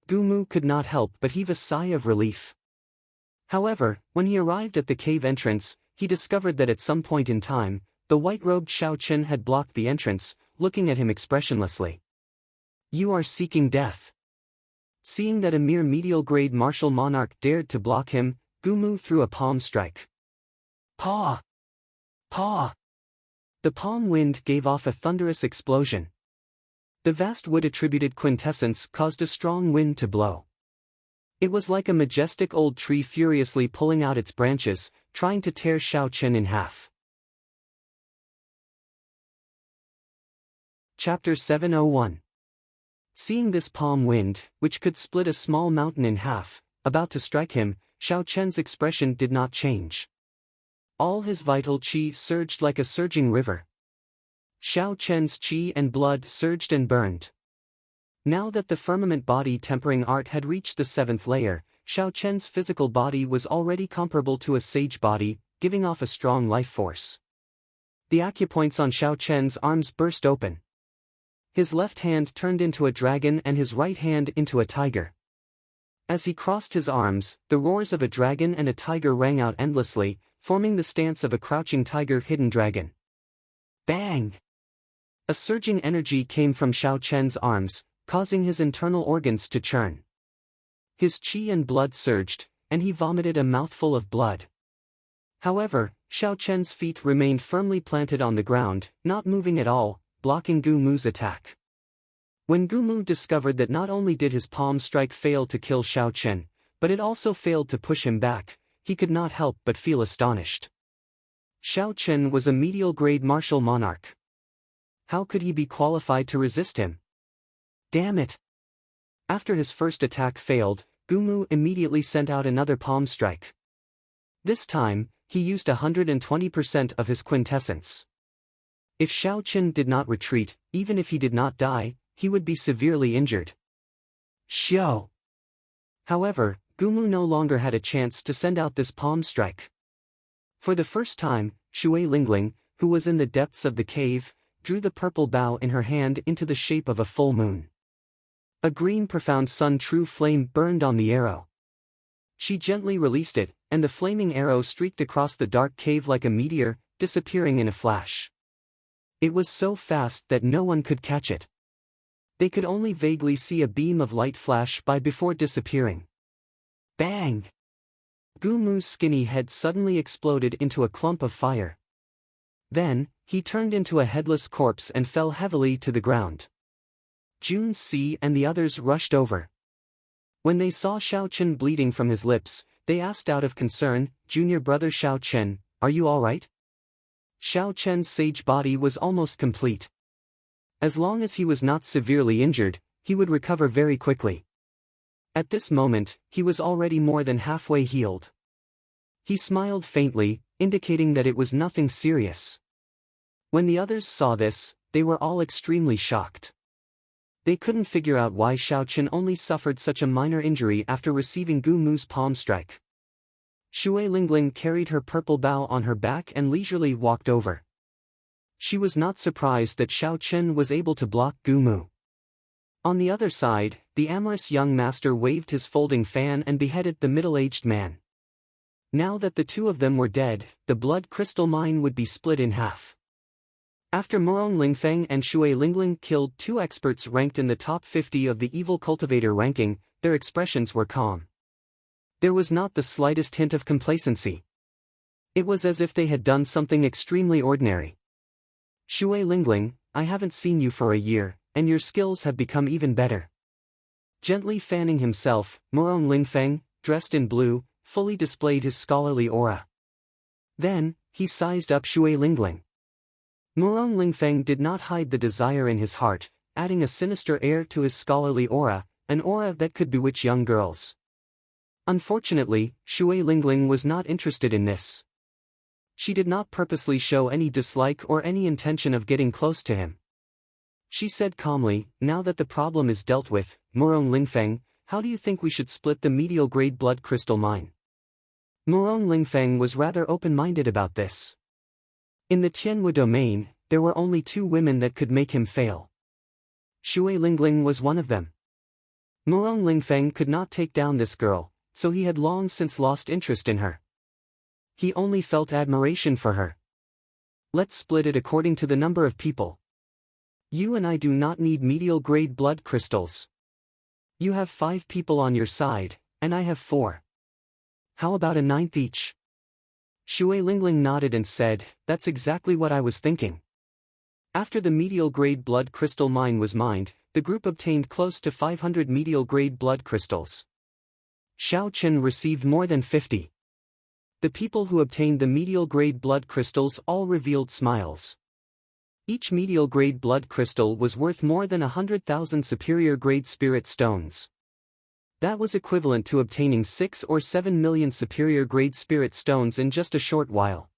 Gu Mu could not help but heave a sigh of relief. However, when he arrived at the cave entrance, he discovered that at some point in time, the white-robed Xiao Chen had blocked the entrance, looking at him expressionlessly. "You are seeking death." Seeing that a mere medial-grade martial monarch dared to block him, Gu Mu threw a palm strike. Paw! Paw! The palm wind gave off a thunderous explosion. The vast wood-attributed quintessence caused a strong wind to blow. It was like a majestic old tree furiously pulling out its branches, trying to tear Xiao Chen in half. Chapter 701. Seeing this palm wind, which could split a small mountain in half, about to strike him, Xiao Chen's expression did not change. All his vital qi surged like a surging river. Xiao Chen's qi and blood surged and burned. Now that the firmament body tempering art had reached the 7th layer, Xiao Chen's physical body was already comparable to a sage body, giving off a strong life force. The acupoints on Xiao Chen's arms burst open. His left hand turned into a dragon and his right hand into a tiger. As he crossed his arms, the roars of a dragon and a tiger rang out endlessly, forming the stance of a crouching tiger-hidden dragon. Bang! A surging energy came from Xiao Chen's arms, causing his internal organs to churn. His qi and blood surged, and he vomited a mouthful of blood. However, Xiao Chen's feet remained firmly planted on the ground, not moving at all, blocking Gu Mu's attack. When Gu Mu discovered that not only did his palm strike fail to kill Xiao Chen, but it also failed to push him back, he could not help but feel astonished. Xiao Chen was a medial-grade martial monarch. How could he be qualified to resist him? Damn it! After his first attack failed, Gu Mu immediately sent out another palm strike. This time, he used 120% of his quintessence. If Xiao Qin did not retreat, even if he did not die, he would be severely injured. Xiao! However, Gumu no longer had a chance to send out this palm strike. For the first time, Shui Lingling, who was in the depths of the cave, drew the purple bow in her hand into the shape of a full moon. A green profound sun true flame burned on the arrow. She gently released it, and the flaming arrow streaked across the dark cave like a meteor, disappearing in a flash. It was so fast that no one could catch it. They could only vaguely see a beam of light flash by before disappearing. Bang! Gumu's skinny head suddenly exploded into a clump of fire. Then, he turned into a headless corpse and fell heavily to the ground. Jun Si and the others rushed over. When they saw Xiao Chen bleeding from his lips, they asked out of concern, "Junior brother Xiao Chen, are you all right?" Xiao Chen's sage body was almost complete. As long as he was not severely injured, he would recover very quickly. At this moment, he was already more than halfway healed. He smiled faintly, indicating that it was nothing serious. When the others saw this, they were all extremely shocked. They couldn't figure out why Xiao Chen only suffered such a minor injury after receiving Gumu's palm strike. Shui Lingling carried her purple bow on her back and leisurely walked over. She was not surprised that Xiao Chen was able to block Gumu. On the other side, the amorous young master waved his folding fan and beheaded the middle-aged man. Now that the two of them were dead, the blood crystal mine would be split in half. After Murong Lingfeng and Shui Lingling killed two experts ranked in the top 50 of the evil cultivator ranking, their expressions were calm. There was not the slightest hint of complacency. It was as if they had done something extremely ordinary. "Shui Lingling, I haven't seen you for a year, and your skills have become even better." Gently fanning himself, Murong Lingfeng, dressed in blue, fully displayed his scholarly aura. Then, he sized up Shui Lingling. Murong Lingfeng did not hide the desire in his heart, adding a sinister air to his scholarly aura, an aura that could bewitch young girls. Unfortunately, Shui Lingling was not interested in this. She did not purposely show any dislike or any intention of getting close to him. She said calmly, "Now that the problem is dealt with, Murong Lingfeng, how do you think we should split the medial-grade blood crystal mine?" Murong Lingfeng was rather open-minded about this. In the Tianwu domain, there were only two women that could make him fail. Shui Lingling was one of them. Murong Lingfeng could not take down this girl, so he had long since lost interest in her. He only felt admiration for her. "Let's split it according to the number of people. You and I do not need medial-grade blood crystals. You have 5 people on your side, and I have 4. How about a 9th each?" Shui Lingling nodded and said, "That's exactly what I was thinking." After the medial-grade blood crystal mine was mined, the group obtained close to 500 medial-grade blood crystals. Xiao Chen received more than 50. The people who obtained the medial-grade blood crystals all revealed smiles. Each medial-grade blood crystal was worth more than 100,000 superior-grade spirit stones. That was equivalent to obtaining 6 or 7 million superior-grade spirit stones in just a short while.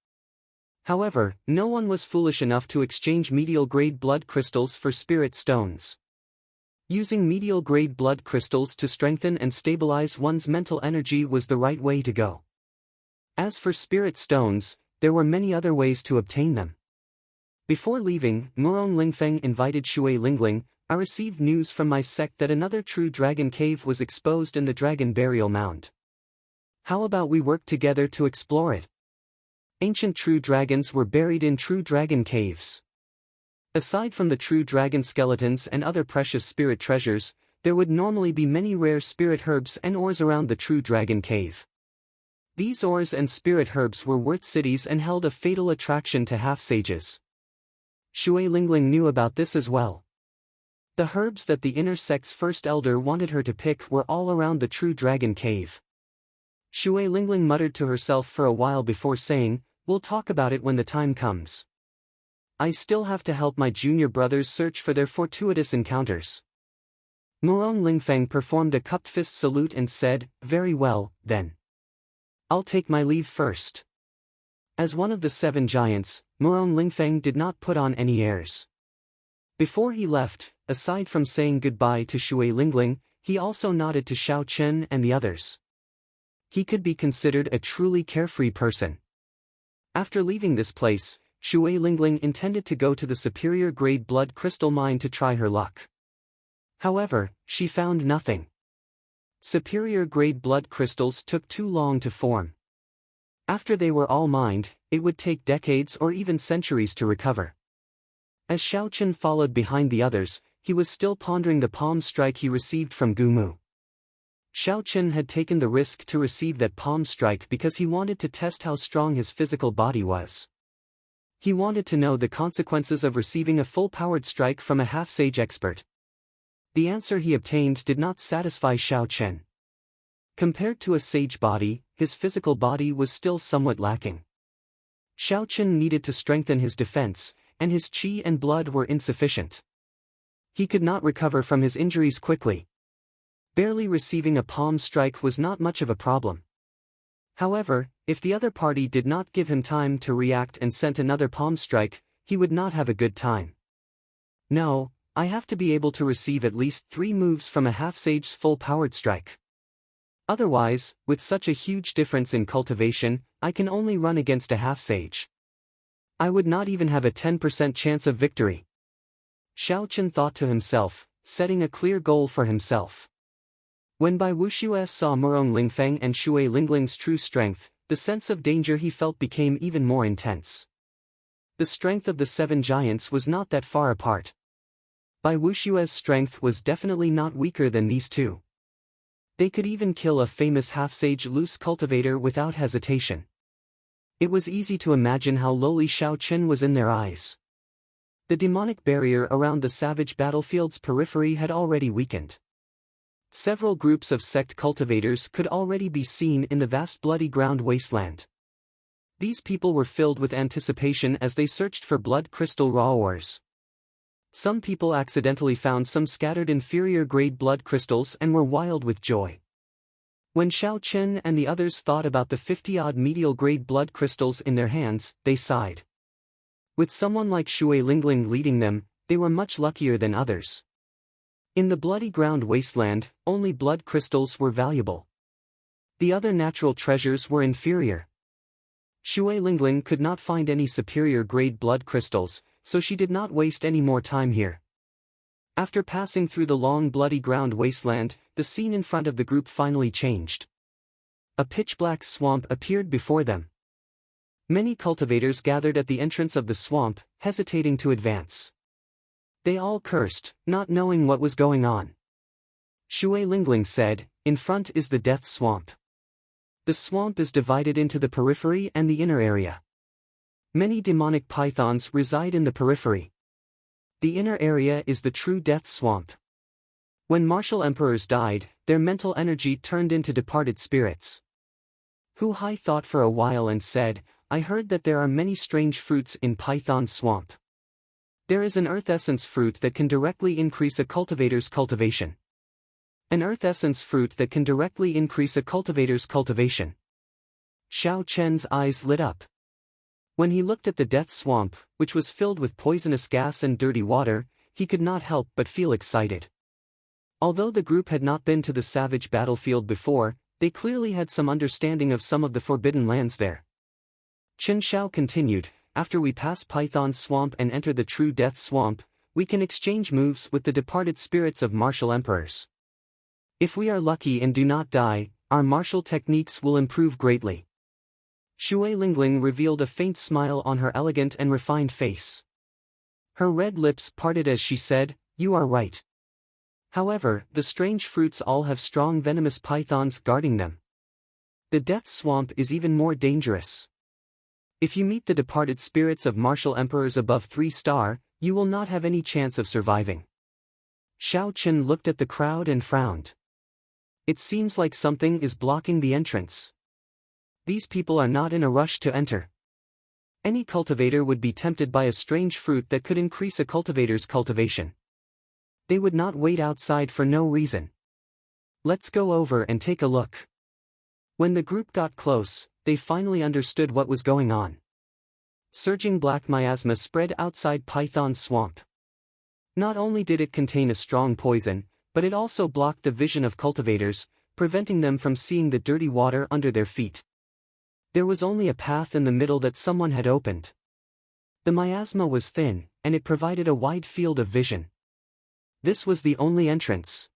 However, no one was foolish enough to exchange medial-grade blood crystals for spirit stones. Using medial-grade blood crystals to strengthen and stabilize one's mental energy was the right way to go. As for spirit stones, there were many other ways to obtain them. Before leaving, Murong Lingfeng invited Shui Lingling, "I received news from my sect that another true dragon cave was exposed in the dragon burial mound. How about we work together to explore it?" Ancient true dragons were buried in true dragon caves. Aside from the true dragon skeletons and other precious spirit treasures, there would normally be many rare spirit herbs and ores around the true dragon cave. These ores and spirit herbs were worth cities and held a fatal attraction to half-sages. Shui Lingling knew about this as well. The herbs that the inner sect's first elder wanted her to pick were all around the true dragon cave. Shui Lingling muttered to herself for a while before saying, "We'll talk about it when the time comes. I still have to help my junior brothers search for their fortuitous encounters." Murong Lingfeng performed a cupped fist salute and said, "Very well, then. I'll take my leave first. As one of the 7 giants, Murong Lingfeng did not put on any airs. Before he left, aside from saying goodbye to Shui Lingling, he also nodded to Xiao Chen and the others. He could be considered a truly carefree person. After leaving this place, Shui Lingling intended to go to the superior-grade blood crystal mine to try her luck. However, she found nothing. Superior-grade blood crystals took too long to form. After they were all mined, it would take decades or even centuries to recover. As Xiao Chen followed behind the others, he was still pondering the palm strike he received from Gumu. Xiao Chen had taken the risk to receive that palm strike because he wanted to test how strong his physical body was. He wanted to know the consequences of receiving a full-powered strike from a half-sage expert. The answer he obtained did not satisfy Xiao Chen. Compared to a sage body, his physical body was still somewhat lacking. Xiao Chen needed to strengthen his defense, and his qi and blood were insufficient. He could not recover from his injuries quickly. Barely receiving a palm strike was not much of a problem. However, if the other party did not give him time to react and sent another palm strike, he would not have a good time. No, I have to be able to receive at least 3 moves from a half-sage's full-powered strike. Otherwise, with such a huge difference in cultivation, I can only run against a half-sage. I would not even have a 10% chance of victory. Xiao Chen thought to himself, setting a clear goal for himself. When Bai Wuxue saw Murong Lingfeng and Shui Lingling's true strength, the sense of danger he felt became even more intense. The strength of the 7 giants was not that far apart. Bai Wuxue's strength was definitely not weaker than these 2. They could even kill a famous half-sage loose cultivator without hesitation. It was easy to imagine how lowly Xiao Chen was in their eyes. The demonic barrier around the savage battlefield's periphery had already weakened. Several groups of sect cultivators could already be seen in the vast bloody ground wasteland. These people were filled with anticipation as they searched for blood crystal raw ores. Some people accidentally found some scattered inferior-grade blood crystals and were wild with joy. When Xiao Chen and the others thought about the 50-odd medial-grade blood crystals in their hands, they sighed. With someone like Shui Lingling leading them, they were much luckier than others. In the bloody ground wasteland, only blood crystals were valuable. The other natural treasures were inferior. Shui Lingling could not find any superior-grade blood crystals, so she did not waste any more time here. After passing through the long bloody ground wasteland, the scene in front of the group finally changed. A pitch-black swamp appeared before them. Many cultivators gathered at the entrance of the swamp, hesitating to advance. They all cursed, not knowing what was going on. Shui Lingling said, "In front is the death swamp. The swamp is divided into the periphery and the inner area. Many demonic pythons reside in the periphery. The inner area is the true death swamp. When martial emperors died, their mental energy turned into departed spirits." Hu Hai thought for a while and said, "I heard that there are many strange fruits in Python Swamp. There is an earth essence fruit that can directly increase a cultivator's cultivation. An earth essence fruit that can directly increase a cultivator's cultivation." Xiao Chen's eyes lit up. When he looked at the death swamp, which was filled with poisonous gas and dirty water, he could not help but feel excited. Although the group had not been to the savage battlefield before, they clearly had some understanding of some of the forbidden lands there. Chen Xiao continued, "After we pass Python Swamp and enter the true death swamp, we can exchange moves with the departed spirits of martial emperors. If we are lucky and do not die, our martial techniques will improve greatly." Shui Lingling revealed a faint smile on her elegant and refined face. Her red lips parted as she said, "You are right. However, the strange fruits all have strong venomous pythons guarding them. The death swamp is even more dangerous. If you meet the departed spirits of martial emperors above 3-star, you will not have any chance of surviving." Xiao Chen looked at the crowd and frowned. It seems like something is blocking the entrance. These people are not in a rush to enter. Any cultivator would be tempted by a strange fruit that could increase a cultivator's cultivation. They would not wait outside for no reason. Let's go over and take a look. When the group got close, they finally understood what was going on. Surging black miasma spread outside Python's swamp. Not only did it contain a strong poison, but it also blocked the vision of cultivators, preventing them from seeing the dirty water under their feet. There was only a path in the middle that someone had opened. The miasma was thin, and it provided a wide field of vision. This was the only entrance.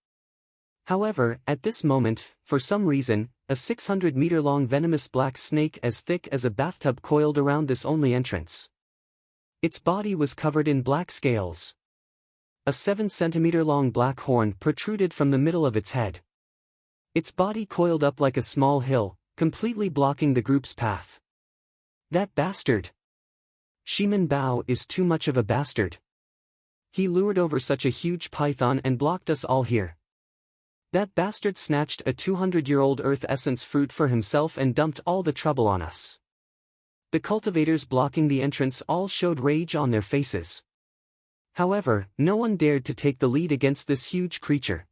However, at this moment, for some reason, a 600-meter-long venomous black snake as thick as a bathtub coiled around this only entrance. Its body was covered in black scales. A 7-centimeter-long black horn protruded from the middle of its head. Its body coiled up like a small hill, completely blocking the group's path. That bastard! Shimin Bao is too much of a bastard. He lured over such a huge python and blocked us all here. That bastard snatched a 200-year-old earth essence fruit for himself and dumped all the trouble on us. The cultivators blocking the entrance all showed rage on their faces. However, no one dared to take the lead against this huge creature.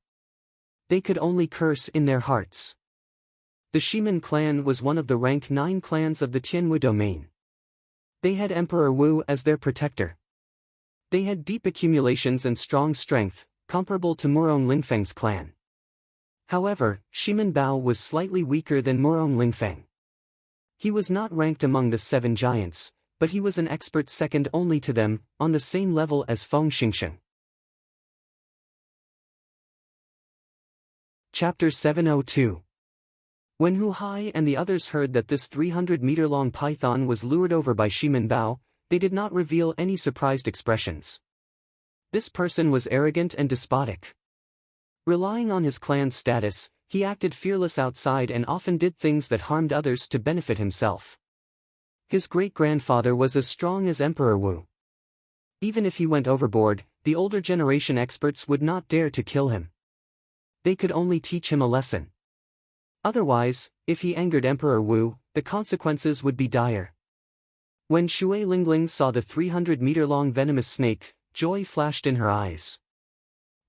They could only curse in their hearts. The Shimin clan was one of the rank 9 clans of the Tianwu domain. They had Emperor Wu as their protector. They had deep accumulations and strong strength, comparable to Murong Lingfeng's clan. However, Shimin Bao was slightly weaker than Murong Lingfeng. He was not ranked among the 7 giants, but he was an expert second only to them, on the same level as Feng Xingsheng. Chapter 702. When Hu Hai and the others heard that this 300-meter-long python was lured over by Shimin Bao, they did not reveal any surprised expressions. This person was arrogant and despotic. Relying on his clan's status, he acted fearless outside and often did things that harmed others to benefit himself. His great-grandfather was as strong as Emperor Wu. Even if he went overboard, the older generation experts would not dare to kill him. They could only teach him a lesson. Otherwise, if he angered Emperor Wu, the consequences would be dire. When Shui Lingling saw the 300-meter-long venomous snake, joy flashed in her eyes.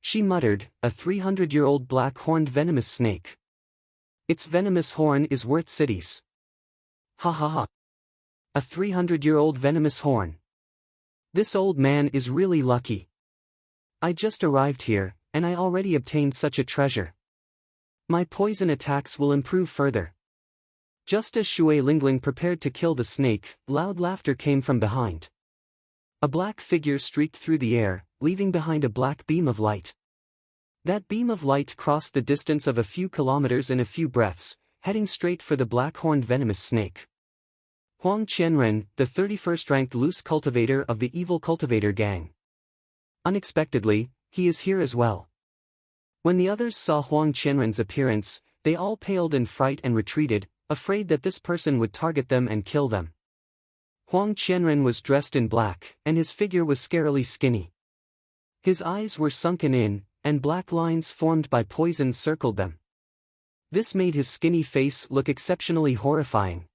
She muttered, "A 300-year-old black-horned venomous snake. Its venomous horn is worth cities. Ha ha ha. A 300-year-old venomous horn. This old man is really lucky. I just arrived here, and I already obtained such a treasure. My poison attacks will improve further." Just as Shui Lingling prepared to kill the snake, loud laughter came from behind. A black figure streaked through the air, leaving behind a black beam of light. That beam of light crossed the distance of a few kilometers in a few breaths, heading straight for the black-horned venomous snake. Huang Qianren, the 31st-ranked loose cultivator of the evil cultivator gang. Unexpectedly, he is here as well. When the others saw Huang Qianren's appearance, they all paled in fright and retreated, afraid that this person would target them and kill them. Huang Qianren was dressed in black, and his figure was scarily skinny. His eyes were sunken in, and black lines formed by poison circled them. This made his skinny face look exceptionally horrifying.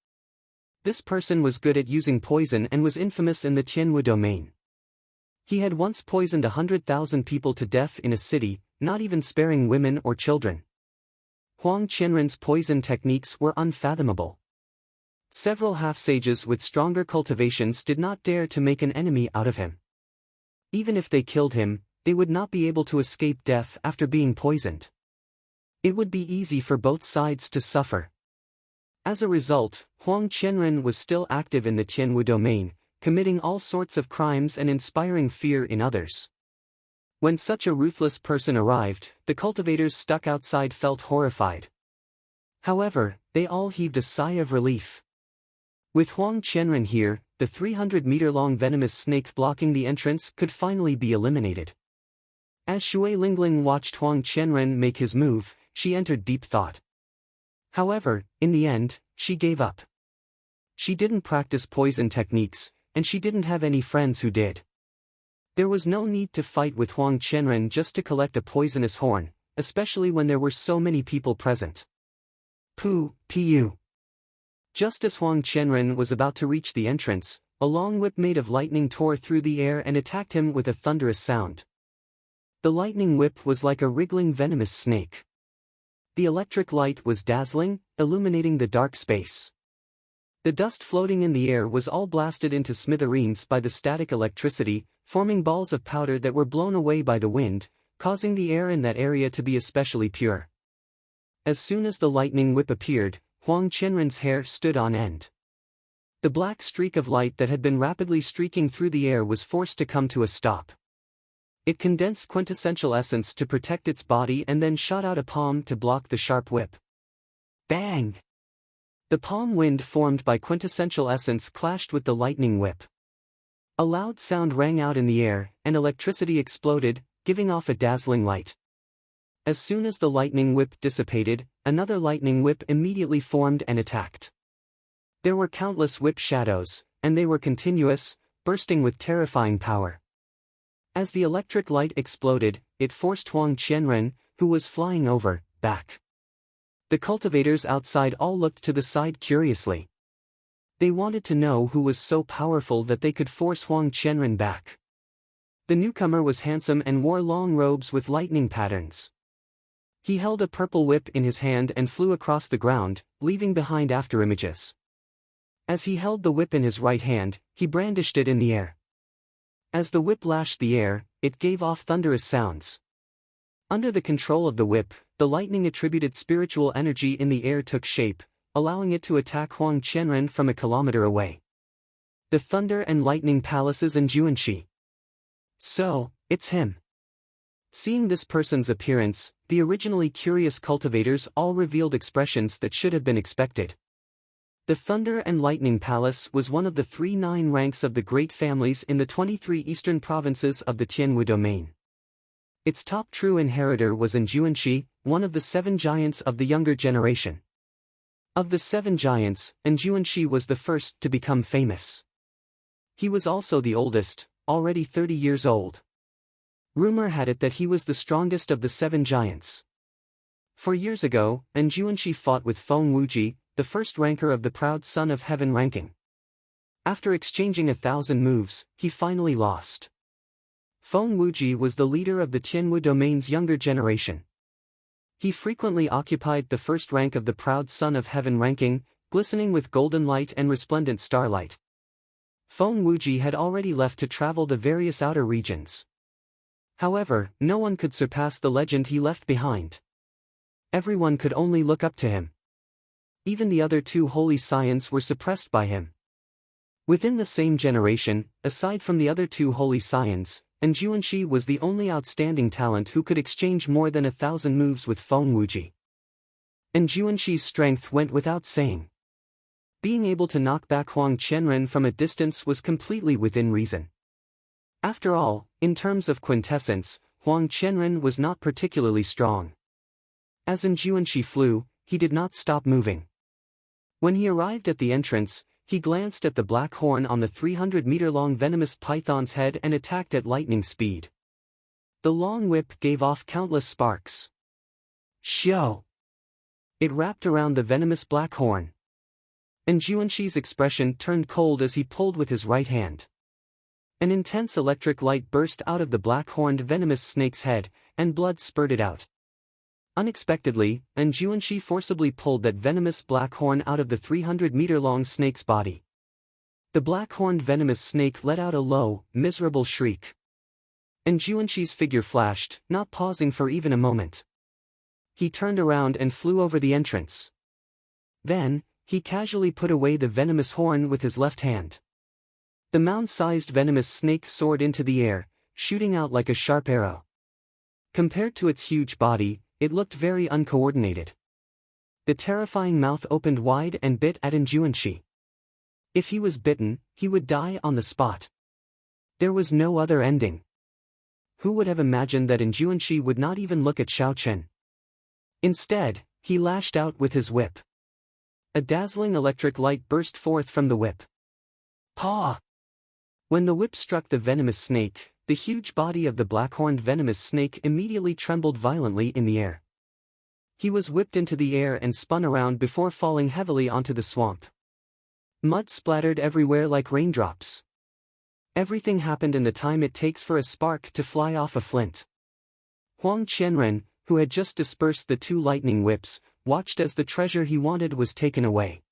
This person was good at using poison and was infamous in the Tianwu domain. He had once poisoned 100,000 people to death in a city, not even sparing women or children. Huang Qianren's poison techniques were unfathomable. Several half-sages with stronger cultivations did not dare to make an enemy out of him. Even if they killed him, they would not be able to escape death after being poisoned. It would be easy for both sides to suffer. As a result, Huang Qianren was still active in the Tianwu domain, committing all sorts of crimes and inspiring fear in others. When such a ruthless person arrived, the cultivators stuck outside felt horrified. However, they all heaved a sigh of relief. With Huang Qianren here, the 300-meter-long venomous snake blocking the entrance could finally be eliminated. As Shui Lingling watched Huang Qianren make his move, she entered deep thought. However, in the end, she gave up. She didn't practice poison techniques, and she didn't have any friends who did. There was no need to fight with Huang Qianren just to collect a poisonous horn, especially when there were so many people present. Pu. Just as Huang Qianren was about to reach the entrance, a long whip made of lightning tore through the air and attacked him with a thunderous sound. The lightning whip was like a wriggling venomous snake. The electric light was dazzling, illuminating the dark space. The dust floating in the air was all blasted into smithereens by the static electricity, forming balls of powder that were blown away by the wind, causing the air in that area to be especially pure. As soon as the lightning whip appeared, Huang Qianren's hair stood on end. The black streak of light that had been rapidly streaking through the air was forced to come to a stop. It condensed quintessential essence to protect its body and then shot out a palm to block the sharp whip. Bang! The palm wind formed by quintessential essence clashed with the lightning whip. A loud sound rang out in the air, and electricity exploded, giving off a dazzling light. As soon as the lightning whip dissipated, another lightning whip immediately formed and attacked. There were countless whip shadows, and they were continuous, bursting with terrifying power. As the electric light exploded, it forced Huang Qianren, who was flying over, back. The cultivators outside all looked to the side curiously. They wanted to know who was so powerful that they could force Huang Qianren back. The newcomer was handsome and wore long robes with lightning patterns. He held a purple whip in his hand and flew across the ground, leaving behind afterimages. As he held the whip in his right hand, he brandished it in the air. As the whip lashed the air, it gave off thunderous sounds. Under the control of the whip, the lightning-attributed spiritual energy in the air took shape, allowing it to attack Huang Qianren from a kilometer away. The thunder and lightning palaces in Juanxi. So, it's him. Seeing this person's appearance, the originally curious cultivators all revealed expressions that should have been expected. The Thunder and Lightning Palace was one of the 3 ranks of the great families in the 23 eastern provinces of the Tianwu domain. Its top true inheritor was in Juanxi, one of the 7 giants of the younger generation. Of the 7 giants, Juanxi was the first to become famous. He was also the oldest, already 30 years old. Rumor had it that he was the strongest of the 7 giants. 4 years ago, Juanxi fought with Feng Wuji, the first ranker of the proud son of heaven ranking. After exchanging 1,000 moves, he finally lost. Feng Wuji was the leader of the Tianwu domain's younger generation. He frequently occupied the first rank of the proud son of heaven ranking, glistening with golden light and resplendent starlight. Feng Wuji had already left to travel the various outer regions. However, no one could surpass the legend he left behind. Everyone could only look up to him. Even the other 2 holy scions were suppressed by him. Within the same generation, aside from the other 2 holy scions, Juanxi was the only outstanding talent who could exchange more than 1,000 moves with Feng Wuji. Juanxi's strength went without saying. Being able to knock back Huang Qianren from a distance was completely within reason. After all, in terms of quintessence, Huang Qianren was not particularly strong. As Juanxi flew, he did not stop moving. When he arrived at the entrance, he glanced at the black horn on the 300-meter-long venomous python's head and attacked at lightning speed. The long whip gave off countless sparks. Xiao! It wrapped around the venomous black horn. Juanxi's expression turned cold as he pulled with his right hand. An intense electric light burst out of the black-horned venomous snake's head, and blood spurted out. Unexpectedly, Juanxi forcibly pulled that venomous black horn out of the 300-meter-long snake's body. The black-horned venomous snake let out a low, miserable shriek. Juanxi's figure flashed, not pausing for even a moment. He turned around and flew over the entrance. Then, he casually put away the venomous horn with his left hand. The mound-sized venomous snake soared into the air, shooting out like a sharp arrow. Compared to its huge body, it looked very uncoordinated. The terrifying mouth opened wide and bit at Juanxi. If he was bitten, he would die on the spot. There was no other ending. Who would have imagined that Juanxi would not even look at Xiao Chen? Instead, he lashed out with his whip. A dazzling electric light burst forth from the whip. Paw! When the whip struck the venomous snake, the huge body of the black-horned venomous snake immediately trembled violently in the air. He was whipped into the air and spun around before falling heavily onto the swamp. Mud splattered everywhere like raindrops. Everything happened in the time it takes for a spark to fly off a flint. Huang Qianren, who had just dispersed the 2 lightning whips, watched as the treasure he wanted was taken away.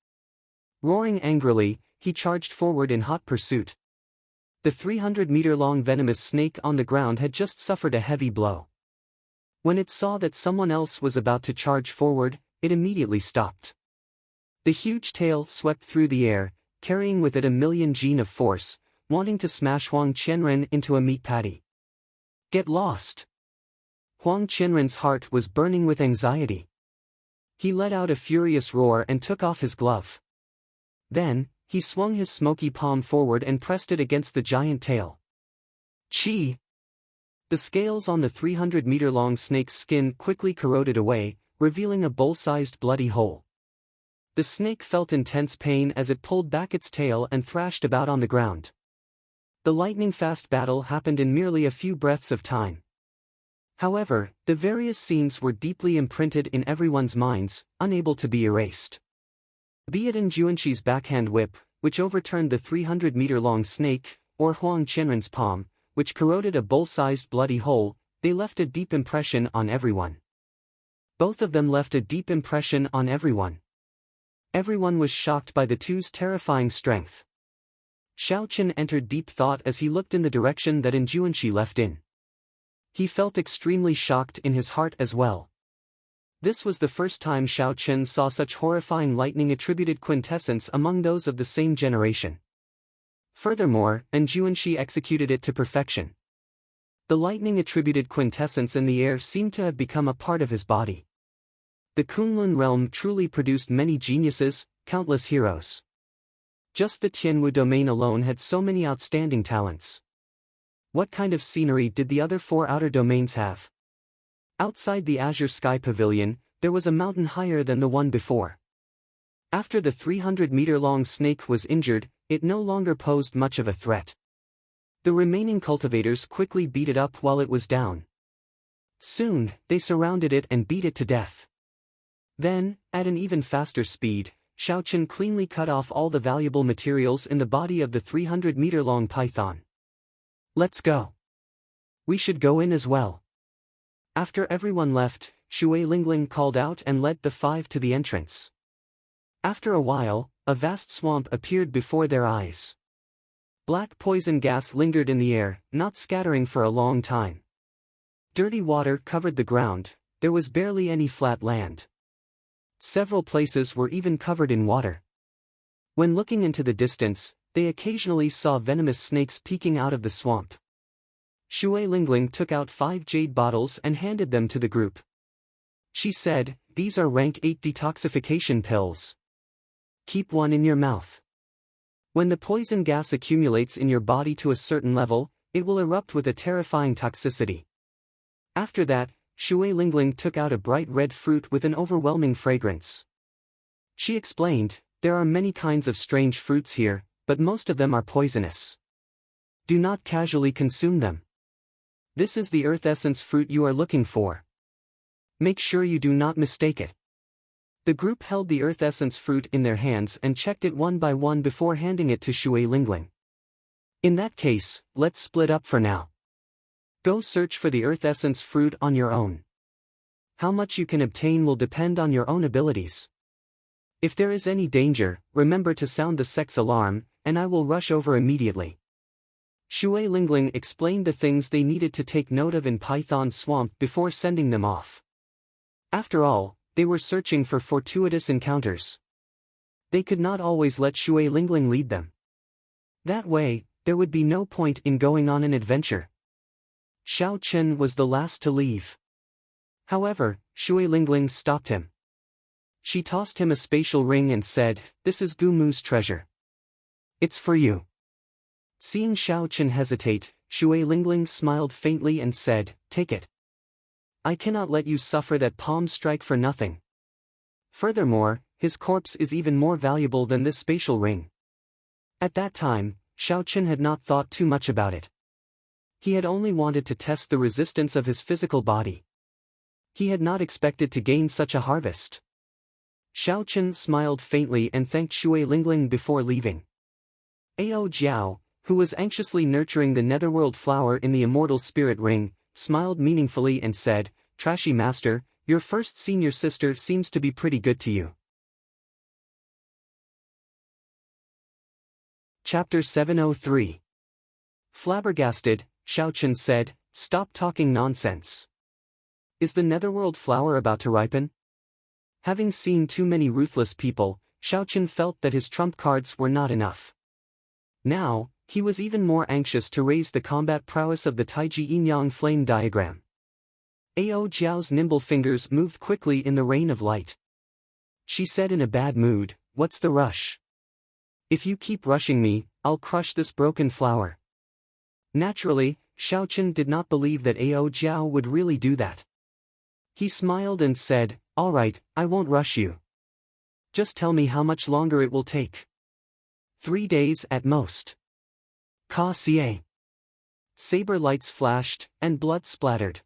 Roaring angrily, he charged forward in hot pursuit. The 300-meter-long venomous snake on the ground had just suffered a heavy blow. When it saw that someone else was about to charge forward, it immediately stopped. The huge tail swept through the air, carrying with it a million G of force, wanting to smash Huang Qianren into a meat patty. Get lost! Huang Qianren's heart was burning with anxiety. He let out a furious roar and took off his glove. Then, he swung his smoky palm forward and pressed it against the giant tail. Chi! The scales on the 300-meter-long snake's skin quickly corroded away, revealing a bowl-sized bloody hole. The snake felt intense pain as it pulled back its tail and thrashed about on the ground. The lightning-fast battle happened in merely a few breaths of time. However, the various scenes were deeply imprinted in everyone's minds, unable to be erased. Be it in Juanxi's backhand whip, which overturned the 300-meter-long snake, or Huang Qianren's palm, which corroded a bowl-sized bloody hole, they left a deep impression on everyone. Both of them left a deep impression on everyone. Everyone was shocked by the two's terrifying strength. Xiaochen entered deep thought as he looked in the direction that Juanxi left in. He felt extremely shocked in his heart as well. This was the first time Xiaochen saw such horrifying lightning-attributed quintessence among those of the same generation. Furthermore, Juanxi executed it to perfection. The lightning-attributed quintessence in the air seemed to have become a part of his body. The Kunlun realm truly produced many geniuses, countless heroes. Just the Tianwu domain alone had so many outstanding talents. What kind of scenery did the other 4 outer domains have? Outside the Azure Sky Pavilion, there was a mountain higher than the one before. After the 300-meter-long snake was injured, it no longer posed much of a threat. The remaining cultivators quickly beat it up while it was down. Soon, they surrounded it and beat it to death. Then, at an even faster speed, Xiaochen cleanly cut off all the valuable materials in the body of the 300-meter-long python. Let's go. We should go in as well. After everyone left, Shui Lingling called out and led the 5 to the entrance. After a while, a vast swamp appeared before their eyes. Black poison gas lingered in the air, not scattering for a long time. Dirty water covered the ground, there was barely any flat land. Several places were even covered in water. When looking into the distance, they occasionally saw venomous snakes peeking out of the swamp. Shui Lingling took out 5 jade bottles and handed them to the group. She said, "These are rank 8 detoxification pills. Keep one in your mouth. When the poison gas accumulates in your body to a certain level, it will erupt with a terrifying toxicity." After that, Shui Lingling took out a bright red fruit with an overwhelming fragrance. She explained, "There are many kinds of strange fruits here, but most of them are poisonous. Do not casually consume them. This is the earth essence fruit you are looking for. Make sure you do not mistake it." The group held the earth essence fruit in their hands and checked it one by one before handing it to Shui Lingling. "In that case, let's split up for now. Go search for the earth essence fruit on your own. How much you can obtain will depend on your own abilities. If there is any danger, remember to sound the sex alarm, and I will rush over immediately." Shui Lingling explained the things they needed to take note of in Python Swamp before sending them off. After all, they were searching for fortuitous encounters. They could not always let Shui Lingling lead them. That way, there would be no point in going on an adventure. Xiao Chen was the last to leave. However, Shui Lingling stopped him. She tossed him a spatial ring and said, "This is Gu Mu's treasure. It's for you." Seeing Xiao Chen hesitate, Shui Lingling smiled faintly and said, "Take it. I cannot let you suffer that palm strike for nothing. Furthermore, his corpse is even more valuable than this spatial ring." At that time, Xiao Chen had not thought too much about it. He had only wanted to test the resistance of his physical body. He had not expected to gain such a harvest. Xiao Chen smiled faintly and thanked Shui Lingling before leaving. Ao Jiao, who was anxiously nurturing the netherworld flower in the immortal spirit ring, smiled meaningfully and said, trashy master, your first senior sister seems to be pretty good to you. Chapter 703. Flabbergasted, Xiaochen said, "Stop talking nonsense. Is the netherworld flower about to ripen?" Having seen too many ruthless people, Xiaochen felt that his trump cards were not enough. Now, he was even more anxious to raise the combat prowess of the Taiji Yin-Yang flame diagram. Ao Jiao's nimble fingers moved quickly in the rain of light. She said in a bad mood, "What's the rush? If you keep rushing me, I'll crush this broken flower." Naturally, Xiaochen did not believe that Ao Jiao would really do that. He smiled and said, "All right, I won't rush you. Just tell me how much longer it will take." 3 days at most. Ka Xie. Saber lights flashed, and blood splattered.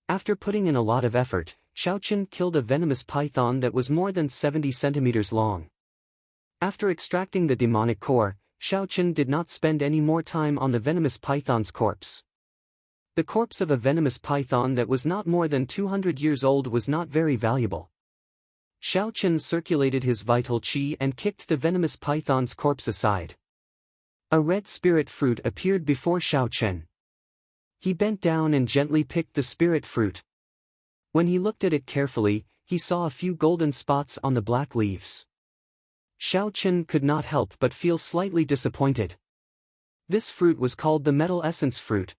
After putting in a lot of effort, Xiaochen killed a venomous python that was more than 70 centimeters long. After extracting the demonic core, Xiaochen did not spend any more time on the venomous python's corpse. The corpse of a venomous python that was not more than 200 years old was not very valuable. Xiaochen circulated his vital qi and kicked the venomous python's corpse aside. A red spirit fruit appeared before Xiaochen. He bent down and gently picked the spirit fruit. When he looked at it carefully, he saw a few golden spots on the black leaves. Xiaochen could not help but feel slightly disappointed. This fruit was called the metal essence fruit.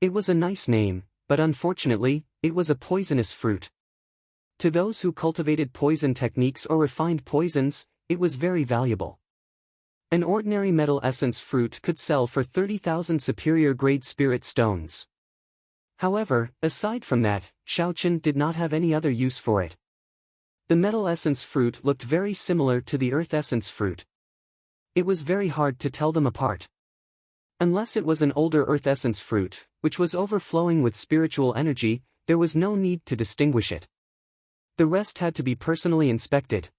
It was a nice name, but unfortunately, it was a poisonous fruit. To those who cultivated poison techniques or refined poisons, it was very valuable. An ordinary metal essence fruit could sell for 30,000 superior-grade spirit stones. However, aside from that, Xiaochen did not have any other use for it. The metal essence fruit looked very similar to the earth essence fruit. It was very hard to tell them apart. Unless it was an older earth essence fruit, which was overflowing with spiritual energy, there was no need to distinguish it. The rest had to be personally inspected.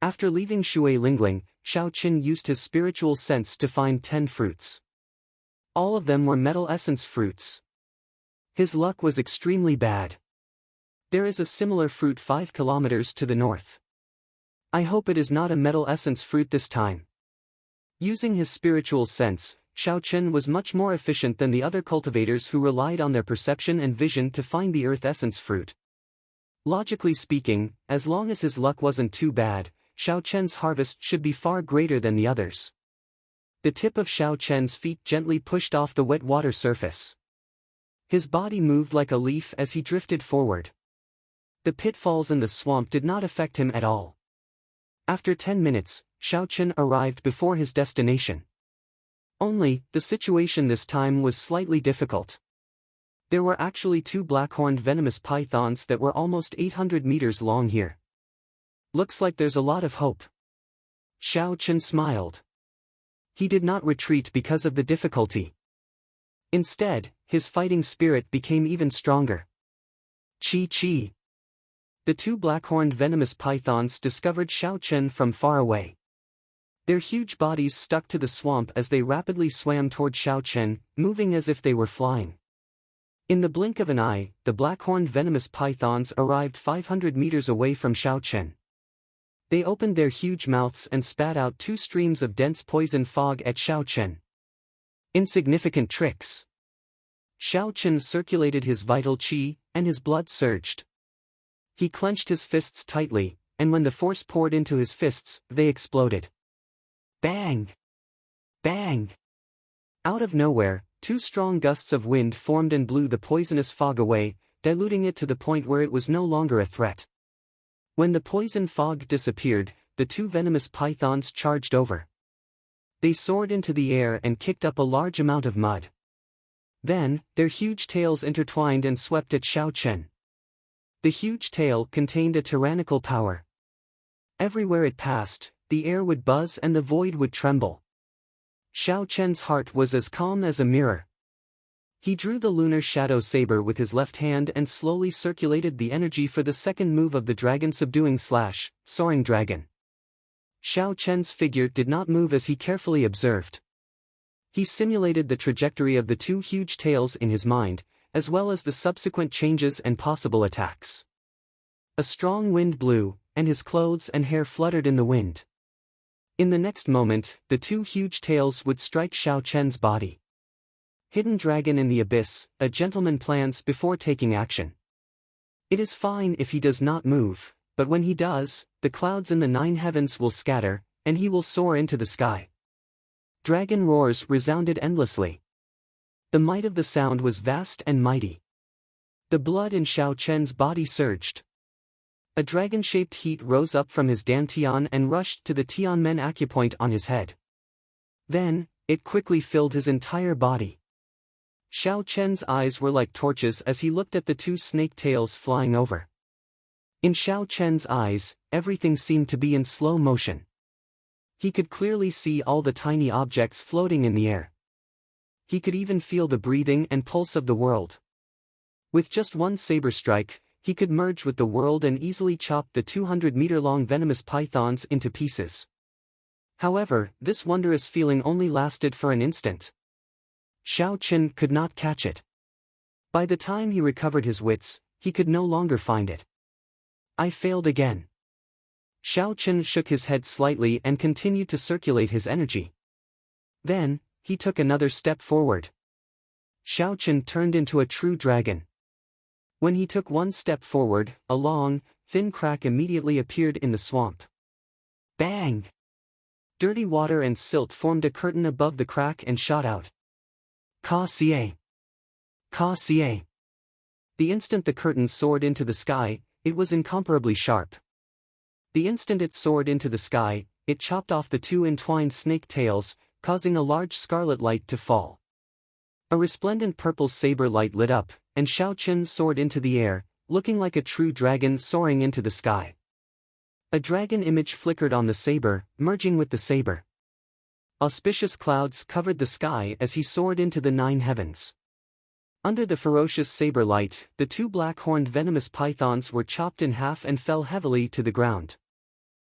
After leaving Shui Lingling, Xiaochen used his spiritual sense to find 10 fruits. All of them were metal essence fruits. His luck was extremely bad. There is a similar fruit 5 kilometers to the north. I hope it is not a metal essence fruit this time. Using his spiritual sense, Xiaochen was much more efficient than the other cultivators who relied on their perception and vision to find the earth essence fruit. Logically speaking, as long as his luck wasn't too bad, Xiaochen's harvest should be far greater than the others. The tip of Xiaochen's feet gently pushed off the wet water surface. His body moved like a leaf as he drifted forward. The pitfalls in the swamp did not affect him at all. After 10 minutes, Xiaochen arrived before his destination. Only, the situation this time was slightly difficult. There were actually 2 black-horned venomous pythons that were almost 800 meters long here. Looks like there's a lot of hope. Xiaochen smiled. He did not retreat because of the difficulty. Instead, his fighting spirit became even stronger. Chi. The 2 black-horned venomous pythons discovered Xiaochen from far away. Their huge bodies stuck to the swamp as they rapidly swam toward Xiaochen, moving as if they were flying. In the blink of an eye, the black-horned venomous pythons arrived 500 meters away from Xiaochen. They opened their huge mouths and spat out 2 streams of dense poison fog at Xiaochen. Insignificant tricks. Xiaochen circulated his vital qi, and his blood surged. He clenched his fists tightly, and when the force poured into his fists, they exploded. Bang! Bang! Out of nowhere, 2 strong gusts of wind formed and blew the poisonous fog away, diluting it to the point where it was no longer a threat. When the poison fog disappeared, the 2 venomous pythons charged over. They soared into the air and kicked up a large amount of mud. Then, their huge tails intertwined and swept at Xiaochen. The huge tail contained a tyrannical power. Everywhere it passed, the air would buzz and the void would tremble. Xiaochen's heart was as calm as a mirror. He drew the lunar shadow saber with his left hand and slowly circulated the energy for the second move of the dragon subduing / soaring dragon. Xiaochen's figure did not move as he carefully observed. He simulated the trajectory of the 2 huge tails in his mind, as well as the subsequent changes and possible attacks. A strong wind blew, and his clothes and hair fluttered in the wind. In the next moment, the two huge tails would strike Xiao Chen's body. Hidden dragon in the abyss, a gentleman plans before taking action. It is fine if he does not move, but when he does, the clouds in the 9 heavens will scatter, and he will soar into the sky. Dragon roars resounded endlessly. The might of the sound was vast and mighty. The blood in Xiao Chen's body surged. A dragon-shaped heat rose up from his dantian and rushed to the Tianmen acupoint on his head. Then, it quickly filled his entire body. Xiao Chen's eyes were like torches as he looked at the two snake tails flying over. In Xiao Chen's eyes, everything seemed to be in slow motion. He could clearly see all the tiny objects floating in the air. He could even feel the breathing and pulse of the world. With just one saber strike, he could merge with the world and easily chop the 200-meter-long venomous pythons into pieces. However, this wondrous feeling only lasted for an instant. Xiao Chen could not catch it. By the time he recovered his wits, he could no longer find it. I failed again. Xiao Chen shook his head slightly and continued to circulate his energy. Then, he took another step forward. Xiao Chen turned into a true dragon. When he took one step forward, a long, thin crack immediately appeared in the swamp. Bang! Dirty water and silt formed a curtain above the crack and shot out. Ka Xie! Ka Xie! The instant the curtain soared into the sky, it was incomparably sharp. The instant it soared into the sky, it chopped off the two entwined snake tails, causing a large scarlet light to fall. A resplendent purple saber light lit up, and Xiao Chen soared into the air, looking like a true dragon soaring into the sky. A dragon image flickered on the saber, merging with the saber. Auspicious clouds covered the sky as he soared into the 9 heavens. Under the ferocious saber light, the two black-horned venomous pythons were chopped in half and fell heavily to the ground.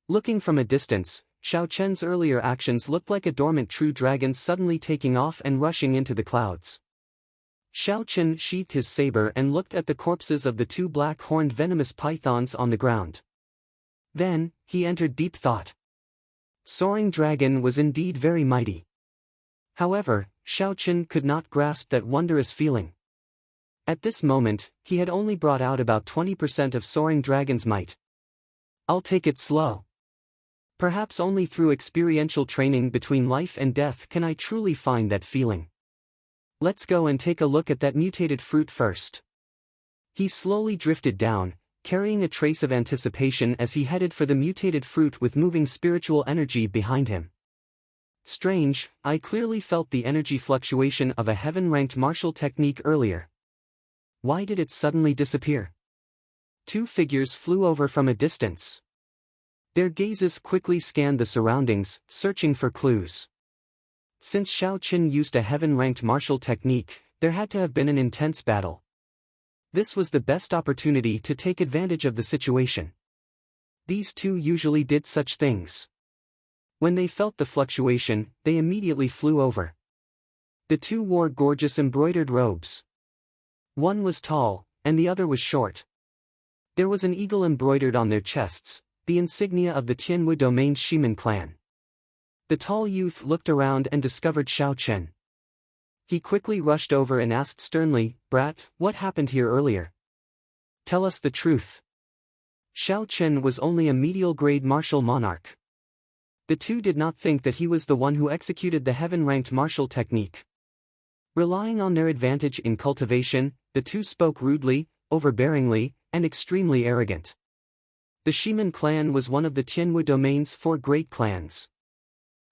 Looking from a distance, Xiao Chen's earlier actions looked like a dormant true dragon suddenly taking off and rushing into the clouds. Xiao Chen sheathed his saber and looked at the corpses of the two black-horned venomous pythons on the ground. Then, he entered deep thought. Soaring dragon was indeed very mighty. However, Xiao Chen could not grasp that wondrous feeling. At this moment, he had only brought out about 20% of soaring dragon's might. I'll take it slow. Perhaps only through experiential training between life and death can I truly find that feeling. Let's go and take a look at that mutated fruit first. He slowly drifted down, carrying a trace of anticipation as he headed for the mutated fruit with moving spiritual energy behind him. Strange, I clearly felt the energy fluctuation of a heaven-ranked martial technique earlier. Why did it suddenly disappear? Two figures flew over from a distance. Their gazes quickly scanned the surroundings, searching for clues. Since Xiao Chen used a heaven-ranked martial technique, there had to have been an intense battle. This was the best opportunity to take advantage of the situation. These two usually did such things. When they felt the fluctuation, they immediately flew over. The two wore gorgeous embroidered robes. One was tall, and the other was short. There was an eagle embroidered on their chests, the insignia of the Tianwu domain's Shimen clan. The tall youth looked around and discovered Xiao Chen. He quickly rushed over and asked sternly, "Brat, what happened here earlier? Tell us the truth." Xiao Chen was only a medial-grade martial monarch. The two did not think that he was the one who executed the heaven-ranked martial technique. Relying on their advantage in cultivation, the two spoke rudely, overbearingly, and extremely arrogant. The Shimen clan was one of the Tianwu domain's 4 great clans.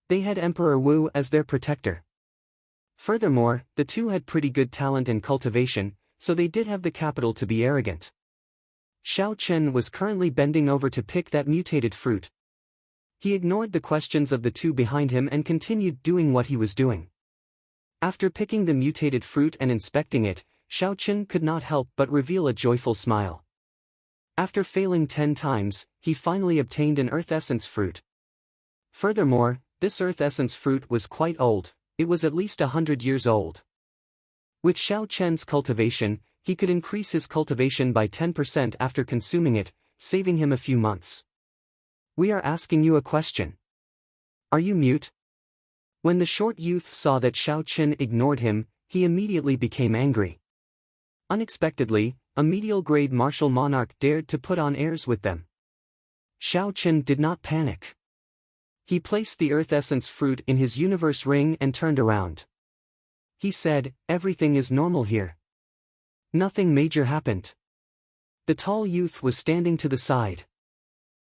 They had Emperor Wu as their protector. Furthermore, the two had pretty good talent and cultivation, so they did have the capital to be arrogant. Xiao Chen was currently bending over to pick that mutated fruit. He ignored the questions of the two behind him and continued doing what he was doing. After picking the mutated fruit and inspecting it, Xiao Chen could not help but reveal a joyful smile. After failing 10 times, he finally obtained an earth essence fruit. Furthermore, this earth essence fruit was quite old, it was at least 100 years old. With Xiao Chen's cultivation, he could increase his cultivation by 10% after consuming it, saving him a few months. We are asking you a question. Are you mute? When the short youth saw that Xiao Chen ignored him, he immediately became angry. Unexpectedly, a medial-grade martial monarch dared to put on airs with them. Xiao Chen did not panic. He placed the earth essence fruit in his universe ring and turned around. He said, "Everything is normal here. Nothing major happened." The tall youth was standing to the side.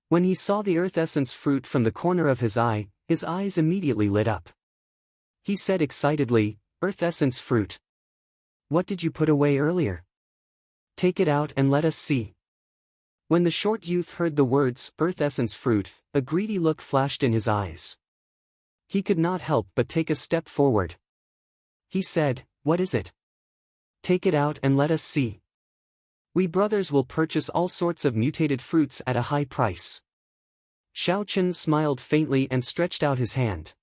When he saw the earth essence fruit from the corner of his eyes immediately lit up. He said excitedly, "Earth essence fruit. What did you put away earlier? Take it out and let us see." When the short youth heard the words, "Earth essence fruit," a greedy look flashed in his eyes. He could not help but take a step forward. He said, "What is it? Take it out and let us see. We brothers will purchase all sorts of mutated fruits at a high price." Xiao Chen smiled faintly and stretched out his hand.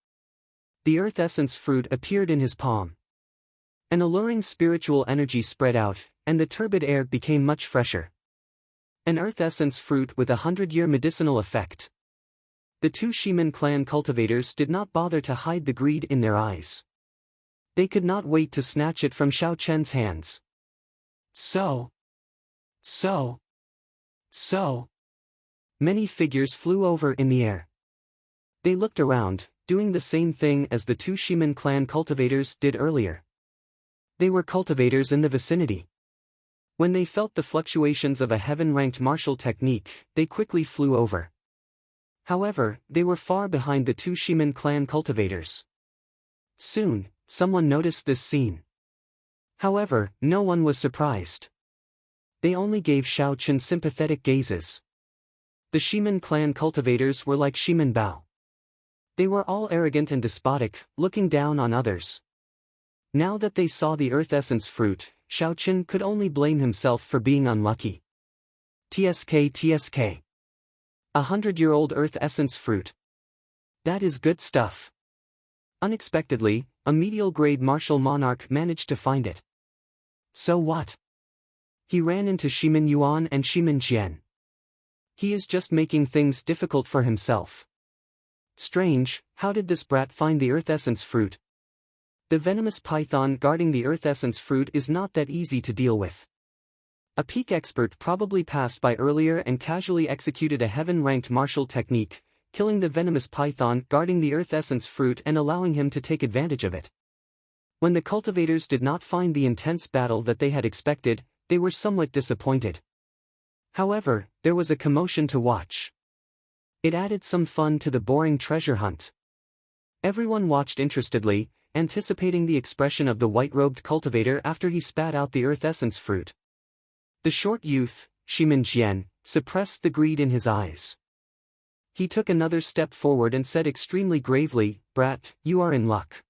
The earth essence fruit appeared in his palm. An alluring spiritual energy spread out, and the turbid air became much fresher. An earth essence fruit with 100-year medicinal effect. The two Shiman clan cultivators did not bother to hide the greed in their eyes. They could not wait to snatch it from Xiao Chen's hands. So. Many figures flew over in the air. They looked around, doing the same thing as the two Shiman clan cultivators did earlier. They were cultivators in the vicinity. When they felt the fluctuations of a heaven-ranked martial technique, they quickly flew over. However, they were far behind the two Shiman clan cultivators. Soon, someone noticed this scene. However, no one was surprised. They only gave Xiao Chen sympathetic gazes. The Shiman clan cultivators were like Shiman Bao. They were all arrogant and despotic, looking down on others. Now that they saw the earth essence fruit, Xiao Chen could only blame himself for being unlucky. TSK. 100-year-old earth essence fruit. That is good stuff. Unexpectedly, a medial-grade martial monarch managed to find it. So what? He ran into Shiman Yuan and Shiman Jian. He is just making things difficult for himself. Strange, how did this brat find the earth essence fruit? The venomous python guarding the earth essence fruit is not that easy to deal with. A peak expert probably passed by earlier and casually executed a heaven-ranked martial technique, killing the venomous python guarding the earth essence fruit and allowing him to take advantage of it. When the cultivators did not find the intense battle that they had expected, they were somewhat disappointed. However, there was a commotion to watch. It added some fun to the boring treasure hunt. Everyone watched interestedly, anticipating the expression of the white-robed cultivator after he spat out the earth essence fruit. The short youth, Shiman Jian, suppressed the greed in his eyes. He took another step forward and said extremely gravely, "Brat, you are in luck.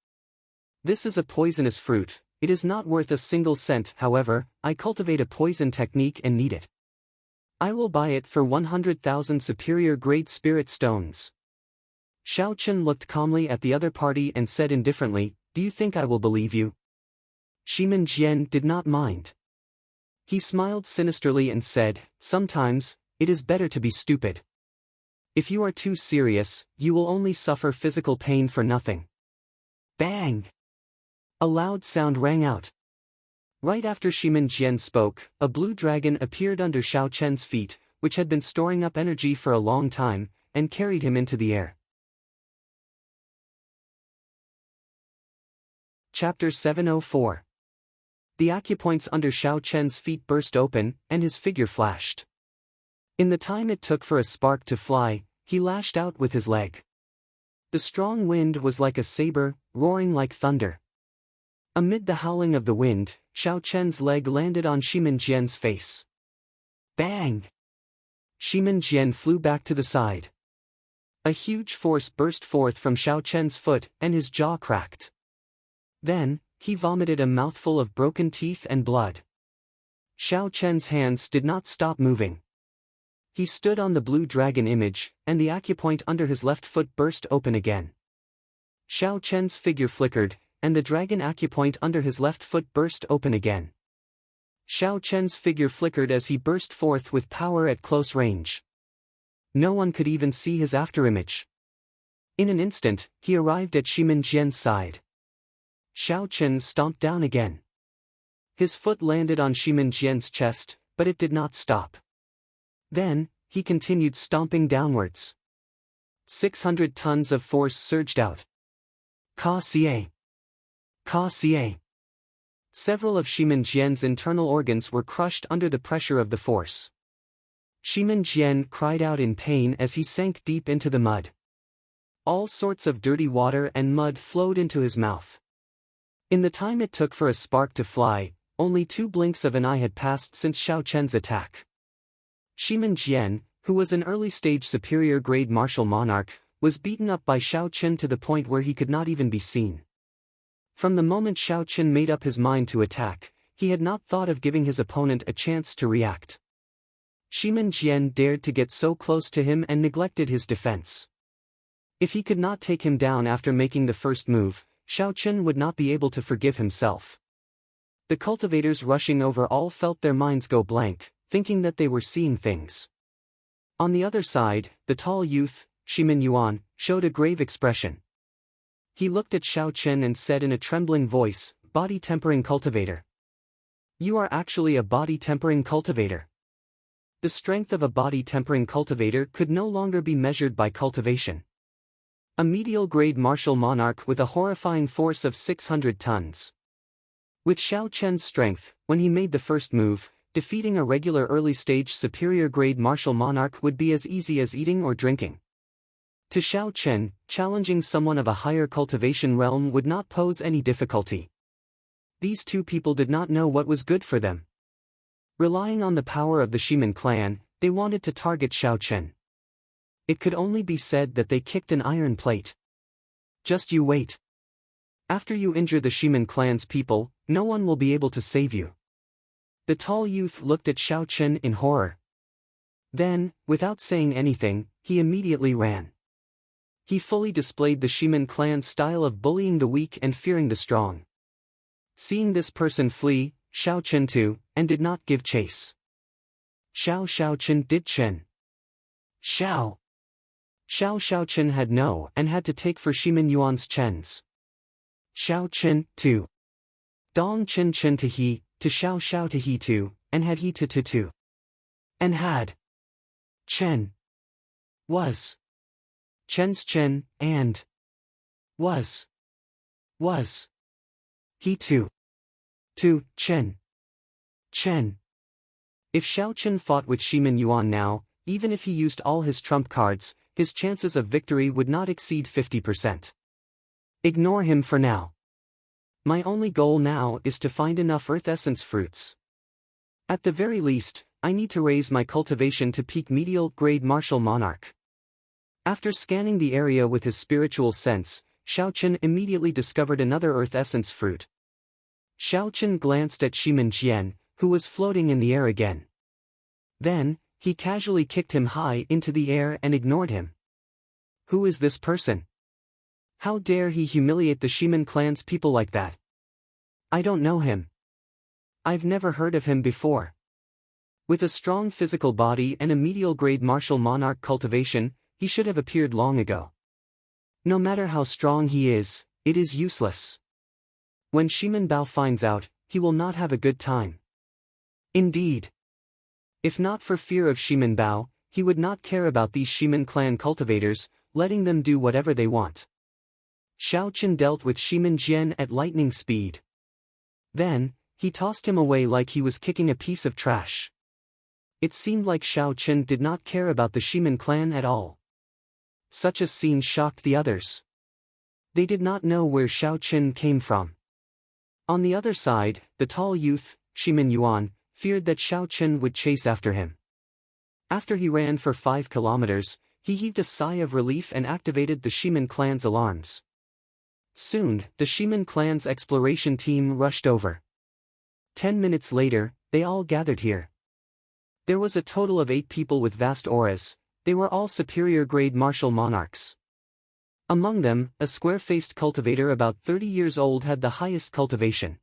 This is a poisonous fruit, it is not worth a single cent. However, I cultivate a poison technique and need it. I will buy it for 100,000 superior-grade spirit stones." Xiao Chen looked calmly at the other party and said indifferently, "Do you think I will believe you?" Shiman Jian did not mind. He smiled sinisterly and said, "Sometimes, it is better to be stupid. If you are too serious, you will only suffer physical pain for nothing." Bang! A loud sound rang out. Right after Shiman Jian spoke, a blue dragon appeared under Xiao Chen's feet, which had been storing up energy for a long time, and carried him into the air. Chapter 704. The acupoints under Xiao Chen's feet burst open, and his figure flashed. In the time it took for a spark to fly, he lashed out with his leg. The strong wind was like a saber, roaring like thunder. Amid the howling of the wind, Xiao Chen's leg landed on Shiman Jian's face. Bang! Shiman Jian flew back to the side. A huge force burst forth from Xiao Chen's foot, and his jaw cracked. Then, he vomited a mouthful of broken teeth and blood. Xiao Chen's hands did not stop moving. He stood on the blue dragon image, and the acupoint under his left foot burst open again. Xiao Chen's figure flickered, and the dragon acupoint under his left foot burst open again. Xiao Chen's figure flickered as he burst forth with power at close range. No one could even see his afterimage. In an instant, he arrived at Shimin Jian's side. Xiao Chen stomped down again. His foot landed on Shimin Jian's chest, but it did not stop. Then, he continued stomping downwards. 600 tons of force surged out. Ka Xie! Ka Xie! Several of Shimin Jian's internal organs were crushed under the pressure of the force. Shimin Jian cried out in pain as he sank deep into the mud. All sorts of dirty water and mud flowed into his mouth. In the time it took for a spark to fly, only 2 blinks of an eye had passed since Xiao Chen's attack. Shimin Jian, who was an early-stage superior-grade martial monarch, was beaten up by Xiao Chen to the point where he could not even be seen. From the moment Xiao Chen made up his mind to attack, he had not thought of giving his opponent a chance to react. Shimin Jian dared to get so close to him and neglected his defense. If he could not take him down after making the first move, Xiao Chen would not be able to forgive himself. The cultivators rushing over all felt their minds go blank, thinking that they were seeing things. On the other side, the tall youth, Shimin Yuan, showed a grave expression. He looked at Xiao Chen and said in a trembling voice, "Body tempering cultivator. You are actually a body tempering cultivator." The strength of a body tempering cultivator could no longer be measured by cultivation. A medial-grade martial monarch with a horrifying force of 600 tons. With Xiao Chen's strength, when he made the first move, defeating a regular early-stage superior-grade martial monarch would be as easy as eating or drinking. To Xiao Chen, challenging someone of a higher cultivation realm would not pose any difficulty. These two people did not know what was good for them. Relying on the power of the Shimin clan, they wanted to target Xiao Chen. It could only be said that they kicked an iron plate. Just you wait. After you injure the Shimin clan's people, no one will be able to save you. The tall youth looked at Xiao Chen in horror. Then, without saying anything, he immediately ran. He fully displayed the Shimin clan's style of bullying the weak and fearing the strong. Seeing this person flee, Xiao Chen too, and did not give chase. Xiao Chen did Chen. Xiao Chen had no and had to take for Shimin Yuan's Chen's. Xiao Chen too. Dong Chen to he, to Xiao to he too, and had he to. And had. Chen. Was. Chen's Chen, and. Was. He too. To, Chen. If Xiao Chen fought with Shimin Yuan now, even if he used all his trump cards, his chances of victory would not exceed 50%. Ignore him for now. My only goal now is to find enough earth essence fruits. At the very least, I need to raise my cultivation to peak medial grade martial monarch. After scanning the area with his spiritual sense, Xiao Chen immediately discovered another earth essence fruit. Xiao Chen glanced at Shimin Jian, who was floating in the air again. Then, he casually kicked him high into the air and ignored him. Who is this person? How dare he humiliate the Shimin clan's people like that? I don't know him. I've never heard of him before. With a strong physical body and a medial-grade martial monarch cultivation, he should have appeared long ago. No matter how strong he is, it is useless. When Shimin Bao finds out, he will not have a good time. Indeed. If not for fear of Shimin Bao, he would not care about these Shimin clan cultivators, letting them do whatever they want. Xiao Chen dealt with Shimin Jian at lightning speed. Then, he tossed him away like he was kicking a piece of trash. It seemed like Xiao Chen did not care about the Shimin clan at all. Such a scene shocked the others. They did not know where Xiao Chen came from. On the other side, the tall youth, Shimin Yuan, feared that Xiao Chen would chase after him. After he ran for 5 kilometers, he heaved a sigh of relief and activated the Shimin clan's alarms. Soon, the Shimin clan's exploration team rushed over. 10 minutes later, they all gathered here. There was a total of 8 people with vast auras. They were all superior-grade martial monarchs. Among them, a square-faced cultivator about 30 years old had the highest cultivation.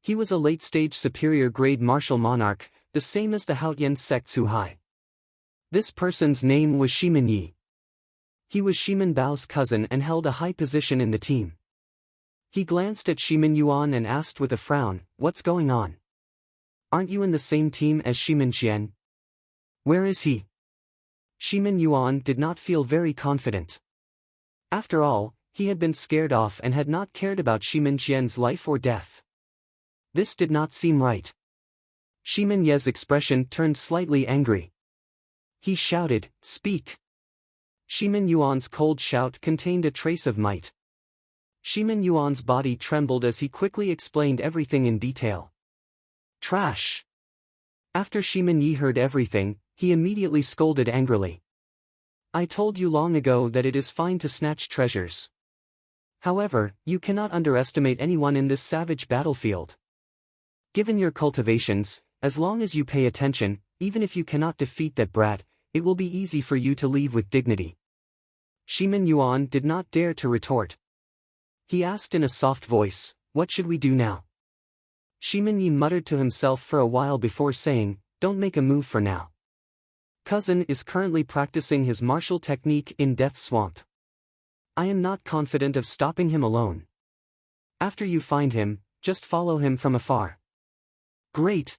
He was a late-stage superior-grade martial monarch, the same as the Haotian sect's Huhai. This person's name was Shimin Yi. He was Shimin Bao's cousin and held a high position in the team. He glanced at Shimin Yuan and asked with a frown, "What's going on? Aren't you in the same team as Shimin Qian? Where is he?" Shimin Yuan did not feel very confident. After all, he had been scared off and had not cared about Shimin Qian's life or death. This did not seem right. Shimin Ye's expression turned slightly angry. He shouted, "Speak!" Shimin Yuan's cold shout contained a trace of might. Shimin Yuan's body trembled as he quickly explained everything in detail. Trash! After Shimin Yi heard everything, he immediately scolded angrily. "I told you long ago that it is fine to snatch treasures. However, you cannot underestimate anyone in this savage battlefield. Given your cultivations, as long as you pay attention, even if you cannot defeat that brat, it will be easy for you to leave with dignity." Shimin Yuan did not dare to retort. He asked in a soft voice, "What should we do now?" Shimin Yi muttered to himself for a while before saying, "Don't make a move for now. Cousin is currently practicing his martial technique in Death Swamp. I am not confident of stopping him alone. After you find him, just follow him from afar." Great!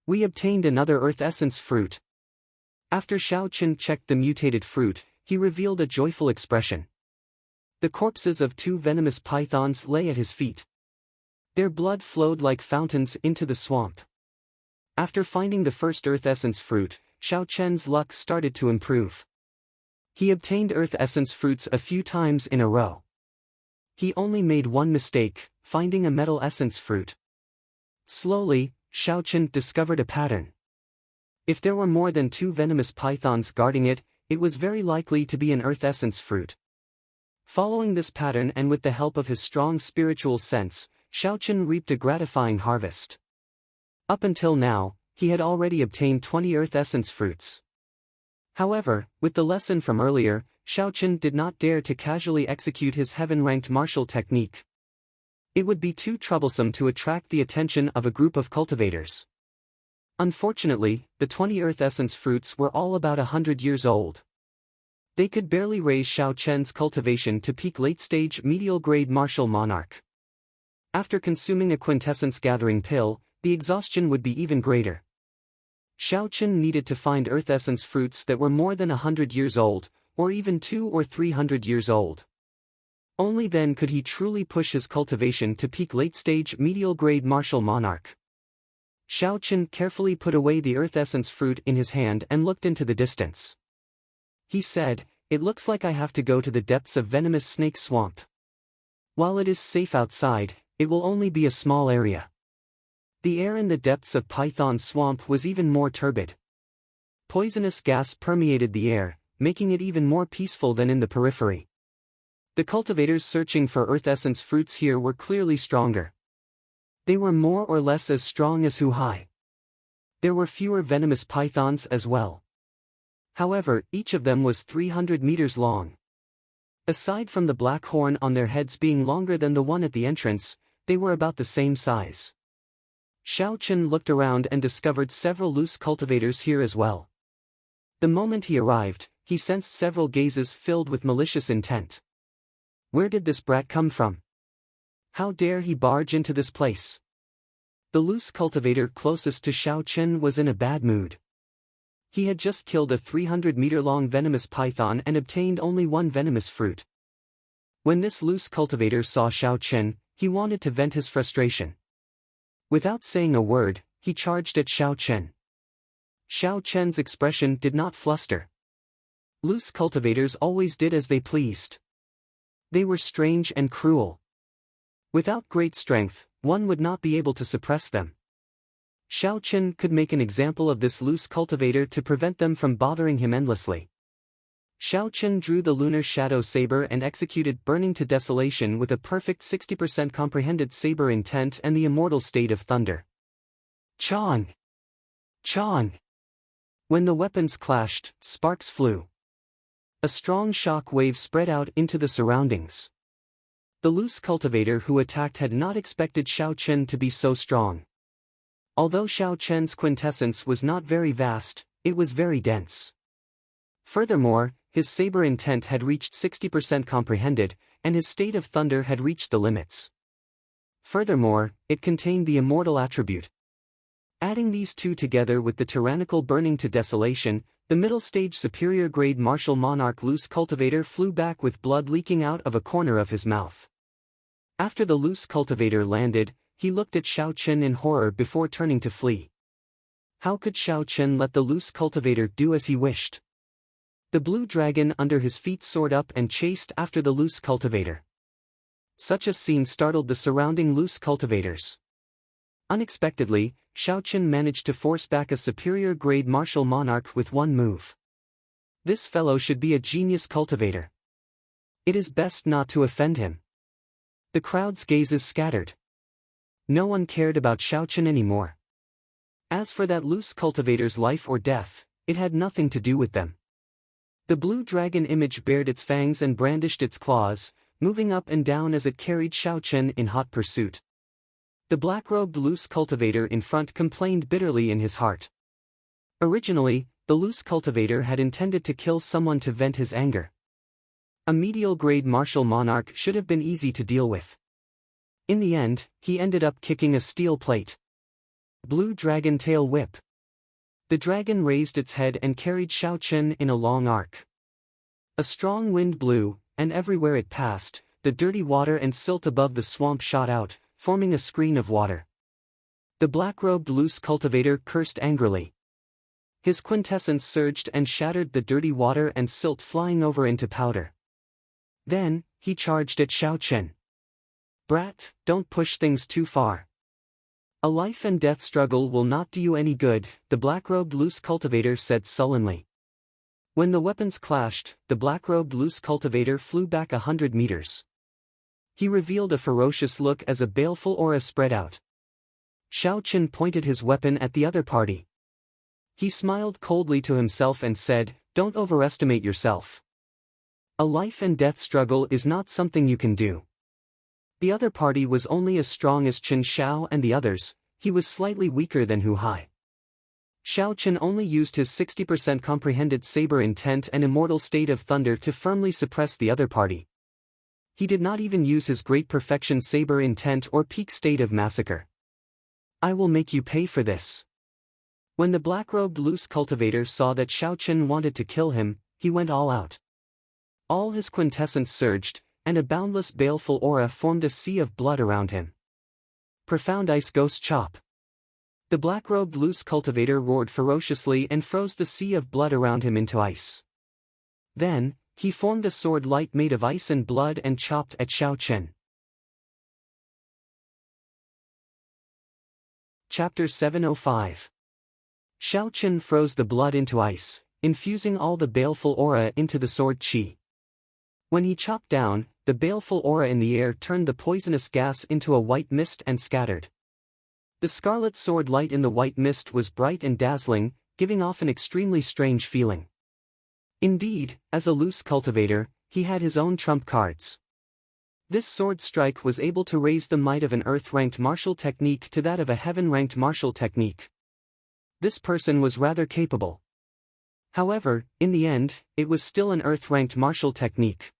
We obtained another Earth Essence fruit. After Xiao Qin checked the mutated fruit, he revealed a joyful expression. The corpses of 2 venomous pythons lay at his feet. Their blood flowed like fountains into the swamp. After finding the first Earth Essence fruit, Xiao Qian's luck started to improve. He obtained Earth Essence fruits a few times in a row. He only made one mistake, finding a Metal Essence fruit. Slowly, Xiao Qian discovered a pattern. If there were more than 2 venomous pythons guarding it, it was very likely to be an Earth Essence fruit. Following this pattern and with the help of his strong spiritual sense, Xiao Qian reaped a gratifying harvest. Up until now, he had already obtained 20 Earth Essence fruits. However, with the lesson from earlier, Xiao Qian did not dare to casually execute his heaven-ranked martial technique. It would be too troublesome to attract the attention of a group of cultivators. Unfortunately, the 20 Earth Essence fruits were all about 100 years old. They could barely raise Xiao Qian's cultivation to peak late-stage medial-grade martial monarch. After consuming a quintessence gathering pill, the exhaustion would be even greater. Xiao Qian needed to find Earth Essence fruits that were more than 100 years old, or even 200 or 300 years old. Only then could he truly push his cultivation to peak late-stage medial-grade martial monarch. Xiao Qian carefully put away the Earth Essence fruit in his hand and looked into the distance. He said, "It looks like I have to go to the depths of Venomous Snake Swamp. While it is safe outside, it will only be a small area." The air in the depths of Python Swamp was even more turbid. Poisonous gas permeated the air, making it even more peaceful than in the periphery. The cultivators searching for Earth Essence fruits here were clearly stronger. They were more or less as strong as Huhai. There were fewer venomous pythons as well. However, each of them was 300 meters long. Aside from the black horn on their heads being longer than the one at the entrance, they were about the same size. Xiao Qian looked around and discovered several loose cultivators here as well. The moment he arrived, he sensed several gazes filled with malicious intent. Where did this brat come from? How dare he barge into this place? The loose cultivator closest to Xiao Qian was in a bad mood. He had just killed a 300-meter-long venomous python and obtained only one venomous fruit. When this loose cultivator saw Xiao Qian, he wanted to vent his frustration. Without saying a word, he charged at Xiao Qian. Xiao Qian's expression did not fluster. Loose cultivators always did as they pleased. They were strange and cruel. Without great strength, one would not be able to suppress them. Xiao Qian could make an example of this loose cultivator to prevent them from bothering him endlessly. Xiao Qian drew the lunar shadow saber and executed Burning to Desolation with a perfect 60% comprehended saber intent and the immortal state of thunder. Chong! Chong! When the weapons clashed, sparks flew. A strong shock wave spread out into the surroundings. The loose cultivator who attacked had not expected Xiao Chen to be so strong. Although Xiao Chen's quintessence was not very vast, it was very dense. Furthermore, his saber intent had reached 60% comprehended, and his state of thunder had reached the limits. Furthermore, it contained the immortal attribute. Adding these two together with the tyrannical burning to desolation, the middle stage superior grade martial monarch loose cultivator flew back with blood leaking out of a corner of his mouth. After the loose cultivator landed, he looked at Xiao Chen in horror before turning to flee. How could Xiao Chen let the loose cultivator do as he wished? The blue dragon under his feet soared up and chased after the loose cultivator. Such a scene startled the surrounding loose cultivators. Unexpectedly, Xiao Chen managed to force back a superior grade martial monarch with one move. This fellow should be a genius cultivator. It is best not to offend him. The crowd's gazes scattered. No one cared about Xiao Chen anymore. As for that loose cultivator's life or death, it had nothing to do with them. The blue dragon image bared its fangs and brandished its claws, moving up and down as it carried Xiao Chen in hot pursuit. The black-robed loose cultivator in front complained bitterly in his heart. Originally, the loose cultivator had intended to kill someone to vent his anger. A medial-grade martial monarch should have been easy to deal with. In the end, he ended up kicking a steel plate. Blue dragon tail whip. The dragon raised its head and carried Xiao Chen in a long arc. A strong wind blew, and everywhere it passed, the dirty water and silt above the swamp shot out, forming a screen of water. The black-robed loose cultivator cursed angrily. His quintessence surged and shattered the dirty water and silt flying over into powder. Then, he charged at Xiao Chen. "Brat, don't push things too far. A life and death struggle will not do you any good," the black-robed loose cultivator said sullenly. When the weapons clashed, the black-robed loose cultivator flew back 100 meters. He revealed a ferocious look as a baleful aura spread out. Xiao Chen pointed his weapon at the other party. He smiled coldly to himself and said, "Don't overestimate yourself. A life and death struggle is not something you can do." The other party was only as strong as Chen Xiao and the others. He was slightly weaker than Hu Hai. Xiao Chen only used his 60% comprehended saber intent and immortal state of thunder to firmly suppress the other party. He did not even use his great perfection saber intent or peak state of massacre. "I will make you pay for this." When the black-robed loose cultivator saw that Xiao Chen wanted to kill him, he went all out. All his quintessence surged, and a boundless baleful aura formed a sea of blood around him. Profound ice ghost chop. The black-robed loose cultivator roared ferociously and froze the sea of blood around him into ice. Then, he formed a sword light made of ice and blood and chopped at Xiao Chen. Chapter 705. Xiao Chen froze the blood into ice, infusing all the baleful aura into the sword qi. When he chopped down, the baleful aura in the air turned the poisonous gas into a white mist and scattered. The scarlet sword light in the white mist was bright and dazzling, giving off an extremely strange feeling. Indeed, as a loose cultivator, he had his own trump cards. This sword strike was able to raise the might of an earth-ranked martial technique to that of a heaven-ranked martial technique. This person was rather capable. However, in the end, it was still an earth-ranked martial technique.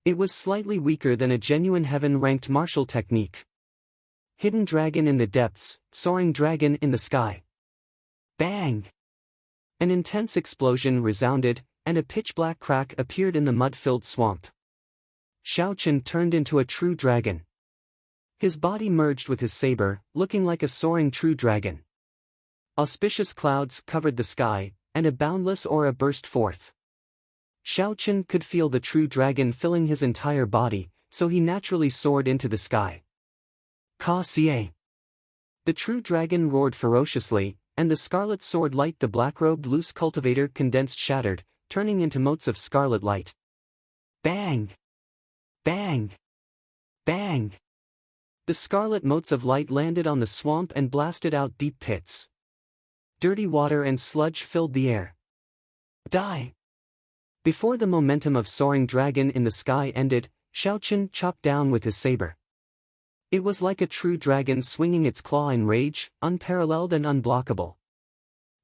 It was slightly weaker than a genuine heaven-ranked martial technique. Hidden dragon in the depths, soaring dragon in the sky. Bang! An intense explosion resounded, and a pitch-black crack appeared in the mud-filled swamp. Xiao Chen turned into a true dragon. His body merged with his saber, looking like a soaring true dragon. Auspicious clouds covered the sky, and a boundless aura burst forth. Xiao Chen could feel the true dragon filling his entire body, so he naturally soared into the sky. Ka Xie. The true dragon roared ferociously, and the scarlet sword light the black-robed loose cultivator condensed shattered, turning into motes of scarlet light. Bang! Bang! Bang! The scarlet motes of light landed on the swamp and blasted out deep pits. Dirty water and sludge filled the air. Die! Before the momentum of soaring dragon in the sky ended, Xiaochen chopped down with his saber. It was like a true dragon swinging its claw in rage, unparalleled and unblockable.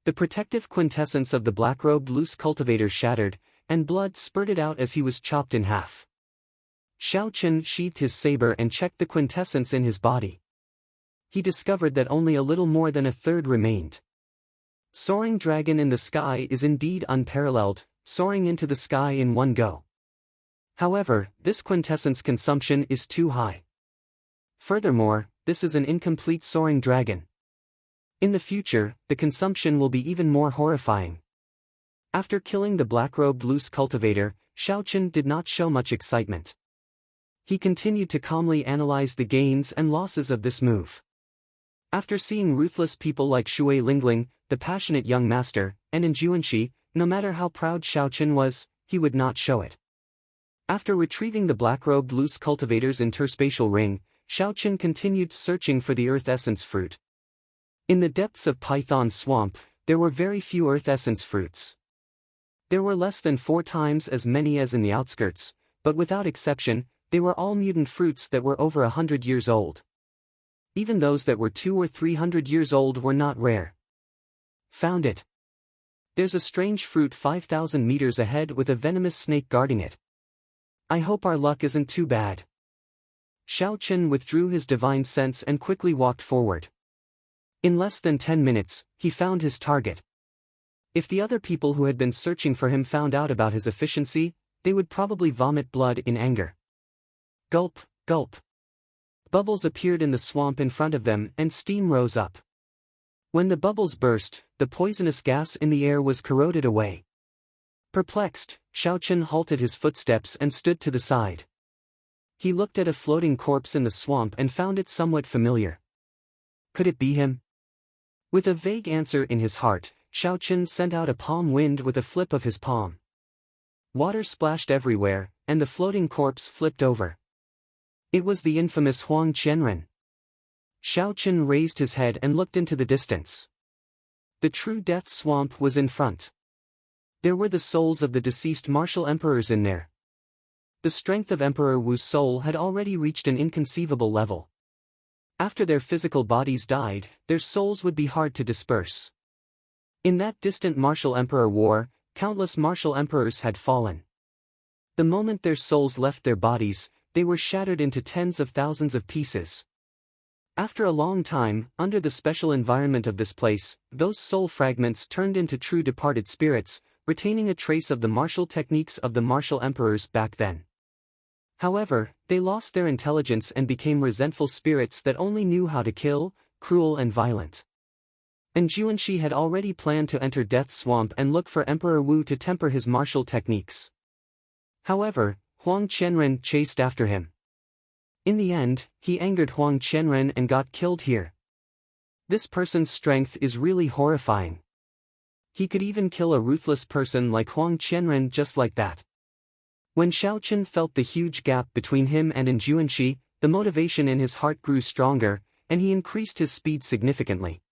The protective quintessence of the black-robed loose cultivator shattered, and blood spurted out as he was chopped in half. Xiaochen sheathed his saber and checked the quintessence in his body. He discovered that only a little more than a third remained. Soaring dragon in the sky is indeed unparalleled, soaring into the sky in one go. However, this quintessence consumption is too high. Furthermore, this is an incomplete soaring dragon. In the future, the consumption will be even more horrifying. After killing the black-robed loose cultivator, Xiaochen did not show much excitement. He continued to calmly analyze the gains and losses of this move. After seeing ruthless people like Shui Lingling, the passionate young master, and in Juanxi, no matter how proud Xiaochen was, he would not show it. After retrieving the black-robed loose cultivator's interspatial ring, Xiaochen continued searching for the earth essence fruit. In the depths of Python Swamp, there were very few earth essence fruits. There were less than 4 times as many as in the outskirts, but without exception, they were all mutant fruits that were over 100 years old. Even those that were 200 or 300 years old were not rare. Found it. There's a strange fruit 5,000 meters ahead with a venomous snake guarding it. I hope our luck isn't too bad. Xiaochen withdrew his divine sense and quickly walked forward. In less than 10 minutes, he found his target. If the other people who had been searching for him found out about his efficiency, they would probably vomit blood in anger. Gulp, gulp. Bubbles appeared in the swamp in front of them and steam rose up. When the bubbles burst, the poisonous gas in the air was corroded away. Perplexed, Xiaochen halted his footsteps and stood to the side. He looked at a floating corpse in the swamp and found it somewhat familiar. Could it be him? With a vague answer in his heart, Xiaochen sent out a palm wind with a flip of his palm. Water splashed everywhere, and the floating corpse flipped over. It was the infamous Huang Qianren. Xiaochen raised his head and looked into the distance. The true death swamp was in front. There were the souls of the deceased martial emperors in there. The strength of Emperor Wu's soul had already reached an inconceivable level. After their physical bodies died, their souls would be hard to disperse. In that distant martial emperor war, countless martial emperors had fallen. The moment their souls left their bodies, they were shattered into tens of thousands of pieces. After a long time, under the special environment of this place, those soul fragments turned into true departed spirits, retaining a trace of the martial techniques of the martial emperors back then. However, they lost their intelligence and became resentful spirits that only knew how to kill, cruel and violent. And Juanxi had already planned to enter Death Swamp and look for Emperor Wu to temper his martial techniques. However, Huang Qianren chased after him. In the end, he angered Huang Qianren and got killed here. This person's strength is really horrifying. He could even kill a ruthless person like Huang Qianren just like that. When Xiaochen felt the huge gap between him and Juanxi, the motivation in his heart grew stronger, and he increased his speed significantly.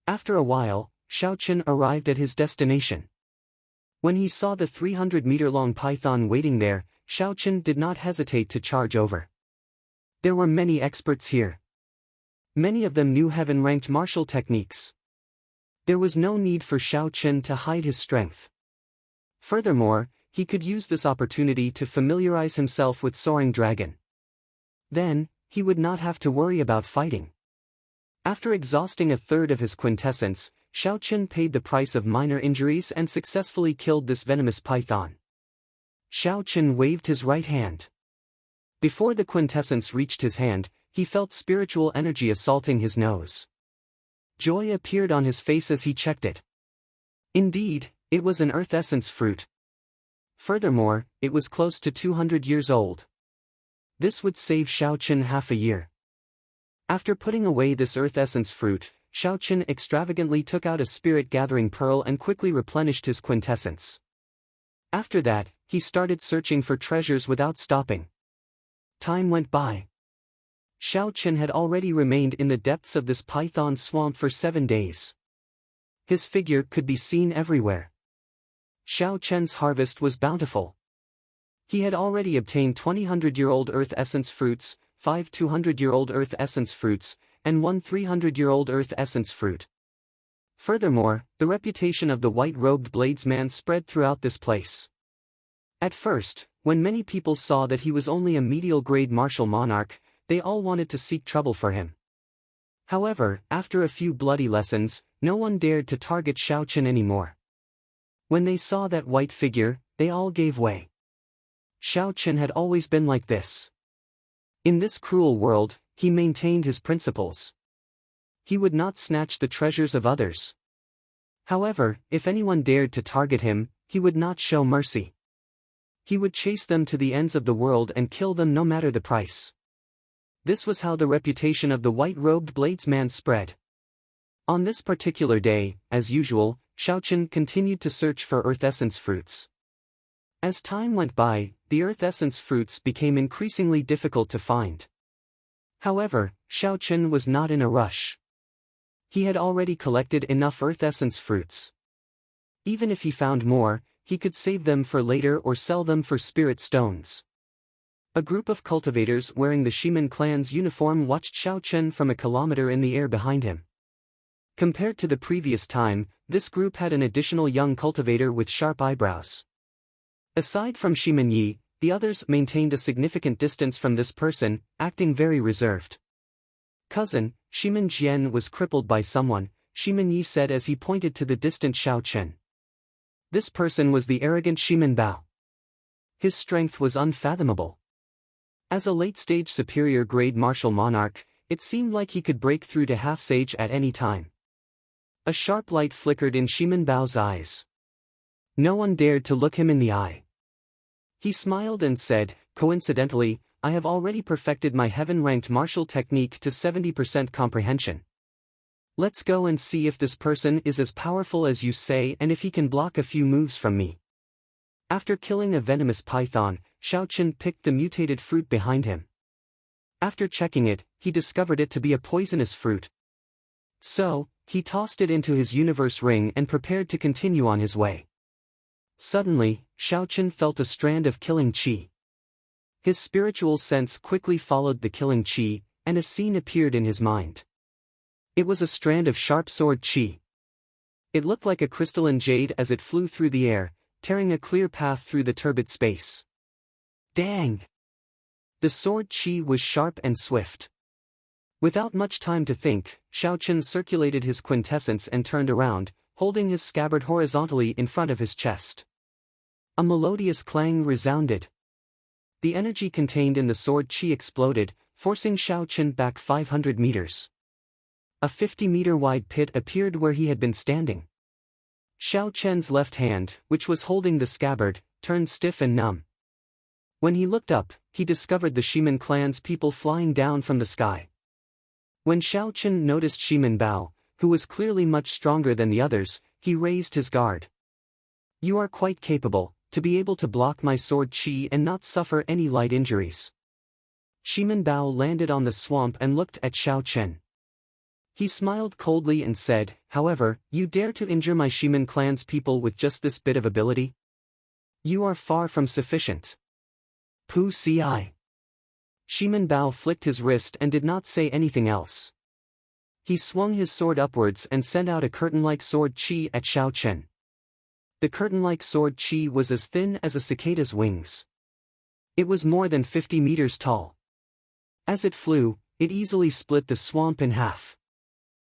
After a while, Xiaochen arrived at his destination. When he saw the 300-meter-long python waiting there, Xiaochen did not hesitate to charge over. There were many experts here. Many of them knew heaven-ranked martial techniques. There was no need for Xiaochen to hide his strength. Furthermore, he could use this opportunity to familiarize himself with Soaring Dragon. Then, he would not have to worry about fighting. After exhausting a third of his quintessence, Xiaochen paid the price of minor injuries and successfully killed this venomous python. Xiaochen waved his right hand. Before the quintessence reached his hand, he felt spiritual energy assaulting his nose. Joy appeared on his face as he checked it. Indeed, it was an earth essence fruit. Furthermore, it was close to 200 years old. This would save Xiaochen half a year. After putting away this earth essence fruit, Xiaochen extravagantly took out a spirit-gathering pearl and quickly replenished his quintessence. After that, he started searching for treasures without stopping. Time went by. Xiaochen had already remained in the depths of this python swamp for 7 days. His figure could be seen everywhere. Xiao Chen's harvest was bountiful. He had already obtained 20 100-year-old Earth Essence fruits, 5 200-year-old Earth Essence fruits, and 1 300-year-old Earth Essence fruit. Furthermore, the reputation of the white-robed bladesman spread throughout this place. At first, when many people saw that he was only a medial-grade martial monarch, they all wanted to seek trouble for him. However, after a few bloody lessons, no one dared to target Xiao Chen anymore. When they saw that white figure, they all gave way. Xiao Chen had always been like this. In this cruel world, he maintained his principles. He would not snatch the treasures of others. However, if anyone dared to target him, he would not show mercy. He would chase them to the ends of the world and kill them no matter the price. This was how the reputation of the white-robed bladesman spread. On this particular day, as usual, Xiao Chen continued to search for Earth Essence fruits. As time went by, the Earth Essence fruits became increasingly difficult to find. However, Xiao Chen was not in a rush. He had already collected enough Earth Essence fruits. Even if he found more, he could save them for later or sell them for spirit stones. A group of cultivators wearing the Shiman clan's uniform watched Xiao Chen from a kilometer in the air behind him. Compared to the previous time, this group had an additional young cultivator with sharp eyebrows. Aside from Shiman Yi, the others maintained a significant distance from this person, acting very reserved. "Cousin, Shiman Jian was crippled by someone," Shiman Yi said as he pointed to the distant Xiao Chen. This person was the arrogant Shiman Bao. His strength was unfathomable. As a late-stage superior-grade martial monarch, it seemed like he could break through to half-sage at any time. A sharp light flickered in Shiman Bao's eyes. No one dared to look him in the eye. He smiled and said, "Coincidentally, I have already perfected my heaven-ranked martial technique to 70% comprehension. Let's go and see if this person is as powerful as you say and if he can block a few moves from me." After killing a venomous python, Xiao Chen picked the mutated fruit behind him. After checking it, he discovered it to be a poisonous fruit. So, he tossed it into his universe ring and prepared to continue on his way. Suddenly, Xiao Chen felt a strand of killing qi. His spiritual sense quickly followed the killing qi, and a scene appeared in his mind. It was a strand of sharp sword qi. It looked like a crystalline jade as it flew through the air, tearing a clear path through the turbid space. Dang! The sword qi was sharp and swift. Without much time to think, Xiao Chen circulated his quintessence and turned around, holding his scabbard horizontally in front of his chest. A melodious clang resounded. The energy contained in the sword qi exploded, forcing Xiao Chen back 500 meters. A 50-meter-wide pit appeared where he had been standing. Xiao Chen's left hand, which was holding the scabbard, turned stiff and numb. When he looked up, he discovered the Shiman clan's people flying down from the sky. When Xiao Chen noticed Shiman Bao, who was clearly much stronger than the others, he raised his guard. "You are quite capable, to be able to block my sword qi and not suffer any light injuries." Shiman Bao landed on the swamp and looked at Xiao Chen. He smiled coldly and said, "However, you dare to injure my Shiman clan's people with just this bit of ability? You are far from sufficient. Pu ci." Shiman Bao flicked his wrist and did not say anything else. He swung his sword upwards and sent out a curtain-like sword qi at Xiao Chen. The curtain-like sword qi was as thin as a cicada's wings. It was more than 50 meters tall. As it flew, it easily split the swamp in half.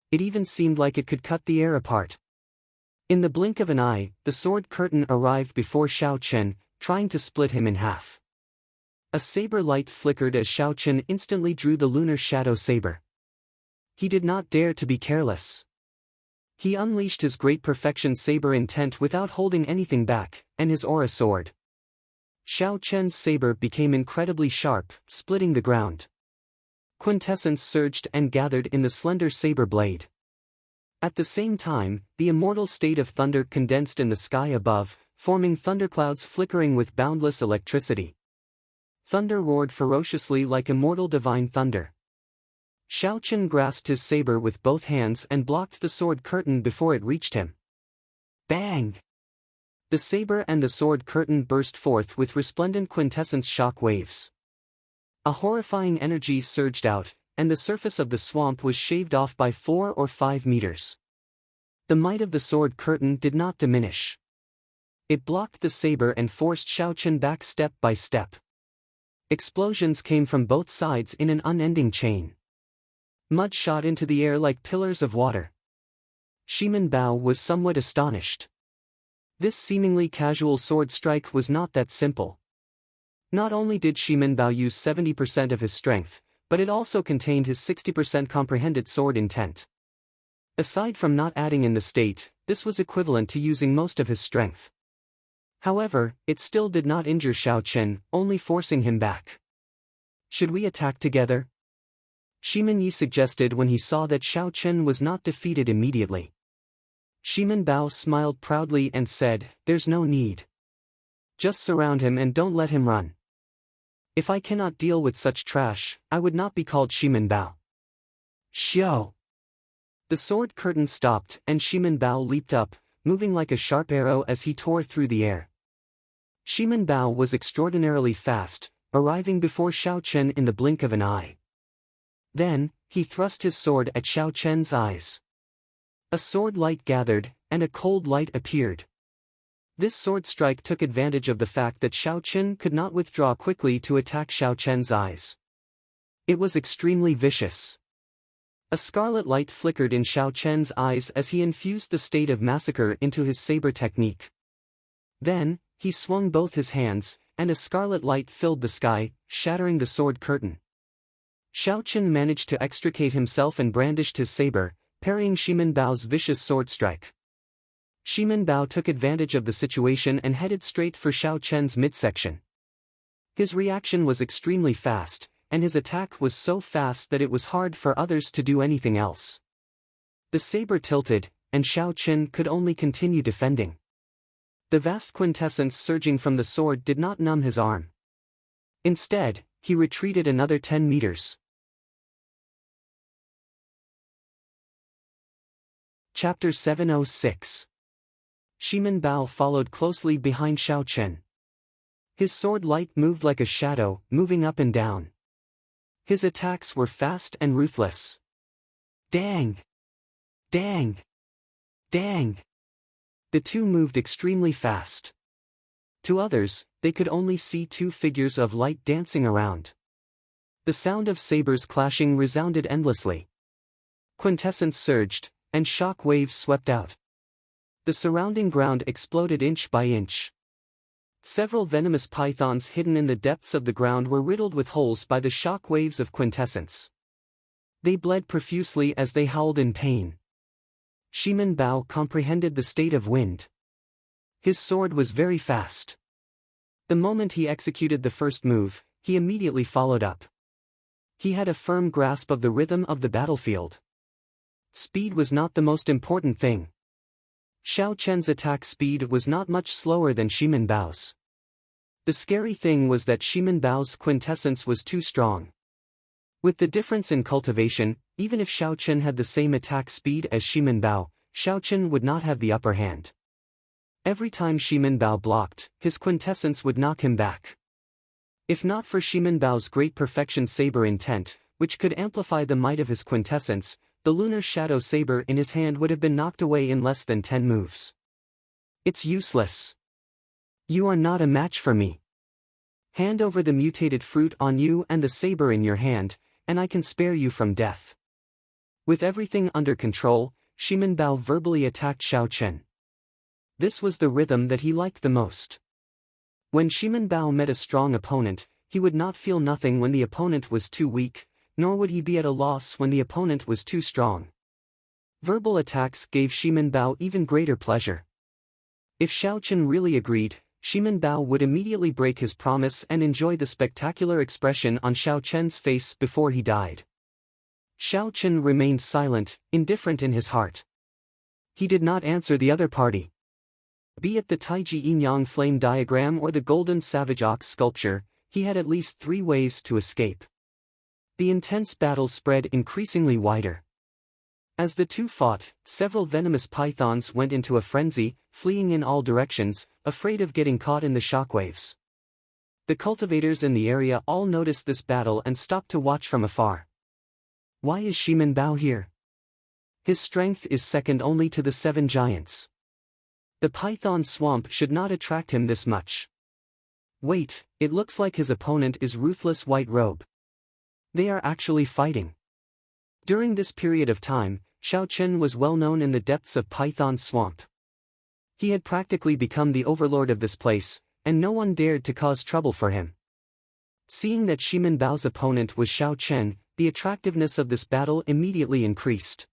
It even seemed like it could cut the air apart. In the blink of an eye, the sword curtain arrived before Xiao Chen, trying to split him in half. A saber light flickered as Xiao Chen instantly drew the lunar shadow saber. He did not dare to be careless. He unleashed his great perfection saber intent without holding anything back, and his aura soared. Xiao Chen's saber became incredibly sharp, splitting the ground. Quintessence surged and gathered in the slender saber blade. At the same time, the immortal state of thunder condensed in the sky above, forming thunderclouds flickering with boundless electricity. Thunder roared ferociously like immortal divine thunder. Xiao Chen grasped his saber with both hands and blocked the sword curtain before it reached him. Bang! The saber and the sword curtain burst forth with resplendent quintessence shock waves. A horrifying energy surged out, and the surface of the swamp was shaved off by 4 or 5 meters. The might of the sword curtain did not diminish. It blocked the saber and forced Xiaochen back step by step. Explosions came from both sides in an unending chain. Mud shot into the air like pillars of water. Shimin Bao was somewhat astonished. This seemingly casual sword strike was not that simple. Not only did Shimin Bao use 70% of his strength, but it also contained his 60% comprehended sword intent. Aside from not adding in the state, this was equivalent to using most of his strength. However, it still did not injure Xiaochen, only forcing him back. Should we attack together? Shimin Yi suggested when he saw that Xiaochen was not defeated immediately. Shimin Bao smiled proudly and said, "There's no need. Just surround him and don't let him run. If I cannot deal with such trash, I would not be called Shimin Bao." Xiao! The sword curtain stopped and Shimin Bao leaped up, moving like a sharp arrow as he tore through the air. Shimin Bao was extraordinarily fast, arriving before Xiaochen in the blink of an eye. Then, he thrust his sword at Xiaochen's eyes. A sword light gathered, and a cold light appeared. This sword strike took advantage of the fact that Xiaochen could not withdraw quickly to attack Xiaochen's eyes. It was extremely vicious. A scarlet light flickered in Xiaochen's eyes as he infused the state of massacre into his saber technique. Then, he swung both his hands, and a scarlet light filled the sky, shattering the sword curtain. Xiaochen managed to extricate himself and brandished his saber, parrying Shimin Bao's vicious sword strike. Shimin Bao took advantage of the situation and headed straight for Xiaochen's midsection. His reaction was extremely fast, and his attack was so fast that it was hard for others to do anything else. The saber tilted, and Xiaochen could only continue defending. The vast quintessence surging from the sword did not numb his arm. Instead, he retreated another 10 meters. Chapter 706. Shimin Bao followed closely behind Xiaochen. His sword light moved like a shadow, moving up and down. His attacks were fast and ruthless. Dang! Dang! Dang! The two moved extremely fast. To others, they could only see two figures of light dancing around. The sound of sabers clashing resounded endlessly. Quintessence surged, and shock waves swept out. The surrounding ground exploded inch by inch. Several venomous pythons hidden in the depths of the ground were riddled with holes by the shock waves of quintessence. They bled profusely as they howled in pain. Shimin Bao comprehended the state of wind. His sword was very fast. The moment he executed the first move, he immediately followed up. He had a firm grasp of the rhythm of the battlefield. Speed was not the most important thing. Xiaochen's attack speed was not much slower than Shimin Bao's. The scary thing was that Shimin Bao's quintessence was too strong. With the difference in cultivation, even if Xiaochen had the same attack speed as Shimin Bao, Xiaochen would not have the upper hand. Every time Shimin Bao blocked, his quintessence would knock him back. If not for Shimin Bao's great perfection saber intent, which could amplify the might of his quintessence, the lunar shadow saber in his hand would have been knocked away in less than 10 moves. It's useless. You are not a match for me. Hand over the mutated fruit on you and the saber in your hand, and I can spare you from death. With everything under control, Shimin Bao verbally attacked Xiaochen. This was the rhythm that he liked the most. When Shimin Bao met a strong opponent, he would not feel nothing when the opponent was too weak, nor would he be at a loss when the opponent was too strong. Verbal attacks gave Shimin Bao even greater pleasure. If Xiaochen really agreed, Shimin Bao would immediately break his promise and enjoy the spectacular expression on Xiaochen's face before he died. Xiaochen remained silent, indifferent in his heart. He did not answer the other party. Be it the Taiji Yin-Yang flame diagram or the golden savage ox sculpture, he had at least 3 ways to escape. The intense battle spread increasingly wider. As the two fought, several venomous pythons went into a frenzy, fleeing in all directions, afraid of getting caught in the shockwaves. The cultivators in the area all noticed this battle and stopped to watch from afar. Why is Shimin Bao here? His strength is second only to the 7 giants. The python swamp should not attract him this much. Wait, it looks like his opponent is Ruthless White Robe. They are actually fighting. During this period of time, Xiao Chen was well known in the depths of Python Swamp. He had practically become the overlord of this place, and no one dared to cause trouble for him. Seeing that Shimin Bao's opponent was Xiao Chen, the attractiveness of this battle immediately increased.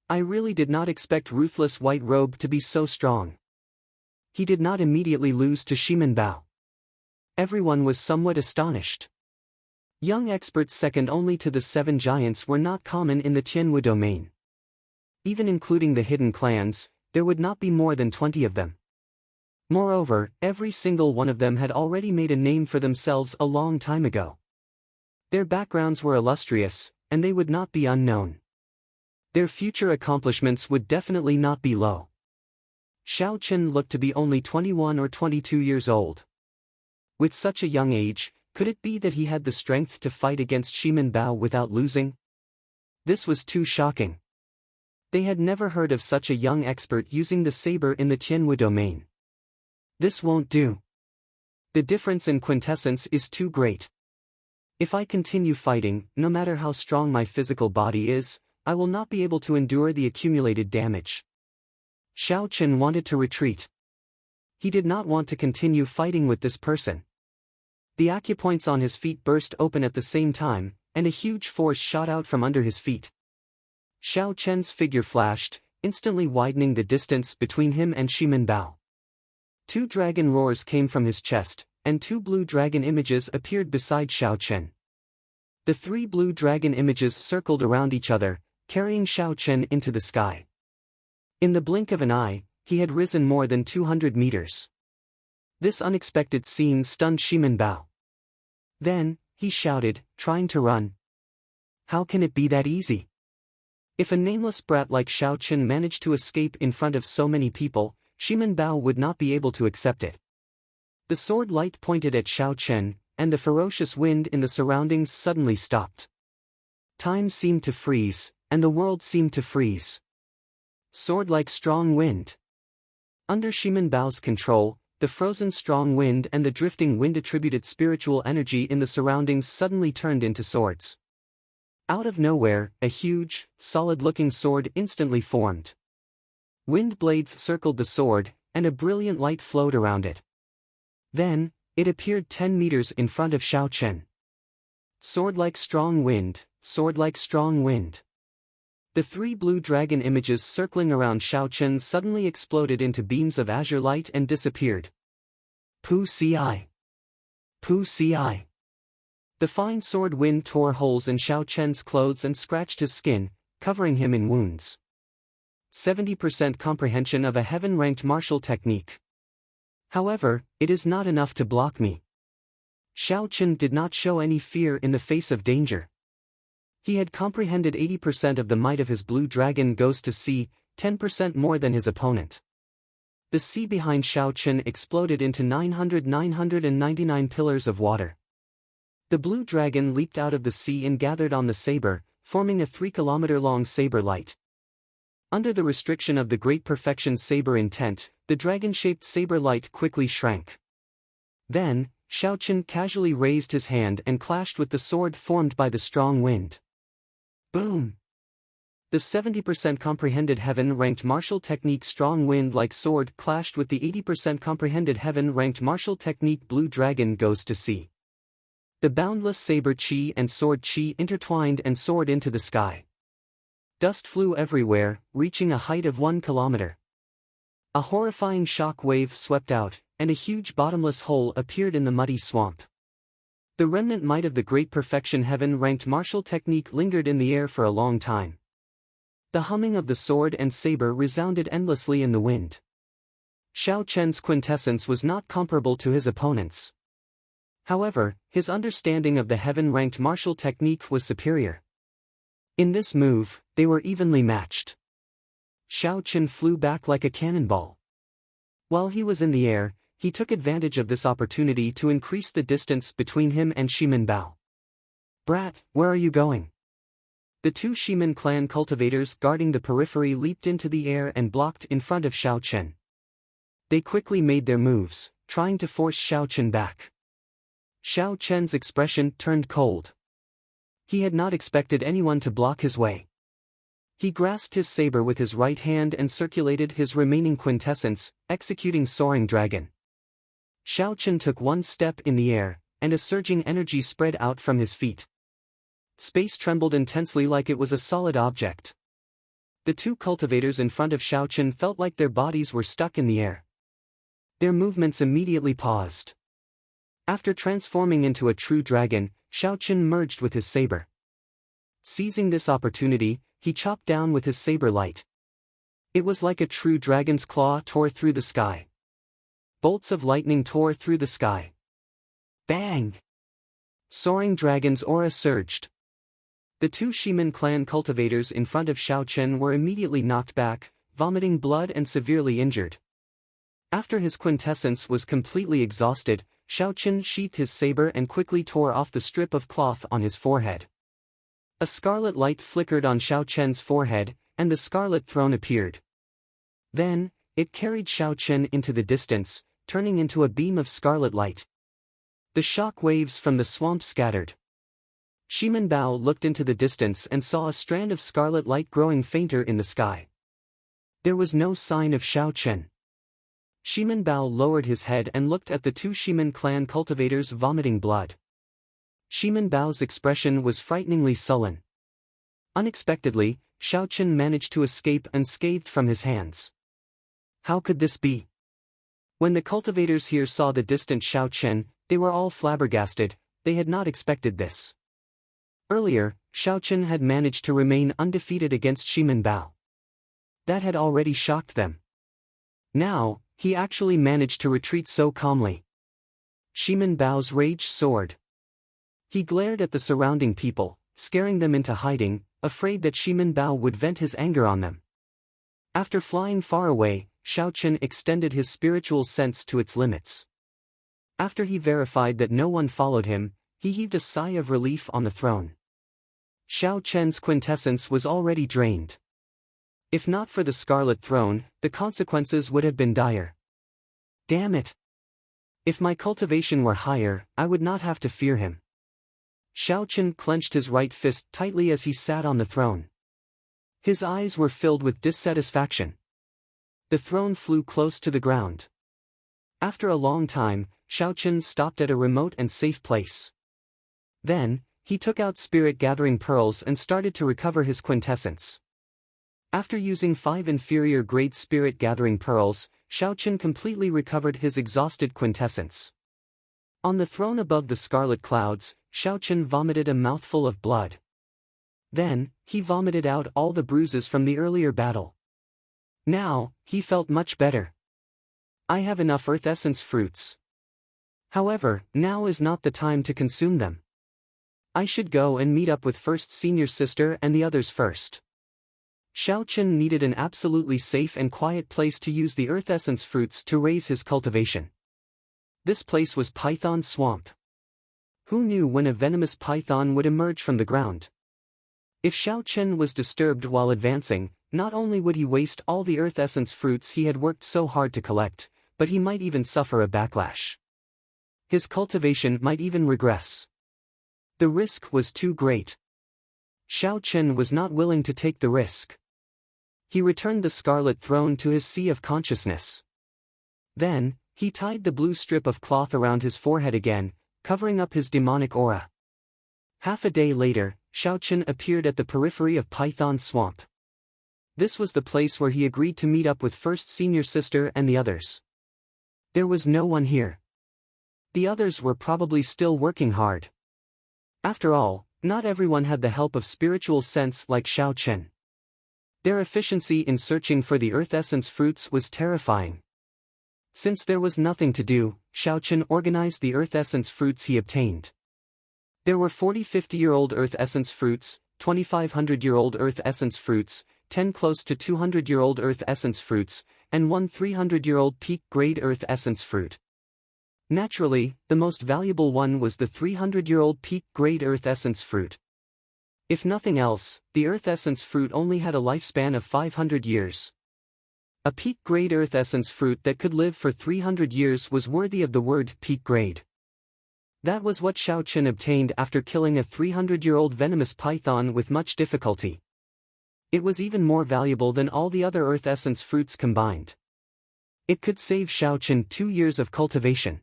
I really did not expect Ruthless White Robe to be so strong. He did not immediately lose to Shimin Bao. Everyone was somewhat astonished. Young experts second only to the 7 giants were not common in the Tianwu domain. Even including the hidden clans, there would not be more than 20 of them. Moreover, every single one of them had already made a name for themselves a long time ago. Their backgrounds were illustrious, and they would not be unknown. Their future accomplishments would definitely not be low. Xiao Chen looked to be only 21 or 22 years old. With such a young age, could it be that he had the strength to fight against Shimin Bao without losing? This was too shocking. They had never heard of such a young expert using the saber in the Tianwu domain. This won't do. The difference in quintessence is too great. If I continue fighting, no matter how strong my physical body is, I will not be able to endure the accumulated damage. Xiao Chen wanted to retreat. He did not want to continue fighting with this person. The acupoints on his feet burst open at the same time, and a huge force shot out from under his feet. Xiao Chen's figure flashed, instantly widening the distance between him and Shimin Bao. 2 dragon roars came from his chest, and 2 blue dragon images appeared beside Xiao Chen. The 3 blue dragon images circled around each other, carrying Xiao Chen into the sky. In the blink of an eye, he had risen more than 200 meters. This unexpected scene stunned Shimin Bao. Then, he shouted, trying to run. How can it be that easy? If a nameless brat like Xiao Chen managed to escape in front of so many people, Shimin Bao would not be able to accept it. The sword light pointed at Xiao Chen, and the ferocious wind in the surroundings suddenly stopped. Time seemed to freeze, and the world seemed to freeze. Sword like strong wind. Under Shimin Bao's control, the frozen strong wind and the drifting wind attributed spiritual energy in the surroundings suddenly turned into swords. Out of nowhere, a huge, solid-looking sword instantly formed. Wind blades circled the sword, and a brilliant light flowed around it. Then, it appeared 10 meters in front of Xiao Chen. Sword like strong wind, sword like strong wind. The 3 blue dragon images circling around Xiao Chen suddenly exploded into beams of azure light and disappeared. Pu Ci. Pu Ci. The fine sword wind tore holes in Xiao Chen's clothes and scratched his skin, covering him in wounds. 70% comprehension of a heaven-ranked martial technique. However, it is not enough to block me. Xiao Chen did not show any fear in the face of danger. He had comprehended 80% of the might of his blue dragon ghost to sea, 10% more than his opponent. The sea behind Xiao Chen exploded into 999 pillars of water. The blue dragon leaped out of the sea and gathered on the saber, forming a 3-kilometer-long saber light. Under the restriction of the Great Perfection saber intent, the dragon-shaped saber light quickly shrank. Then, Xiao Chen casually raised his hand and clashed with the sword formed by the strong wind. Boom! The 70% comprehended heaven-ranked martial technique strong wind-like sword clashed with the 80% comprehended heaven-ranked martial technique blue dragon goes to sea. The boundless saber chi and sword chi intertwined and soared into the sky. Dust flew everywhere, reaching a height of 1 kilometer. A horrifying shock wave swept out, and a huge bottomless hole appeared in the muddy swamp. The remnant might of the Great Perfection heaven-ranked martial technique lingered in the air for a long time. The humming of the sword and saber resounded endlessly in the wind. Xiao Chen's quintessence was not comparable to his opponent's. However, his understanding of the heaven-ranked martial technique was superior. In this move, they were evenly matched. Xiao Chen flew back like a cannonball. While he was in the air, he took advantage of this opportunity to increase the distance between him and Shimin Bao. "Brat, where are you going?" The two Shimin clan cultivators guarding the periphery leaped into the air and blocked in front of Xiao Chen. They quickly made their moves, trying to force Xiao Chen back. Xiao Chen's expression turned cold. He had not expected anyone to block his way. He grasped his saber with his right hand and circulated his remaining quintessence, executing Soaring Dragon. Xiao Chen took one step in the air, and a surging energy spread out from his feet. Space trembled intensely like it was a solid object. The two cultivators in front of Xiao Chen felt like their bodies were stuck in the air. Their movements immediately paused. After transforming into a true dragon, Xiao Chen merged with his saber. Seizing this opportunity, he chopped down with his saber light. It was like a true dragon's claw tore through the sky. Bolts of lightning tore through the sky. Bang! Soaring Dragon's aura surged. The two Shimin clan cultivators in front of Xiao Chen were immediately knocked back, vomiting blood and severely injured. After his quintessence was completely exhausted, Xiao Chen sheathed his saber and quickly tore off the strip of cloth on his forehead. A scarlet light flickered on Xiao Chen's forehead, and the scarlet throne appeared. Then, it carried Xiao Chen into the distance, turning into a beam of scarlet light. The shock waves from the swamp scattered. Shimin Bao looked into the distance and saw a strand of scarlet light growing fainter in the sky. There was no sign of Xiao Chen. Shimin Bao lowered his head and looked at the two Shimin clan cultivators vomiting blood. Shimin Bao's expression was frighteningly sullen. Unexpectedly, Xiao Chen managed to escape unscathed from his hands. How could this be? When the cultivators here saw the distant Xiao Chen, they were all flabbergasted. They had not expected this. Earlier, Xiao Chen had managed to remain undefeated against Shimin Bao. That had already shocked them. Now, he actually managed to retreat so calmly. Shimin Bao's rage soared. He glared at the surrounding people, scaring them into hiding, afraid that Shimin Bao would vent his anger on them. After flying far away, Xiao Chen extended his spiritual sense to its limits. After he verified that no one followed him, he heaved a sigh of relief on the throne. Xiao Chen's quintessence was already drained. If not for the Scarlet Throne, the consequences would have been dire. Damn it! If my cultivation were higher, I would not have to fear him. Xiao Chen clenched his right fist tightly as he sat on the throne. His eyes were filled with dissatisfaction. The throne flew close to the ground. After a long time, Xiao Chen stopped at a remote and safe place. Then, he took out spirit-gathering pearls and started to recover his quintessence. After using 5 inferior-grade spirit-gathering pearls, Xiao Chen completely recovered his exhausted quintessence. On the throne above the scarlet clouds, Xiao Chen vomited a mouthful of blood. Then, he vomited out all the bruises from the earlier battle. Now, he felt much better. I have enough earth essence fruits. However, now is not the time to consume them. I should go and meet up with first senior sister and the others first. Xiao Chen needed an absolutely safe and quiet place to use the earth essence fruits to raise his cultivation. This place was Python Swamp. Who knew when a venomous python would emerge from the ground? If Xiao Chen was disturbed while advancing, not only would he waste all the earth essence fruits he had worked so hard to collect, but he might even suffer a backlash. His cultivation might even regress. The risk was too great. Xiao Chen was not willing to take the risk. He returned the scarlet throne to his sea of consciousness. Then, he tied the blue strip of cloth around his forehead again, covering up his demonic aura. Half a day later, Xiao Chen appeared at the periphery of Python Swamp. This was the place where he agreed to meet up with first senior sister and the others. There was no one here. The others were probably still working hard. After all, not everyone had the help of spiritual sense like Xiao Chen. Their efficiency in searching for the earth essence fruits was terrifying. Since there was nothing to do, Xiao Chen organized the earth essence fruits he obtained. There were 40 50-year-old earth essence fruits, 2,500-year-old Earth essence fruits, 10 close to 200-year-old Earth essence fruits, and 1 300-year-old peak-grade Earth essence fruit. Naturally, the most valuable one was the 300-year-old peak-grade Earth essence fruit. If nothing else, the Earth essence fruit only had a lifespan of 500 years. A peak-grade Earth essence fruit that could live for 300 years was worthy of the word peak-grade. That was what Shao Chen obtained after killing a 300-year-old venomous python with much difficulty. It was even more valuable than all the other Earth essence fruits combined. It could save Shao Chen 2 years of cultivation.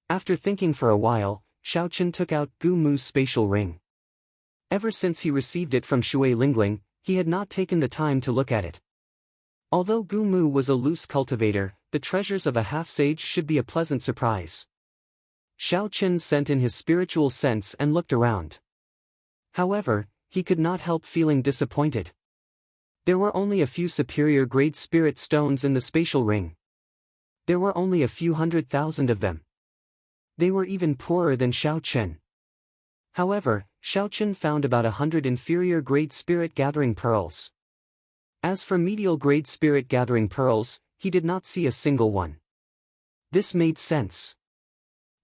After thinking for a while, Shao Chen took out Gu Mu's spatial ring. Ever since he received it from Shui Lingling, he had not taken the time to look at it. Although Gu Mu was a loose cultivator, the treasures of a half-sage should be a pleasant surprise. Shao Chen sent in his spiritual sense and looked around. However, he could not help feeling disappointed. There were only a few superior-grade spirit stones in the spatial ring. There were only a few 100,000 of them. They were even poorer than Shao Chen. However, Shao Chen found about 100 inferior-grade spirit-gathering pearls. As for medial-grade spirit-gathering pearls, he did not see a single one. This made sense.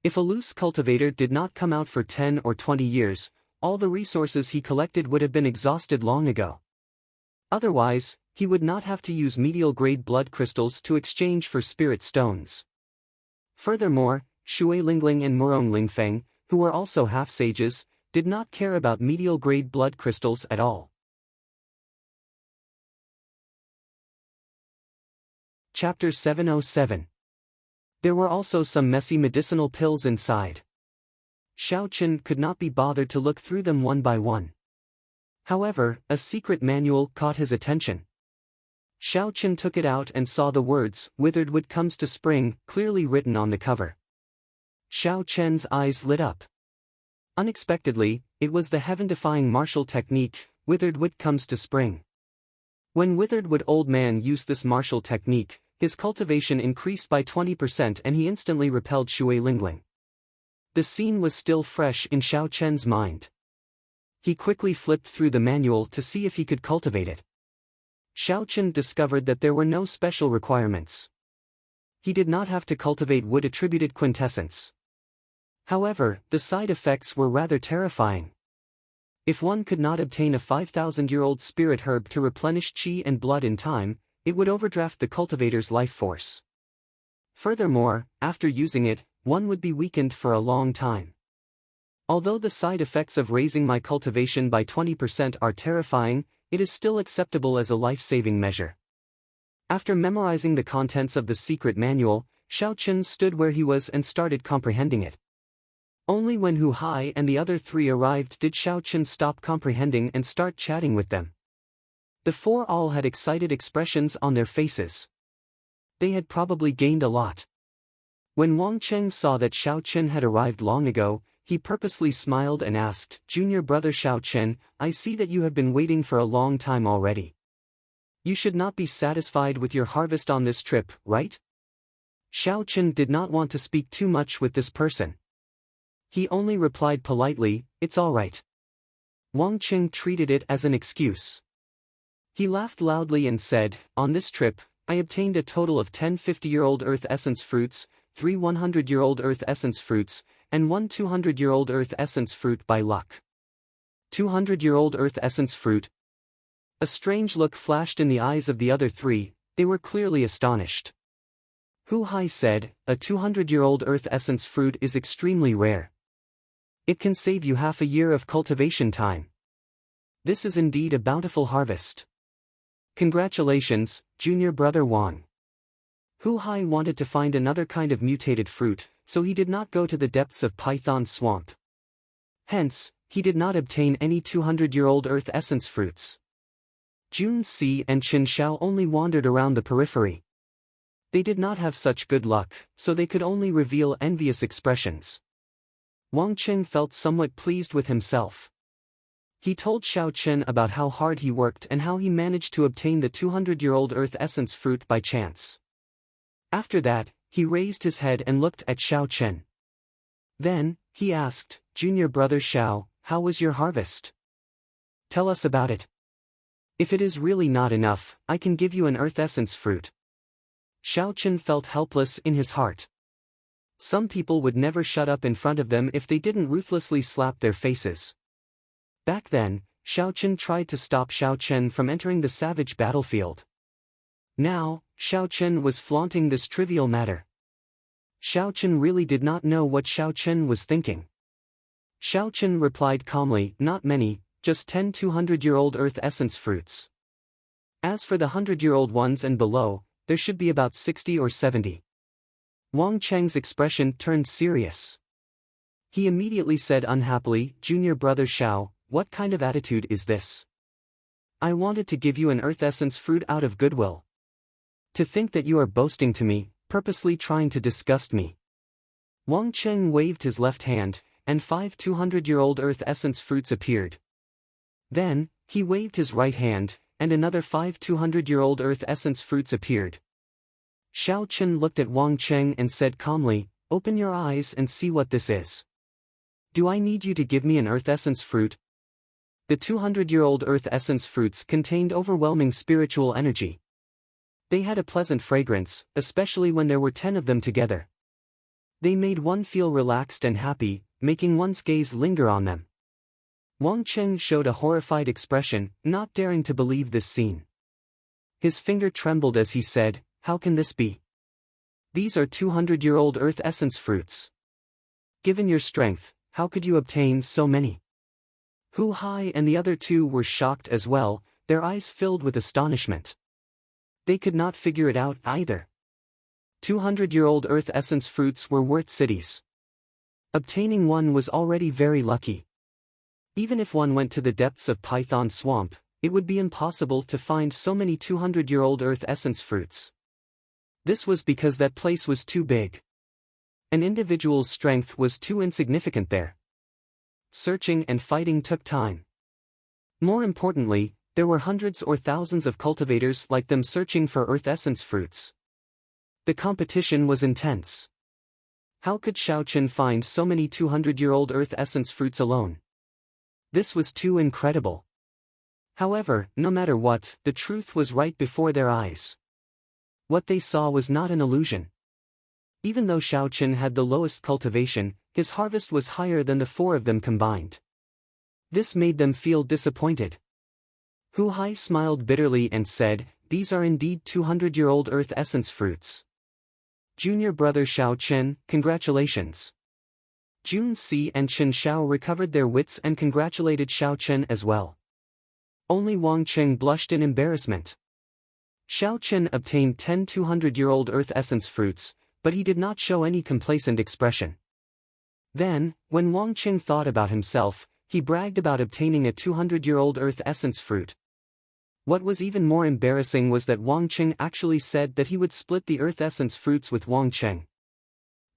If a loose cultivator did not come out for 10 or 20 years, all the resources he collected would have been exhausted long ago. Otherwise, he would not have to use medial-grade blood crystals to exchange for spirit stones. Furthermore, Shui Lingling and Murong Lingfeng, who were also half-sages, did not care about medial-grade blood crystals at all. Chapter 707. There were also some messy medicinal pills inside. Shao Chen could not be bothered to look through them one by one. However, a secret manual caught his attention. Shao Chen took it out and saw the words, "Withered wood comes to spring," clearly written on the cover. Shao Chen's eyes lit up. Unexpectedly, it was the heaven-defying martial technique, "Withered wood comes to spring." When Withered Wood Old Man used this martial technique, his cultivation increased by 20% and he instantly repelled Shui Lingling. The scene was still fresh in Shao Chen's mind. He quickly flipped through the manual to see if he could cultivate it. Shao Chen discovered that there were no special requirements. He did not have to cultivate wood-attributed quintessence. However, the side effects were rather terrifying. If one could not obtain a 5,000-year-old spirit herb to replenish qi and blood in time, it would overdraft the cultivator's life force. Furthermore, after using it, one would be weakened for a long time. Although the side effects of raising my cultivation by 20% are terrifying, it is still acceptable as a life-saving measure. After memorizing the contents of the secret manual, Shao Chen stood where he was and started comprehending it. Only when Hu Hai and the other three arrived did Shao Chen stop comprehending and start chatting with them. The four all had excited expressions on their faces. They had probably gained a lot. When Wang Cheng saw that Shao Chen had arrived long ago, he purposely smiled and asked, "Junior brother Shao Chen, I see that you have been waiting for a long time already. You should not be satisfied with your harvest on this trip, right?" Shao Chen did not want to speak too much with this person. He only replied politely, "It's all right." Wang Cheng treated it as an excuse. He laughed loudly and said, "On this trip, I obtained a total of 10 50-year-old Earth Essence fruits, 3 100-year-old Earth Essence fruits, and 1 200-year-old Earth Essence fruit by luck." 200-year-old Earth Essence fruit? A strange look flashed in the eyes of the other three, they were clearly astonished. Hu Hai said, "A 200-year-old Earth Essence fruit is extremely rare. It can save you half a year of cultivation time. This is indeed a bountiful harvest. Congratulations, junior brother Wang." Hu Hai wanted to find another kind of mutated fruit, so he did not go to the depths of Python Swamp. Hence, he did not obtain any 200-year-old Earth Essence fruits. Jun Si and Qin Shao only wandered around the periphery. They did not have such good luck, so they could only reveal envious expressions. Wang Cheng felt somewhat pleased with himself. He told Shao Chen about how hard he worked and how he managed to obtain the 200-year-old Earth Essence fruit by chance. After that, he raised his head and looked at Shao Chen. Then, he asked, "Junior brother Shao, how was your harvest?" Tell us about it. If it is really not enough, I can give you an earth essence fruit. Xiao Chen felt helpless in his heart. Some people would never shut up in front of them if they didn't ruthlessly slap their faces. Back then, Xiao Chen tried to stop Xiao Chen from entering the savage battlefield. Now, Xiao Chen was flaunting this trivial matter. Xiao Chen really did not know what Xiao Chen was thinking. Xiao Chen replied calmly, not many, just 10 200-year-old earth essence fruits. As for the 100-year-old ones and below, there should be about 60 or 70. Wang Cheng's expression turned serious. He immediately said unhappily, Junior brother Xiao, what kind of attitude is this? I wanted to give you an earth essence fruit out of goodwill. To think that you are boasting to me, purposely trying to disgust me. Wang Cheng waved his left hand, and 5 200-year-old earth essence fruits appeared. Then, he waved his right hand, and another 5 200-year-old earth essence fruits appeared. Xiao Chen looked at Wang Cheng and said calmly, open your eyes and see what this is. Do I need you to give me an earth essence fruit? The 200-year-old earth essence fruits contained overwhelming spiritual energy. They had a pleasant fragrance, especially when there were 10 of them together. They made one feel relaxed and happy, making one's gaze linger on them. Wang Cheng showed a horrified expression, not daring to believe this scene. His finger trembled as he said, how can this be? These are 200-year-old earth essence fruits. Given your strength, how could you obtain so many? Hu Hai and the other two were shocked as well, their eyes filled with astonishment. They could not figure it out either. 200-year-old earth essence fruits were worth cities. Obtaining one was already very lucky. Even if one went to the depths of Python Swamp, it would be impossible to find so many 200-year-old earth essence fruits. This was because that place was too big. An individual's strength was too insignificant there. Searching and fighting took time. More importantly, there were hundreds or thousands of cultivators like them searching for earth essence fruits. The competition was intense. How could Xiao Chen find so many 200-year-old earth essence fruits alone? This was too incredible. However, no matter what, the truth was right before their eyes. What they saw was not an illusion. Even though Xiao Chen had the lowest cultivation, his harvest was higher than the four of them combined. This made them feel disappointed. Hu Hai smiled bitterly and said, these are indeed 200-year-old earth essence fruits. Junior brother Xiao Chen, congratulations. Jun Si and Chen Xiao recovered their wits and congratulated Xiao Chen as well. Only Wang Cheng blushed in embarrassment. Xiao Chen obtained 10 200-year-old earth essence fruits, but he did not show any complacent expression. Then, when Wang Cheng thought about himself, he bragged about obtaining a 200-year-old earth essence fruit. What was even more embarrassing was that Wang Cheng actually said that he would split the earth essence fruits with Wang Cheng.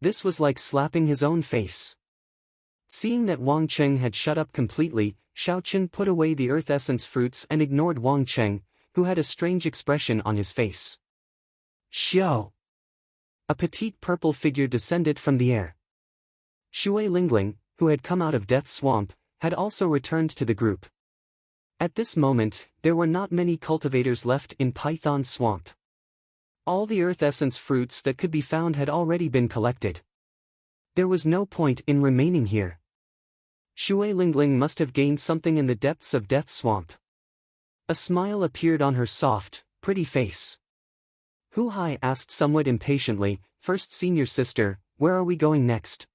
This was like slapping his own face. Seeing that Wang Cheng had shut up completely, Xiao Chen put away the earth essence fruits and ignored Wang Cheng, who had a strange expression on his face. Xiao! A petite purple figure descended from the air. Shui Lingling, who had come out of Death Swamp, had also returned to the group. At this moment, there were not many cultivators left in Python Swamp. All the earth essence fruits that could be found had already been collected. There was no point in remaining here. Shui Lingling must have gained something in the depths of Death Swamp. A smile appeared on her soft, pretty face. Hu Hai asked somewhat impatiently, first senior sister, where are we going next?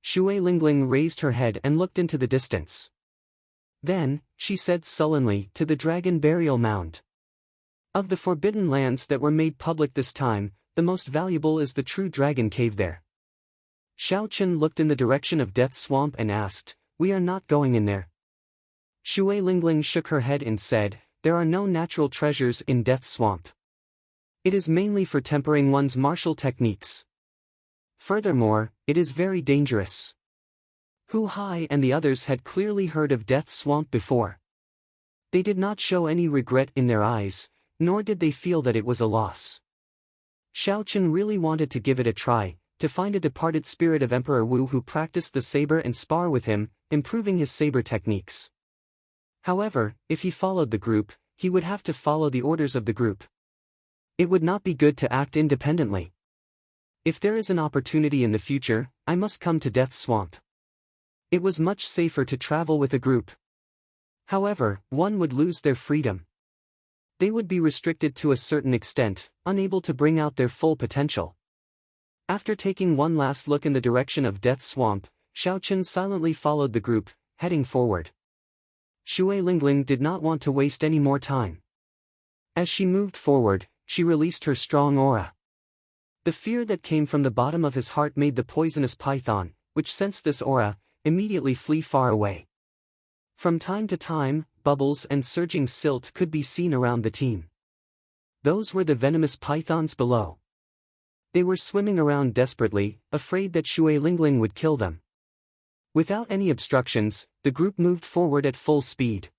Shui Lingling raised her head and looked into the distance. Then, she said sullenly, to the Dragon Burial Mound. Of the forbidden lands that were made public this time, the most valuable is the true dragon cave there. Xiao Chen looked in the direction of Death Swamp and asked, we are not going in there. Shui Lingling shook her head and said, there are no natural treasures in Death Swamp. It is mainly for tempering one's martial techniques. Furthermore, it is very dangerous. Hu Hai and the others had clearly heard of Death Swamp before. They did not show any regret in their eyes, nor did they feel that it was a loss. Xiao Chen really wanted to give it a try, to find a departed spirit of Emperor Wu who practiced the saber and spar with him, improving his saber techniques. However, if he followed the group, he would have to follow the orders of the group. It would not be good to act independently. If there is an opportunity in the future, I must come to Death Swamp. It was much safer to travel with a group. However, one would lose their freedom. They would be restricted to a certain extent, unable to bring out their full potential. After taking one last look in the direction of Death Swamp, Xiaoqun silently followed the group, heading forward. Shui Lingling did not want to waste any more time. As she moved forward, she released her strong aura. The fear that came from the bottom of his heart made the poisonous python, which sensed this aura, immediately flee far away. From time to time, bubbles and surging silt could be seen around the team. Those were the venomous pythons below. They were swimming around desperately, afraid that Shui Lingling would kill them. Without any obstructions, the group moved forward at full speed.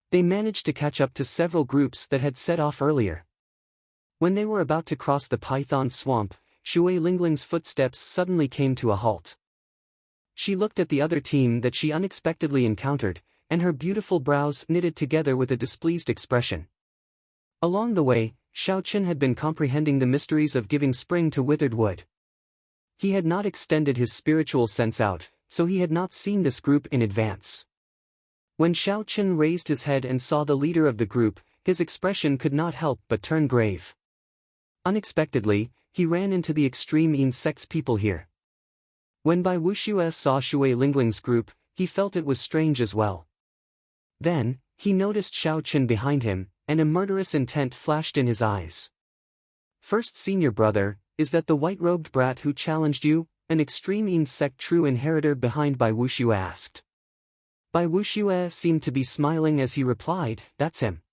They managed to catch up to several groups that had set off earlier. When they were about to cross the python swamp, Shui Lingling's footsteps suddenly came to a halt. She looked at the other team that she unexpectedly encountered, and her beautiful brows knitted together with a displeased expression. Along the way, Xiaoqun had been comprehending the mysteries of giving spring to withered wood. He had not extended his spiritual sense out, so he had not seen this group in advance. When Xiaoqun raised his head and saw the leader of the group, his expression could not help but turn grave. Unexpectedly, he ran into the extreme insects people here. When Bai Wuxue saw Shui Lingling's group, he felt it was strange as well. Then, he noticed Xiaoqun behind him, and a murderous intent flashed in his eyes. First senior brother, is that the white-robed brat who challenged you? An extreme insect true inheritor behind Bai Wuxue asked. Bai Wuxue seemed to be smiling as he replied, that's him.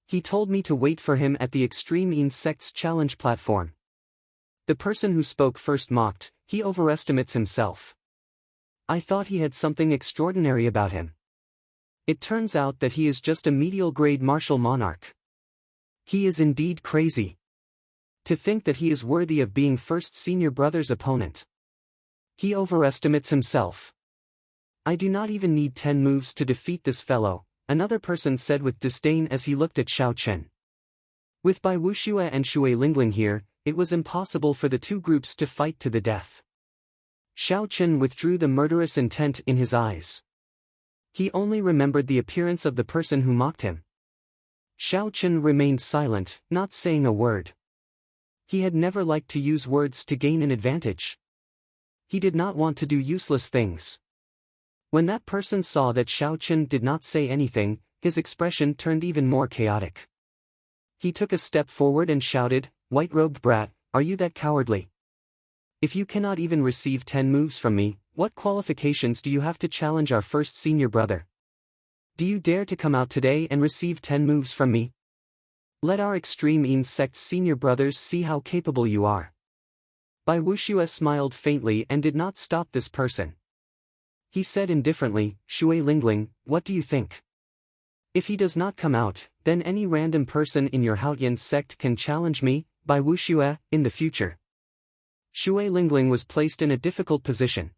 He told me to wait for him at the Extreme Insects Challenge platform. The person who spoke first mocked, he overestimates himself. I thought he had something extraordinary about him. It turns out that he is just a medial-grade martial monarch. He is indeed crazy. To think that he is worthy of being first senior brother's opponent. He overestimates himself. I do not even need 10 moves to defeat this fellow, another person said with disdain as he looked at Xiaoqun. With Bai Wuxue and Shui Lingling here, it was impossible for the two groups to fight to the death. Xiaoqun withdrew the murderous intent in his eyes. He only remembered the appearance of the person who mocked him. Xiaoqun remained silent, not saying a word. He had never liked to use words to gain an advantage. He did not want to do useless things. When that person saw that Xiaoqun did not say anything, his expression turned even more chaotic. He took a step forward and shouted, "White-robed brat, are you that cowardly? If you cannot even receive 10 moves from me, what qualifications do you have to challenge our first senior brother? Do you dare to come out today and receive 10 moves from me? Let our Extreme Insects senior brothers see how capable you are." Bai Wuxue smiled faintly and did not stop this person. He said indifferently, "Shui Lingling, what do you think? If he does not come out, then any random person in your Haotian sect can challenge me, Bai Wuxue, in the future." Shui Lingling was placed in a difficult position.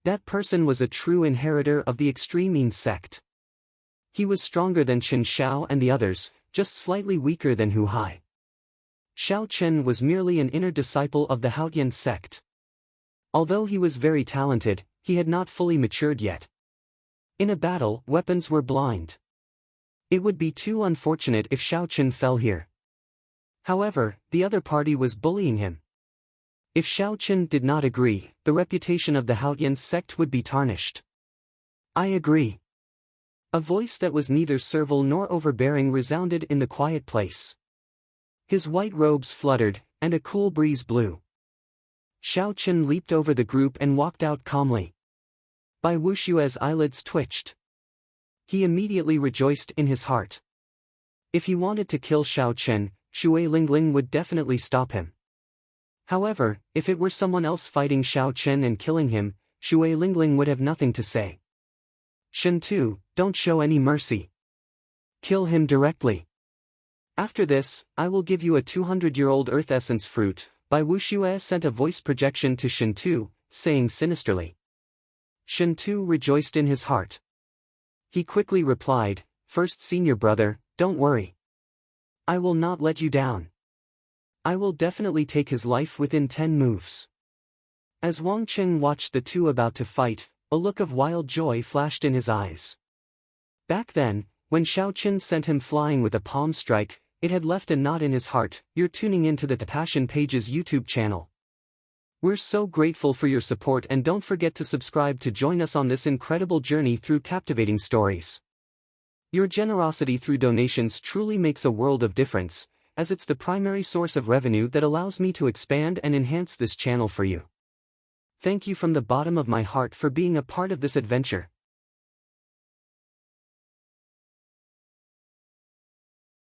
That person was a true inheritor of the Extreme Yin sect. He was stronger than Chen Xiao and the others, just slightly weaker than Hu Hai. Xiao Chen was merely an inner disciple of the Haotian sect. Although he was very talented, he had not fully matured yet. In a battle, weapons were blind. It would be too unfortunate if Xiao Chen fell here. However, the other party was bullying him. If Xiao Chen did not agree, the reputation of the Haotian sect would be tarnished. "I agree." A voice that was neither servile nor overbearing resounded in the quiet place. His white robes fluttered, and a cool breeze blew. Xiao Chen leaped over the group and walked out calmly. Bai Wuxue's eyelids twitched. He immediately rejoiced in his heart. If he wanted to kill Xiao Chen, Shui Lingling would definitely stop him. However, if it were someone else fighting Xiao Chen and killing him, Shui Lingling would have nothing to say. "Shen Tu, don't show any mercy. Kill him directly. After this, I will give you a 200-year-old earth essence fruit." Bai Wuxue sent a voice projection to Shen Tu, saying sinisterly. Shen Tu rejoiced in his heart. He quickly replied, "First senior brother, don't worry. I will not let you down. I will definitely take his life within 10 moves." As Wang Qing watched the two about to fight, a look of wild joy flashed in his eyes. Back then, when Xiao Qin sent him flying with a palm strike, it had left a knot in his heart. You're tuning into the Passion Pages YouTube channel. We're so grateful for your support, and don't forget to subscribe to join us on this incredible journey through captivating stories. Your generosity through donations truly makes a world of difference, as it's the primary source of revenue that allows me to expand and enhance this channel for you. Thank you from the bottom of my heart for being a part of this adventure.